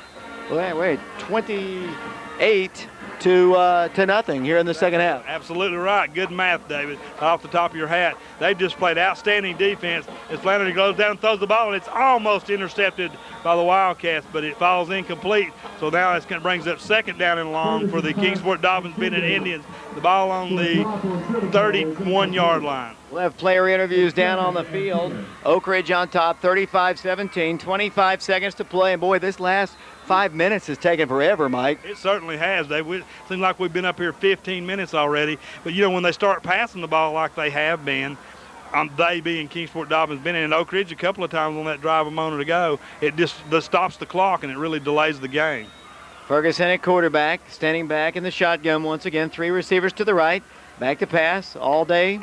to nothing here in the second half. Absolutely right. Good math, David, off the top of your hat. They've just played outstanding defense as Flannery goes down and throws the ball, and it's almost intercepted by the Wildcats, but it falls incomplete. So now it brings up 2nd down and long for the Kingsport Dobyns-Bennett Indians. The ball on the 31-yard line. We'll have player interviews down on the field. Oak Ridge on top, 35-17, 25 seconds to play. And boy, this last 5 minutes has taken forever, Mike. It certainly has, Dave. It seems like we've been up here 15 minutes already. But, you know, when they start passing the ball like they have been, they being Kingsport Dobyns-Bennett and Oak Ridge a couple of times on that drive a moment ago, it just stops the clock and it really delays the game. Ferguson at quarterback, standing back in the shotgun once again. 3 receivers to the right. Back to pass all day.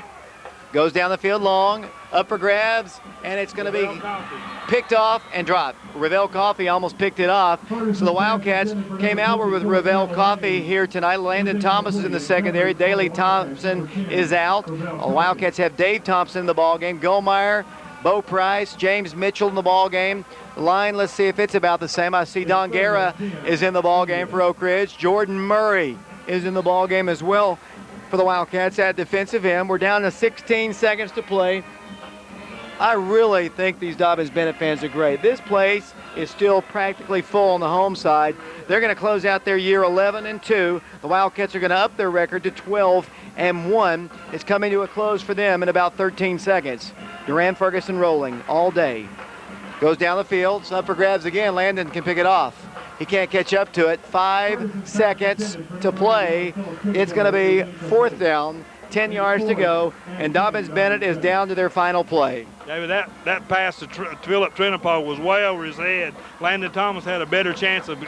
Goes down the field long, up for grabs, and it's going to be picked off and dropped. Ravel Coffey almost picked it off. So the Wildcats came outward with Ravel Coffey here tonight. Landon Thomas is in the secondary. Daley Thompson is out. The Wildcats have Dave Thompson in the ball game. Gulmire, Bo Price, James Mitchell in the ball game. Line, let's see if it's about the same. I see Don Guerra is in the ball game for Oak Ridge. Jordan Murray is in the ball game as well for the Wildcats at defensive end. We're down to 16 seconds to play. I really think these Dobyns-Bennett fans are great. This place is still practically full on the home side. They're going to close out their year 11-2. The Wildcats are going to up their record to 12-1. It's coming to a close for them in about 13 seconds. Duran Ferguson rolling all day. Goes down the field, it's up for grabs again. Landon can pick it off. He can't catch up to it. 5 seconds to play. It's going to be 4th down, 10 yards to go, and Dobyns-Bennett is down to their final play. David, that pass to Philip Trinapo was way over his head. Landon Thomas had a better chance of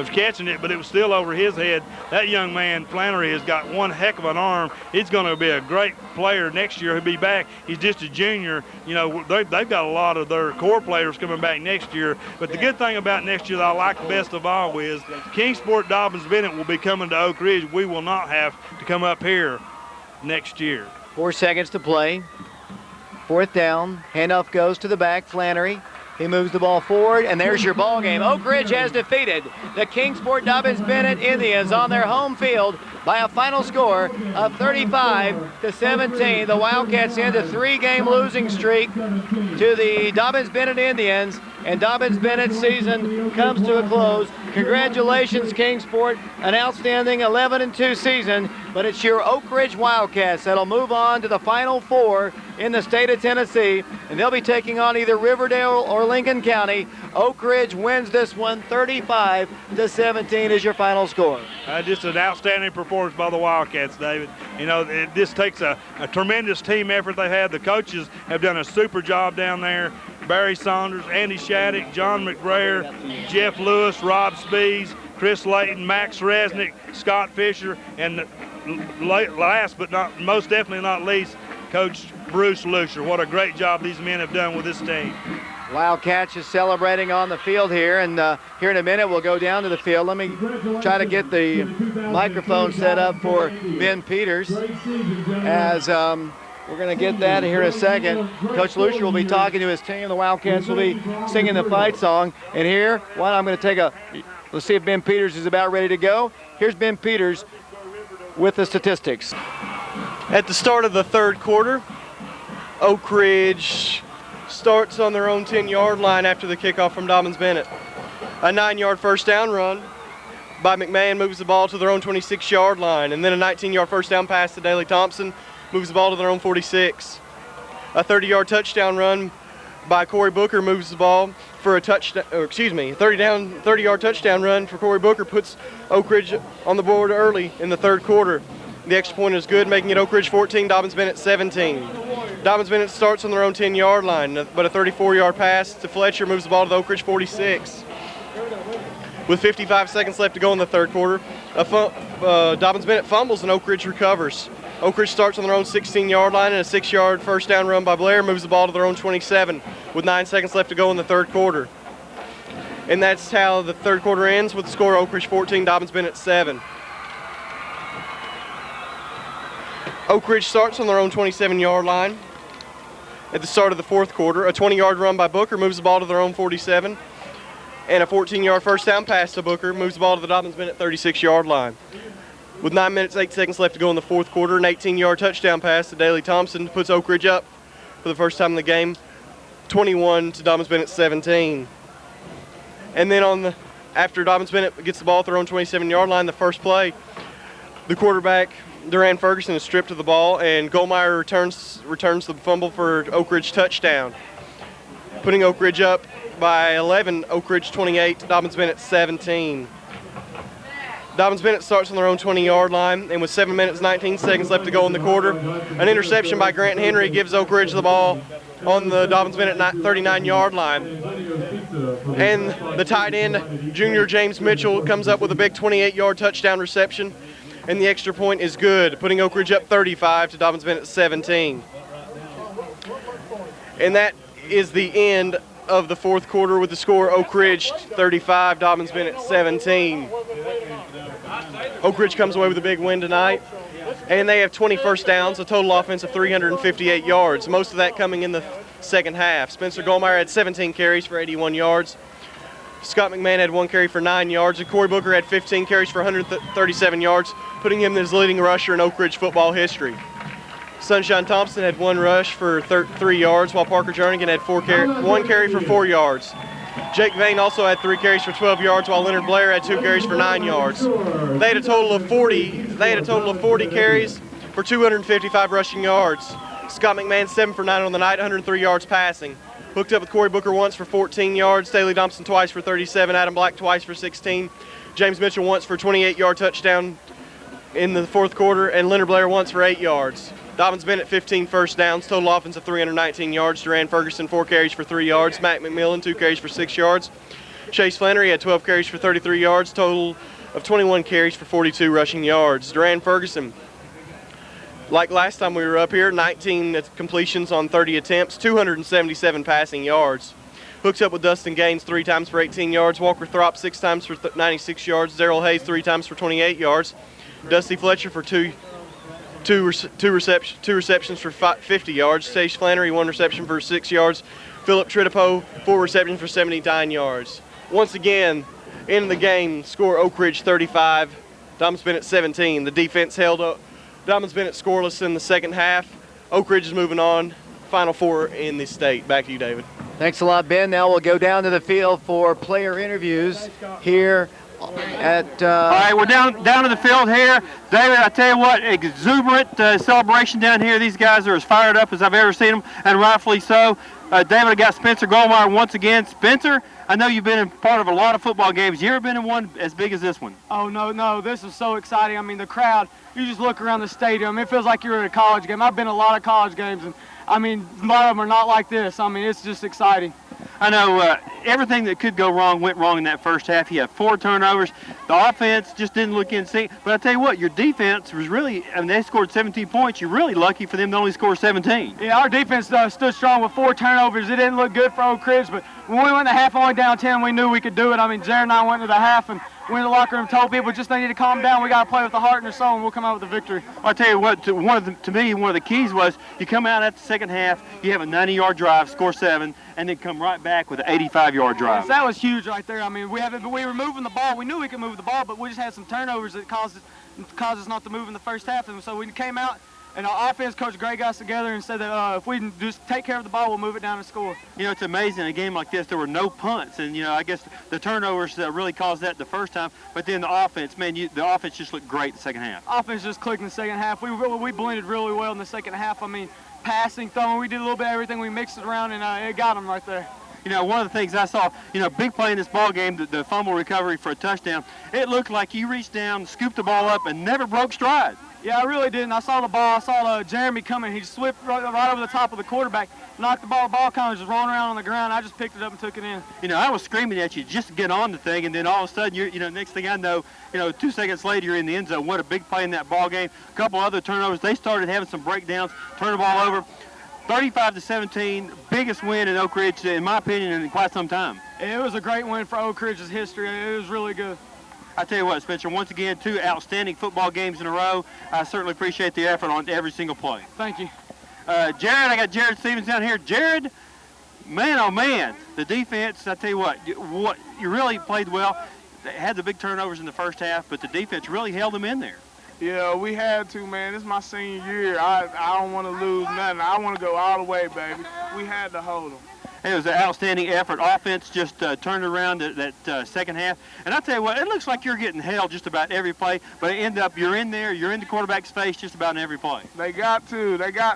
catching it, but it was still over his head. That young man, Flannery, has got one heck of an arm. He's going to be a great player next year. He'll be back. He's just a junior. You know, they've got a lot of their core players coming back next year. But the good thing about next year that I like best of all is Kingsport Dobyns-Bennett will be coming to Oak Ridge. We will not have to come up here next year. 4 seconds to play. 4th down. Handoff goes to the back. Flannery. He moves the ball forward, and there's your ball game. Oak Ridge has defeated the Kingsport Dobyns-Bennett Indians on their home field by a final score of 35-17. The Wildcats end a 3-game losing streak to the Dobyns-Bennett Indians, and Dobyns-Bennett's season comes to a close. Congratulations, Kingsport, an outstanding 11-2 season, but it's your Oak Ridge Wildcats that'll move on to the Final Four in the state of Tennessee, and they'll be taking on either Riverdale or Lincoln County. Oak Ridge wins this one 35-17 is your final score. Just an outstanding performance by the Wildcats, David. You know, this takes a tremendous team effort they had. The coaches have done a super job down there. Barry Saunders, Andy Shattuck, John McBrayer, Jeff Lewis, Rob Spees, Chris Layton, Max Resnick, Scott Fisher, and last but not most definitely not least, Coach Bruce Lussier. What a great job these men have done with this team. Wildcats is celebrating on the field here, and here in a minute we'll go down to the field. Let me try to get the microphone set up for Ben Peters as we're going to get that here in a second. Coach Lussier will be talking to his team. The Wildcats will be singing the fight song. And here, I'm going to let's see if Ben Peters is about ready to go. Here's Ben Peters with the statistics. At the start of the 3rd quarter, Oak Ridge starts on their own 10-yard line after the kickoff from Dobyns-Bennett. A 9-yard first down run by McMahon moves the ball to their own 26-yard line, and then a 19-yard first down pass to Daley Thompson moves the ball to their own 46. A 30-yard touchdown run by Corey Booker moves the ball for a touchdown, 30-yard touchdown run for Corey Booker puts Oak Ridge on the board early in the 3rd quarter. The extra point is good, making it Oak Ridge 14, Dobyns-Bennett 17. Dobyns-Bennett starts on their own 10-yard line, but a 34-yard pass to Fletcher moves the ball to the Oak Ridge 46. With 55 seconds left to go in the 3rd quarter, Dobyns-Bennett fumbles and Oak Ridge recovers. Oak Ridge starts on their own 16-yard line, and a 6-yard first down run by Blair moves the ball to their own 27 with 9 seconds left to go in the 3rd quarter. And that's how the 3rd quarter ends with the score Oak Ridge 14, Dobyns-Bennett 7. Oak Ridge starts on their own 27-yard line at the start of the 4th quarter. A 20-yard run by Booker moves the ball to their own 47. And a 14-yard first down pass to Booker moves the ball to the Dobyns-Bennett 36-yard line. With 9 minutes, 8 seconds left to go in the 4th quarter, an 18-yard touchdown pass to Daley Thompson puts Oak Ridge up for the first time in the game, 21 to Dobyns-Bennett 17. And then after Dobyns-Bennett gets the ball at their own 27-yard line, the first play, the quarterback, Duran Ferguson, is stripped of the ball, and Gulmire returns the fumble for Oak Ridge touchdown, putting Oak Ridge up by 11, Oak Ridge 28, Dobyns-Bennett 17. Dobyns-Bennett starts on their own 20-yard line, and with 7 minutes 19 seconds left to go in the quarter, an interception by Grant Henry gives Oak Ridge the ball on the Dobyns-Bennett 39-yard line. And the tight end, junior James Mitchell, comes up with a big 28-yard touchdown reception, and the extra point is good, putting Oak Ridge up 35 to Dobyns-Bennett 17. And that is the end of the fourth quarter with the score Oak Ridge 35, Dobyns-Bennett 17. Oak Ridge comes away with a big win tonight, and they have 20 first downs, a total offense of 358 yards, most of that coming in the second half. Spencer Gulmire had 17 carries for 81 yards. Scott McMahon had 1 carry for 9 yards, and Corey Booker had 15 carries for 137 yards, putting him as leading rusher in Oak Ridge football history. Sunshine Thompson had 1 rush for 3 yards, while Parker Jernigan had 1 carry for 4 yards. Jake Vane also had 3 carries for 12 yards, while Leonard Blair had 2 carries for 9 yards. They had a total of 40 carries for 255 rushing yards. Scott McMahon 7 for 9 on the night, 103 yards passing. Hooked up with Corey Booker once for 14 yards, Daley Thompson twice for 37, Adam Black twice for 16, James Mitchell once for 28-yard touchdown in the fourth quarter, and Leonard Blair once for 8 yards. Dobyns-Bennett 15 first downs, total offense of 319 yards. Duran Ferguson 4 carries for 3 yards. Matt McMillan 2 carries for 6 yards. Chase Flannery had 12 carries for 33 yards, total of 21 carries for 42 rushing yards. Duran Ferguson, like last time we were up here, 19 completions on 30 attempts, 277 passing yards. Hooks up with Dustin Gaines 3 times for 18 yards. Walker Throp 6 times for 96 yards. Darrell Hayes 3 times for 28 yards. Dusty Fletcher for two receptions for 50 yards. Chase Flannery 1 reception for 6 yards. Philip Tritipo 4 receptions for 79 yards. Once again, in the game, score Oak Ridge 35, Dobyns-Bennett 17. The defense held up Dobyns-Bennett scoreless in the second half. Oak Ridge is moving on. Final 4 in the state. Back to you, David. Thanks a lot, Ben. Now we'll go down to the field for player interviews here at all right, we're down to the field here. David, I tell you what, exuberant celebration down here. These guys are as fired up as I've ever seen them, and rightfully so. David, I got Spencer Gulmire once again. Spencer, I know you've been in part of a lot of football games. You ever been in one as big as this one? Oh, no, this is so exciting. I mean, the crowd, you just look around the stadium, it feels like you're at a college game. I've been to a lot of college games, and I mean, a lot of them are not like this. I mean, it's just exciting. I know everything that could go wrong went wrong in that first half. You had 4 turnovers. The offense just didn't look in sync. But I tell you what, your defense was really, I mean, they scored 17 points. You're really lucky for them to only score 17. Yeah, our defense stood strong with 4 turnovers. It didn't look good for Oak Ridge, but when we went to half only down 10, we knew we could do it. I mean, Jared and I went to the half and went in the locker room, told people just they need to calm down. We got to play with the heart and the soul, and we'll come out with a victory. I'll tell you what, to me, one of the keys was you come out at the second half, you have a 90-yard drive, score 7, and then come right back with an 85-yard drive. Yes, that was huge right there. I mean, we were moving the ball. We knew we could move the ball, but we just had some turnovers that caused us not to move in the first half. And so we came out, and our offense coach Gray got us together and said that if we can just take care of the ball, we'll move it down and score. You know, it's amazing. In a game like this, there were no punts, and you know, I guess the turnovers really caused that the first time. But then the offense, man, the offense just looked great the second half. Offense just clicked in the second half. We blended really well in the second half. I mean, passing, throwing, we did a little bit of everything. We mixed it around, and it got them right there. You know, one of the things I saw, you know, big play in this ball game, the fumble recovery for a touchdown, it looked like you reached down, scooped the ball up, and never broke stride. Yeah, I really didn't. I saw the ball. I saw Jeremy coming. He slipped right over the top of the quarterback, knocked the ball kind of just rolling around on the ground. I just picked it up and took it in. You know, I was screaming at you just to get on the thing, and then all of a sudden, you know, next thing I know, you know, 2 seconds later, you're in the end zone. What a big play in that ball game. A couple other turnovers. They started having some breakdowns, turn the ball over. 35-17, biggest win in Oak Ridge, in my opinion, in quite some time. It was a great win for Oak Ridge's history. It was really good. I tell you what, Spencer, once again, 2 outstanding football games in a row. I certainly appreciate the effort on every single play. Thank you. Jared, I got Jared Stevens down here. Jared, man, oh man, the defense, I tell you what, you really played well. They had the big turnovers in the first half, but the defense really held them in there. Yeah, we had to, man. This is my senior year. I don't want to lose nothing. I want to go all the way, baby. We had to hold them. It was an outstanding effort. Offense just turned around that second half. And I tell you what, it looks like you're getting held just about every play, but it ended up you're in there, you're in the quarterback's face just about in every play. They got to.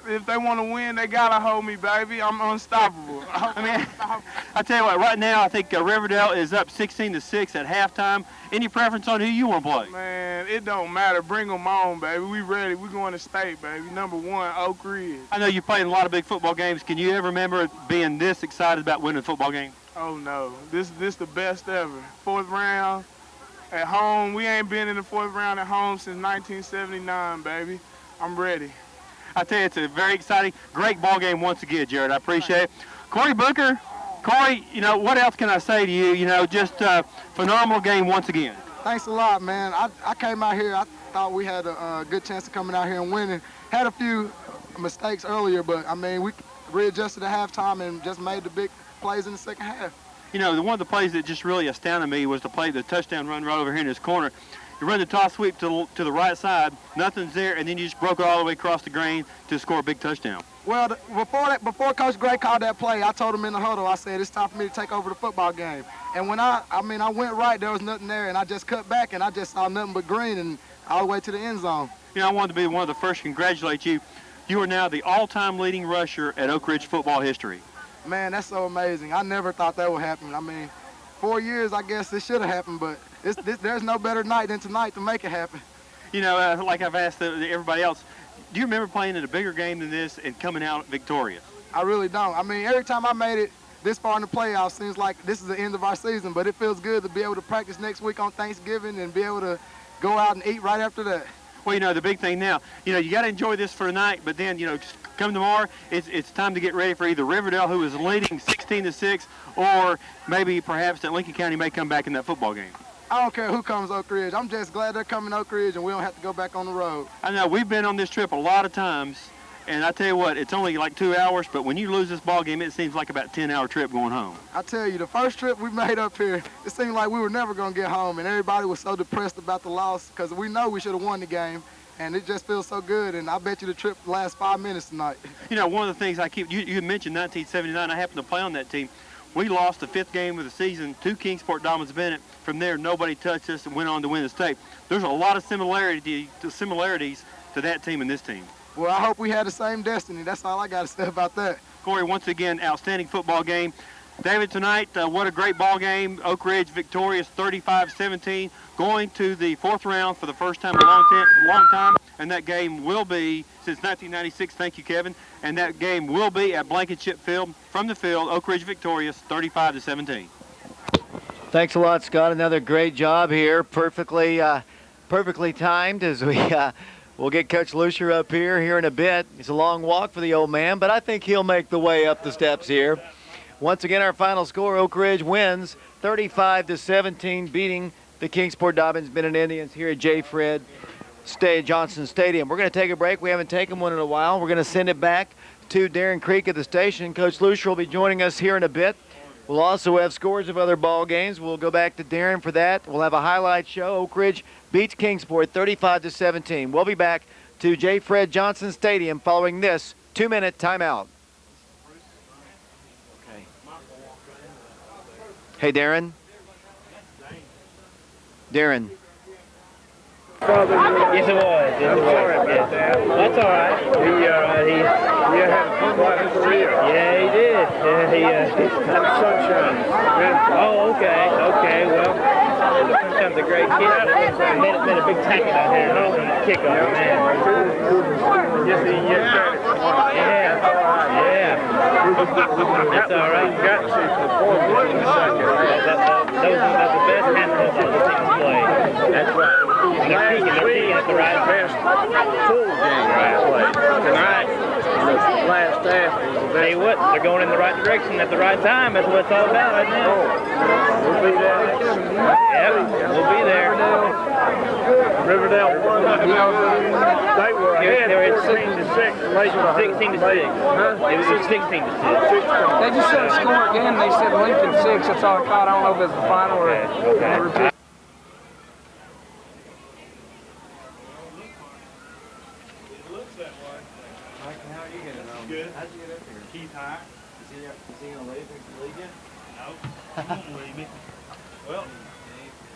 If they want to win, they got to hold me, baby. I'm unstoppable. I mean, I tell you what, right now I think Riverdale is up 16-6 at halftime. Any preference on who you want to play? Man, it don't matter. Bring them on, baby. We ready. We going to state, baby. Number 1, Oak Ridge. I know you played in a lot of big football games. Can you ever remember being this excited about winning a football game? Oh, no. This the best ever. 4th round at home. We ain't been in the 4th round at home since 1979, baby. I'm ready. I tell you, it's a very exciting, great ball game once again, Jared. I appreciate it. Corey Booker, Corey, you know, what else can I say to you? You know, just a phenomenal game once again. Thanks a lot, man. I came out here, I thought we had a good chance of coming out here and winning. Had a few mistakes earlier, but, I mean, we readjusted at halftime and just made the big plays in the second half. You know, one of the plays that just really astounded me was the touchdown run right over here in this corner. You run the toss sweep to the right side, nothing's there, and then you just broke it all the way across the green to score a big touchdown. Well, before Coach Gray called that play, I told him in the huddle, I said, it's time for me to take over the football game. And when I went right, there was nothing there, and I just cut back, and I just saw nothing but green and all the way to the end zone. You know, I wanted to be one of the first to congratulate you. You are now the all-time leading rusher at Oak Ridge football history. Man, that's so amazing. I never thought that would happen. I mean, 4 years, I guess it should have happened, but there's no better night than tonight to make it happen. You know, like I've asked everybody else, do you remember playing in a bigger game than this and coming out victorious? I really don't. I mean, every time I made it this far in the playoffs, seems like this is the end of our season, but it feels good to be able to practice next week on Thanksgiving and be able to go out and eat right after that. Well, you know, the big thing now, you know, you got to enjoy this for tonight, but then, you know, come tomorrow, it's time to get ready for either Riverdale, who is leading 16-6, or maybe perhaps that Lincoln County may come back in that football game. I don't care who comes Oak Ridge. I'm just glad they're coming to Oak Ridge and we don't have to go back on the road. I know, we've been on this trip a lot of times, and I tell you what, it's only like 2 hours, but when you lose this ball game, it seems like about a 10-hour trip going home. I tell you, the first trip we made up here, it seemed like we were never going to get home, and everybody was so depressed about the loss because we know we should have won the game. And it just feels so good, and I bet you the trip lasts 5 minutes tonight. You know, one of the things you mentioned 1979, I happened to play on that team. We lost the 5th game of the season to Kingsport Dobyns-Bennett. From there, nobody touched us and went on to win the state. There's a lot of similarities to that team and this team. Well, I hope we had the same destiny. That's all I got to say about that. Corey, once again, outstanding football game. David, tonight, what a great ball game. Oak Ridge victorious 35-17, going to the 4th round for the first time in a long time. And that game will be, since 1996, thank you, Kevin, and that game will be at Blankenship Field. From the field, Oak Ridge victorious 35-17. Thanks a lot, Scott. Another great job here. Perfectly timed as we'll get Coach Lussier up here in a bit. It's a long walk for the old man, but I think he'll make the way up the steps here. Once again, our final score, Oak Ridge wins 35-17, beating the Kingsport Dobyns-Bennett Indians here at J. Fred Johnson Stadium. We're going to take a break. We haven't taken one in a while. We're going to send it back to Darren Creek at the station. Coach Lussier will be joining us here in a bit. We'll also have scores of other ball games. We'll go back to Darren for that. We'll have a highlight show. Oak Ridge beats Kingsport 35-17. We'll be back to J. Fred Johnson Stadium following this 2-minute timeout. Hey, Darren. Darren. Yes, it was. I'm sorry about that. That's all right. He had quite a career. Yeah, he did. He had sunshine. Oh, okay. Well, sometimes a great kid. Made a big tackle out there on the kickoff, man. Yes, yeah. That's all right. Got to perform in the second. That's the best handball football team play. That's right. They're peaking at the right best full game right play. Tonight, last half. Tell you what, they're going in the right direction at the right time. That's what it's all about right now. We'll be there. Yep, we'll be there. Riverdale won. They were ahead. They were 16-6. 16-6. It was 16-6. They just said score again. They said Lincoln 6. That's all I caught. I don't know if it's the final or repeat. Is he gonna leave you? No, he won't leave me. Well,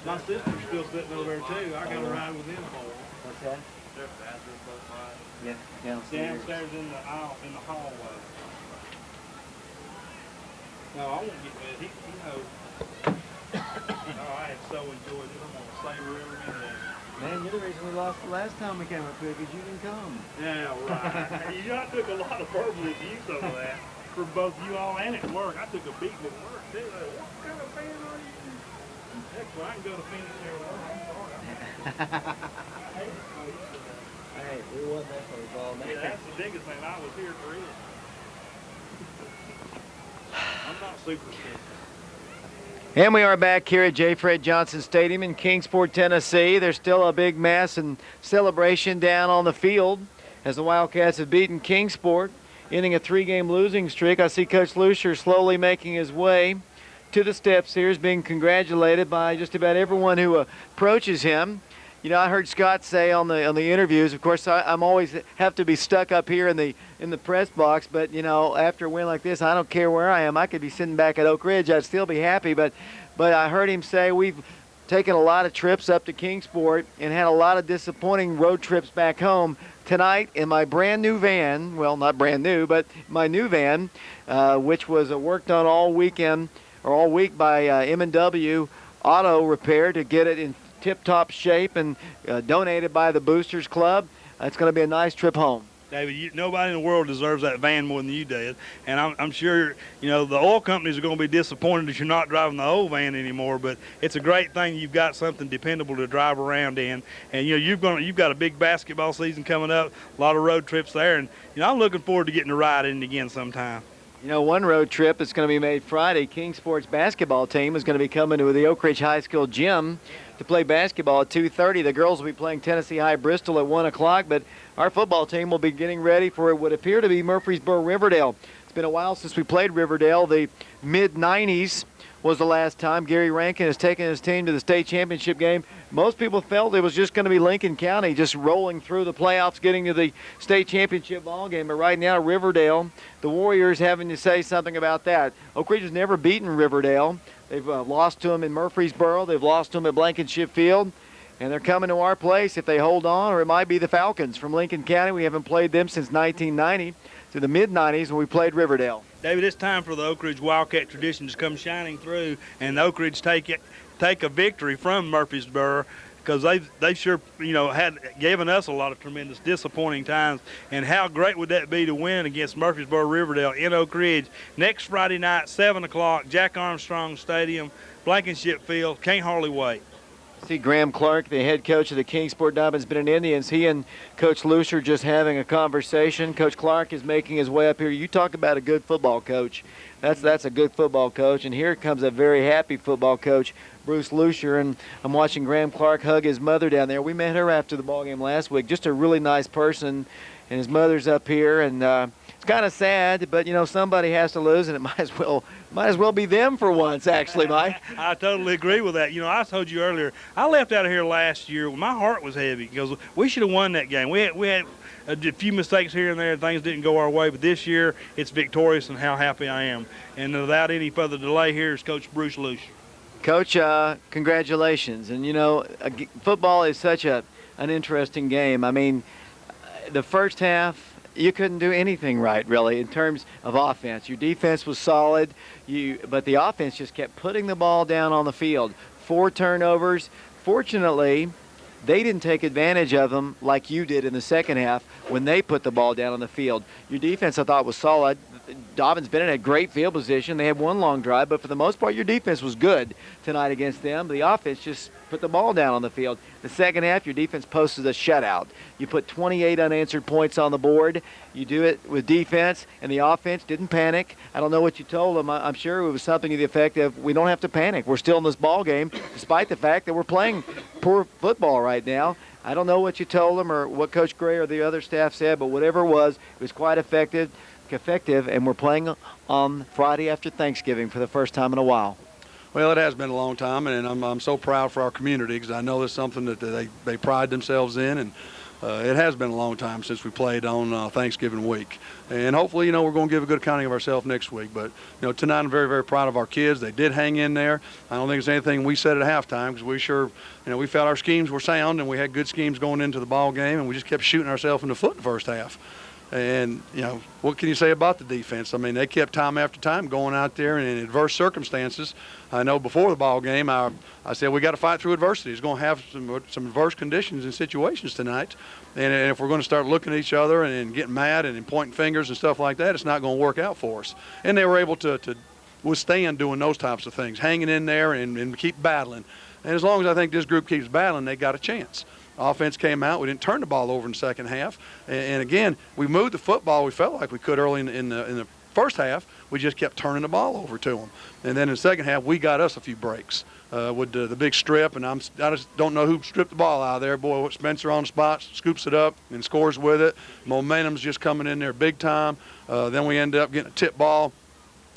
my sister's still sitting over there too. I got to ride with them more. What's that? There's a bathroom close by. Yeah, downstairs. Downstairs in the aisle, in the hallway. No, I won't get with it. He knows. Oh, I have so enjoyed it. I'm going to savor every minute. Man, you're the reason we lost the last time we came up here because you didn't come. Yeah, right. You know, I took a lot of verbal abuse over that for both you all and at work. I took a beating at work too. Like, what kind of fan are you? Heck, well, I can go to Phoenix there and work. I'm sorry. Hey, we won that football, man. Yeah, that's the biggest thing. I was here for it. I'm not superstitious. And we are back here at J. Fred Johnson Stadium in Kingsport, Tennessee. There's still a big mass and celebration down on the field as the Wildcats have beaten Kingsport, ending a 3-game losing streak. I see Coach Lussier slowly making his way to the steps here. He's being congratulated by just about everyone who approaches him. You know, I heard Scott say on the interviews, of course, I'm always have to be stuck up here in the press box, but, you know, after a win like this, I don't care where I am. I could be sitting back at Oak Ridge. I'd still be happy, but I heard him say we've taken a lot of trips up to Kingsport and had a lot of disappointing road trips back home. Tonight, in my brand new van, well, not brand new, but my new van, which was worked on all weekend or all week by M&W Auto Repair to get it in tip-top shape and donated by the Boosters Club. It's going to be a nice trip home. David, nobody in the world deserves that van more than you did, and I'm sure, you know, the oil companies are going to be disappointed that you're not driving the old van anymore. But it's a great thing you've got something dependable to drive around in, and you know you've got a big basketball season coming up, a lot of road trips there, and you know I'm looking forward to getting to ride in it again sometime. You know, one road trip that's going to be made Friday. Kingsport's basketball team is going to be coming to the Oak Ridge High School gym to play basketball at 2:30. The girls will be playing Tennessee High Bristol at 1 o'clock, but our football team will be getting ready for what would appear to be Murfreesboro Riverdale. It's been a while since we played Riverdale. The mid-'90s was the last time. Gary Rankin has taken his team to the state championship game. Most people felt it was just going to be Lincoln County just rolling through the playoffs, getting to the state championship ball game. But right now, Riverdale, the Warriors having to say something about that. Oak Ridge has never beaten Riverdale. They've lost to them in Murfreesboro. They've lost to them at Blankenship Field. And they're coming to our place if they hold on, or it might be the Falcons from Lincoln County. We haven't played them since 1990 to the mid-'90s when we played Riverdale. David, it's time for the Oak Ridge Wildcat tradition to come shining through, and the Oak Ridge take a victory from Murfreesboro, because they sure, you know, had given us a lot of tremendous disappointing times. And how great would that be to win against Murfreesboro Riverdale in Oak Ridge next Friday night, 7 o'clock, Jack Armstrong Stadium, Blankenship Field. Can't hardly wait. See Graham Clark, the head coach of the Kingsport Dobyns-Bennett Indians. He and Coach Lussier just having a conversation. Coach Clark is making his way up here. You talk about a good football coach. That's a good football coach. And here comes a very happy football coach, Bruce Lussier. And I'm watching Graham Clark hug his mother down there. We met her after the ball game last week. Just a really nice person. And his mother's up here. And it's kind of sad, but, you know, somebody has to lose, and it might as well be them for once, actually, Mike. I totally agree with that. You know, I told you earlier, I left out of here last year. My heart was heavy because we should have won that game. We had a few mistakes here and there. Things didn't go our way, but this year it's victorious, and how happy I am. And without any further delay, here's Coach Bruce Lussier. Coach, congratulations. And, you know, football is such an interesting game. I mean, the first half, you couldn't do anything right, really, in terms of offense. Your defense was solid, but the offense just kept putting the ball down on the field. 4 turnovers. Fortunately, they didn't take advantage of them like you did in the second half when they put the ball down on the field. Your defense, I thought, was solid. Dobyns-Bennett had great field position. They had one long drive, but for the most part, your defense was good tonight against them. The offense just put the ball down on the field. The second half, your defense posted a shutout. You put 28 unanswered points on the board. You do it with defense, and the offense didn't panic. I don't know what you told them. I'm sure it was something to the effect of, we don't have to panic. We're still in this ball game, despite the fact that we're playing poor football right now. I don't know what you told them or what Coach Gray or the other staff said, but whatever it was quite effective, and we're playing on Friday after Thanksgiving for the first time in a while. Well, it has been a long time, and I'm so proud for our community because I know it's something that they pride themselves in, and It has been a long time since we played on Thanksgiving week. And hopefully, you know, we're going to give a good accounting of ourselves next week. But, you know, tonight I'm very, very proud of our kids. They did hang in there. I don't think it's anything we said at halftime because we sure, you know, we felt our schemes were sound and we had good schemes going into the ball game, and we just kept shooting ourselves in the foot in the first half. And, you know, what can you say about the defense? I mean, they kept time after time going out there and in adverse circumstances. I know before the ball game, I said we got to fight through adversity. It's going to have some adverse conditions and situations tonight. And if we're going to start looking at each other and getting mad and pointing fingers and stuff like that, it's not going to work out for us. And they were able to withstand doing those types of things, hanging in there and keep battling. And as long as I think this group keeps battling, they got a chance. Offense came out. We didn't turn the ball over in the second half. And again, we moved the football. We felt like we could early in the first half. We just kept turning the ball over to them. And then in the second half, we got us a few breaks with the big strip. And I just don't know who stripped the ball out of there. Boy, Spencer on the spot, scoops it up and scores with it. Momentum's just coming in there big time. Then we end up getting a tip ball.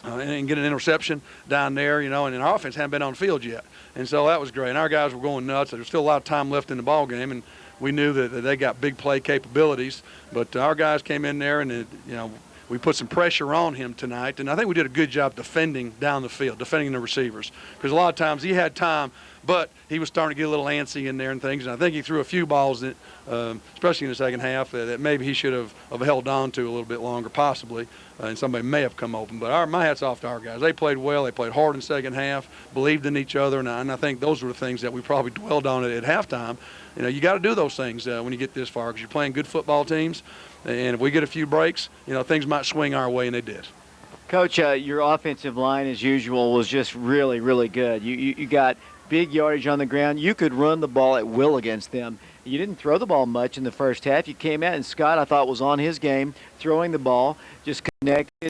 And get an interception down there, you know, and our offense hadn't been on the field yet. And so that was great. And our guys were going nuts. There was still a lot of time left in the ball game, and we knew that they got big play capabilities. But our guys came in there, and, you know, we put some pressure on him tonight. And I think we did a good job defending down the field, defending the receivers. Because a lot of times he had time, but he was starting to get a little antsy in there and things. And I think he threw a few balls, that, especially in the second half, that maybe he should have held on to a little bit longer possibly. And somebody may have come open. But my hat's off to our guys. They played well. They played hard in the second half, believed in each other. And I think those were the things that we probably dwelled on at halftime. You know, you got to do those things when you get this far because you're playing good football teams. And if we get a few breaks, you know, things might swing our way, and they did. Coach, your offensive line, as usual, was just really, really good. You got big yardage on the ground. You could run the ball at will against them. You didn't throw the ball much in the first half. You came out, and Scott, I thought, was on his game, throwing the ball, just connected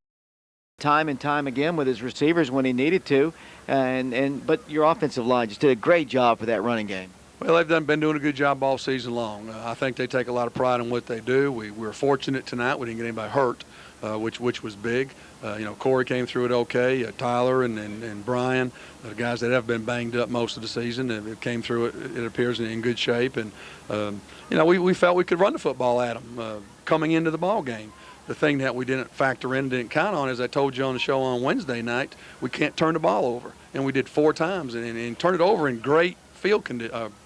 time and time again with his receivers when he needed to. But your offensive line just did a great job for that running game. Well, they've been doing a good job all season long. I think they take a lot of pride in what they do. We were fortunate tonight. We didn't get anybody hurt, which was big. You know, Corey came through it okay. Tyler and Brian, the guys that have been banged up most of the season, it came through it appears in good shape. And, you know, we felt we could run the football at them coming into the ball game. The thing that we didn't factor in, didn't count on, as I told you on the show on Wednesday night, we can't turn the ball over. And we did 4 times and turn it over in great field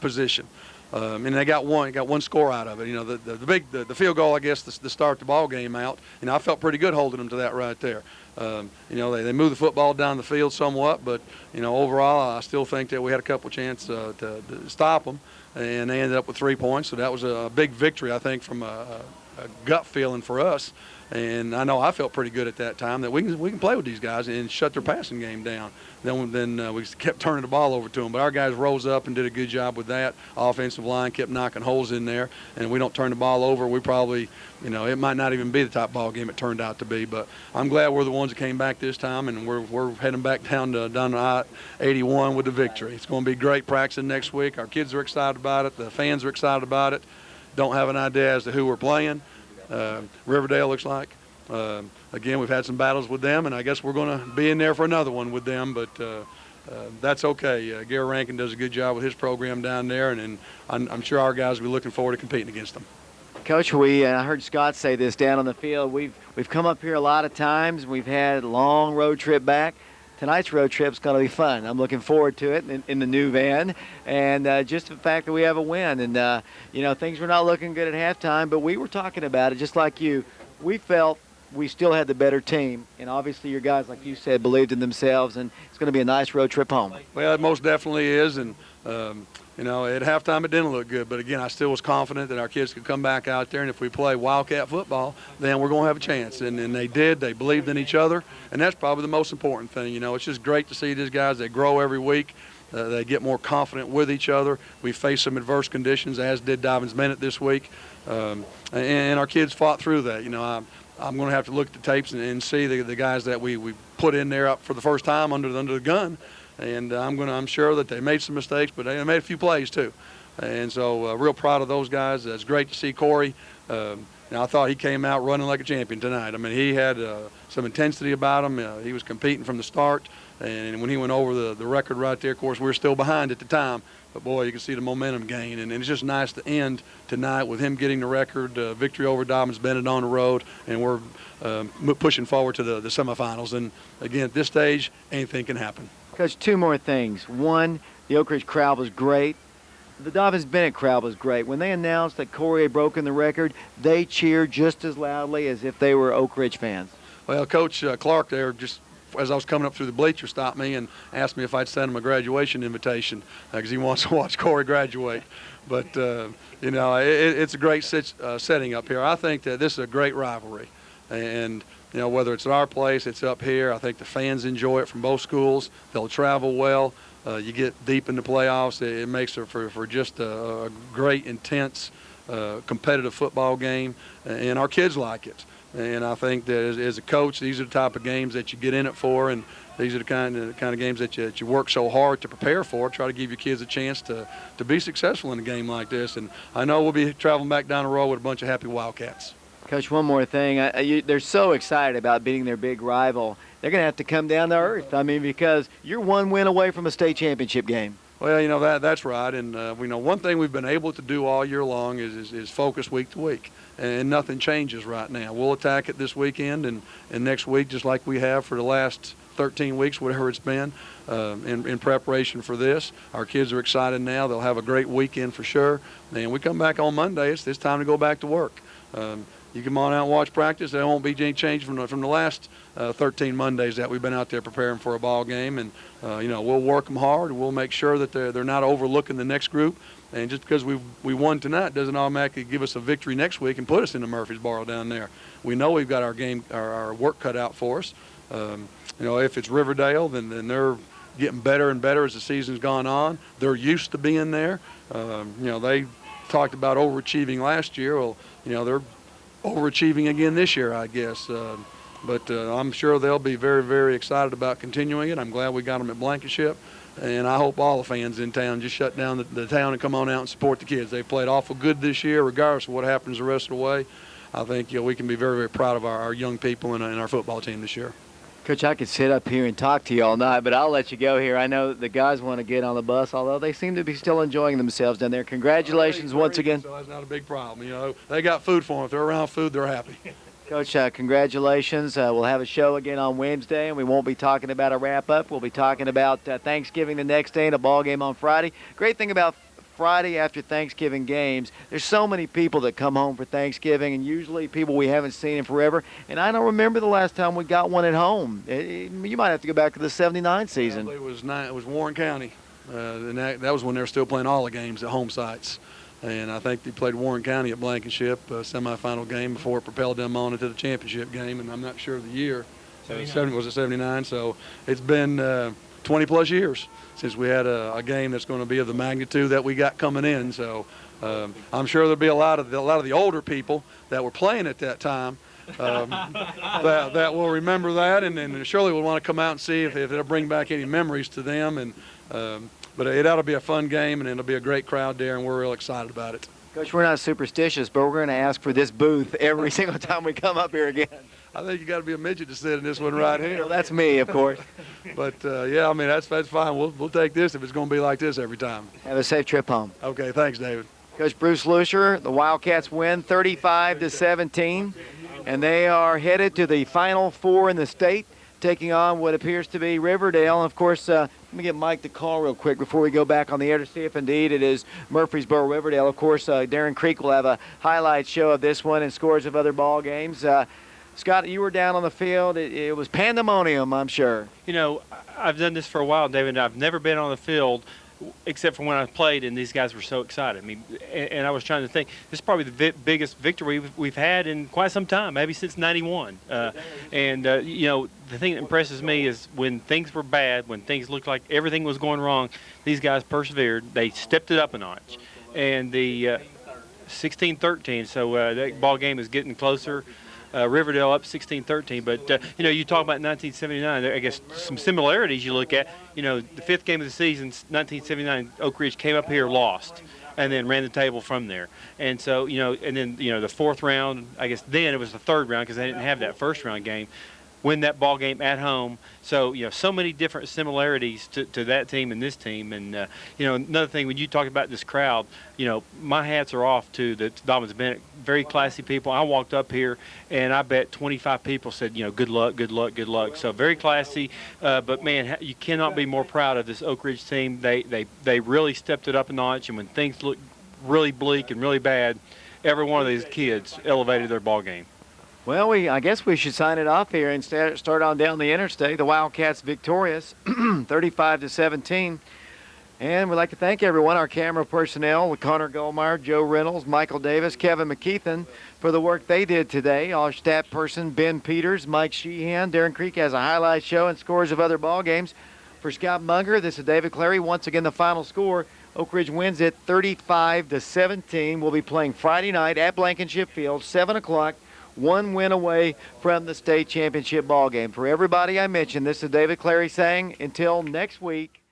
position. And they got one score out of it. You know, the field goal, I guess, to start the ball game out. You know, I felt pretty good holding them to that right there. You know, they moved the football down the field somewhat, but, you know, overall, I still think that we had a couple chances to stop them, and they ended up with 3 points. So that was a big victory, I think, from a gut feeling for us. And I know I felt pretty good at that time that we can play with these guys and shut their passing game down. Then we kept turning the ball over to them. But our guys rose up and did a good job with that. Offensive line kept knocking holes in there. And if we don't turn the ball over, we probably, you know, it might not even be the top ball game it turned out to be. But I'm glad we're the ones that came back this time, and we're heading back down to I-81 with the victory. It's going to be great practicing next week. Our kids are excited about it. The fans are excited about it. Don't have an idea as to who we're playing. Riverdale looks like. Again, we've had some battles with them, and I guess we're going to be in there for another one with them, but that's okay. Gary Rankin does a good job with his program down there, and I'm sure our guys will be looking forward to competing against them. Coach, I heard Scott say this down on the field. We've come up here a lot of times. We've had a long road trip back. Tonight's road trip's going to be fun. I'm looking forward to it in the new van, and just the fact that we have a win. And, you know, things were not looking good at halftime, but we were talking about it just like you. We felt we still had the better team, and obviously your guys, like you said, believed in themselves, and it's going to be a nice road trip home. Well, it most definitely is, and, you know, at halftime it didn't look good, but again, I still was confident that our kids could come back out there, and if we play Wildcat football, then we're going to have a chance. And they did. They believed in each other, and that's probably the most important thing. You know, it's just great to see these guys. They grow every week. They get more confident with each other. We faced some adverse conditions, as did Dobyns-Bennett this week, and our kids fought through that. You know, I'm going to have to look at the tapes and see the guys that we put in there up for the first time under the gun. And I'm sure that they made some mistakes, but they made a few plays too. And so real proud of those guys. It's great to see Corey. I thought he came out running like a champion tonight. I mean, he had some intensity about him. He was competing from the start. And when he went over the record right there, of course, we were still behind at the time. But boy, you can see the momentum gain, and it's just nice to end tonight with him getting the record victory over Dobyns-Bennett on the road, and we're pushing forward to the semifinals. And again, at this stage, anything can happen. Coach, two more things. One, the Oak Ridge crowd was great. The Dobyns-Bennett crowd was great. When they announced that Corey had broken the record, they cheered just as loudly as if they were Oak Ridge fans. Well, Coach Clark there, just as I was coming up through the bleachers, stopped me and asked me if I'd send him a graduation invitation because he wants to watch Corey graduate. But, you know, it's a great setting up here. I think that this is a great rivalry. And, you know, whether it's at our place, it's up here. I think the fans enjoy it from both schools. They'll travel well. You get deep in the playoffs. It makes it for just a great, intense, competitive football game. And our kids like it. And I think that as a coach, these are the type of games that you get in it for, and these are the kind of games that you work so hard to prepare for. Try to give your kids a chance to be successful in a game like this. And I know we'll be traveling back down the road with a bunch of happy Wildcats. Coach, one more thing. They're so excited about beating their big rival. They're going to have to come down to earth. I mean, because you're one win away from a state championship game. Well, you know, that's right. And, we know one thing we've been able to do all year long is focus week to week. And nothing changes right now. We'll attack it this weekend and next week just like we have for the last 13 weeks, whatever it's been, in preparation for this. Our kids are excited now. They'll have a great weekend for sure. And we come back on Monday. It's time to go back to work. You come on out and watch practice. There won't be any change from the last 13 Mondays that we've been out there preparing for a ball game. And, you know, we'll work them hard. We'll make sure that they're not overlooking the next group. And just because we won tonight doesn't automatically give us a victory next week and put us into Murfreesboro down there. We know we've got our work cut out for us. You know, if it's Riverdale, then they're getting better and better as the season's gone on. They're used to being there. You know, they talked about overachieving last year. Well, you know, they're overachieving again this year, I guess. But I'm sure they'll be very, very excited about continuing it. I'm glad we got them at Blankenship. And I hope all the fans in town just shut down the town and come on out and support the kids. They've played awful good this year, regardless of what happens the rest of the way. I think, you know, we can be very, very proud of our young people and our football team this year. Coach, I could sit up here and talk to you all night, but I'll let you go here. I know the guys want to get on the bus, although they seem to be still enjoying themselves down there. Congratulations once again. So that's not a big problem. You know, they got food for them. If they're around food, they're happy. Coach, congratulations. We'll have a show again on Wednesday, and we won't be talking about a wrap-up. We'll be talking about Thanksgiving the next day and a ball game on Friday. Great thing about Friday after Thanksgiving games, there's so many people that come home for Thanksgiving, and usually people we haven't seen in forever. And I don't remember the last time we got one at home. You might have to go back to the '79 season. It was Warren County, and that was when they were still playing all the games at home sites. And I think they played Warren County at Blankenship, a semifinal game before it propelled them on into the championship game. And I'm not sure of the year. Was it 79? So it's been 20-plus years since we had a game that's going to be of the magnitude that we got coming in. So I'm sure there'll be a lot of the older people that were playing at that time that will remember that, and surely will want to come out and see if it'll bring back any memories to them. And but it ought to be a fun game, and it'll be a great crowd there, and we're real excited about it. Coach, we're not superstitious, but we're going to ask for this booth every single time we come up here again. I think you got to be a midget to sit in this one right here. Well, that's me, of course. But yeah, I mean that's fine. We'll take this if it's going to be like this every time. Have a safe trip home. Okay, thanks, David. Coach Bruce Lussier, the Wildcats win 35-17, and they are headed to the Final Four in the state, taking on what appears to be Riverdale. And of course, let me get Mike the call real quick before we go back on the air to see if indeed it is Murfreesboro Riverdale. Of course, Darren Creek will have a highlight show of this one and scores of other ball games. Scott, you were down on the field. It was pandemonium, I'm sure. You know, I've done this for a while, David. I've never been on the field except for when I played, and these guys were so excited. I mean, and I was trying to think, this is probably the biggest victory we've had in quite some time, maybe since '91. You know, the thing that impresses me is when things were bad, when things looked like everything was going wrong, these guys persevered. They stepped it up a notch. And the 16-13, so that ball game is getting closer. Riverdale up 16-13, but you know, you talk about 1979. I guess some similarities you look at. You know, the fifth game of the season, 1979, Oak Ridge came up here, lost, and then ran the table from there. And so, you know, and then the fourth round. I guess then it was the third round because they didn't have that first round game. win that ball game at home. So, you know, so many different similarities to that team and this team. And, you know, another thing, when you talk about this crowd, you know, my hats are off to the Dobyns-Bennett. Very classy people. I walked up here, and I bet 25 people said, you know, good luck, good luck, good luck. So very classy. But, man, you cannot be more proud of this Oak Ridge team. They really stepped it up a notch, and when things looked really bleak and really bad, every one of these kids elevated their ball game. Well, I guess we should sign it off here and start on down the interstate. The Wildcats victorious, 35-17. And we'd like to thank everyone, our camera personnel, Connor Gulmire, Joe Reynolds, Michael Davis, Kevin McKeithen, for the work they did today. Our staff person, Ben Peters, Mike Sheehan. Darren Creek has a highlight show and scores of other ball games. For Scott Munger, this is David Clary. Once again, the final score, Oak Ridge wins it 35-17. We'll be playing Friday night at Blankenship Field, 7 o'clock. One win away from the state championship ball game. For everybody I mentioned, this is David Clary saying, until next week.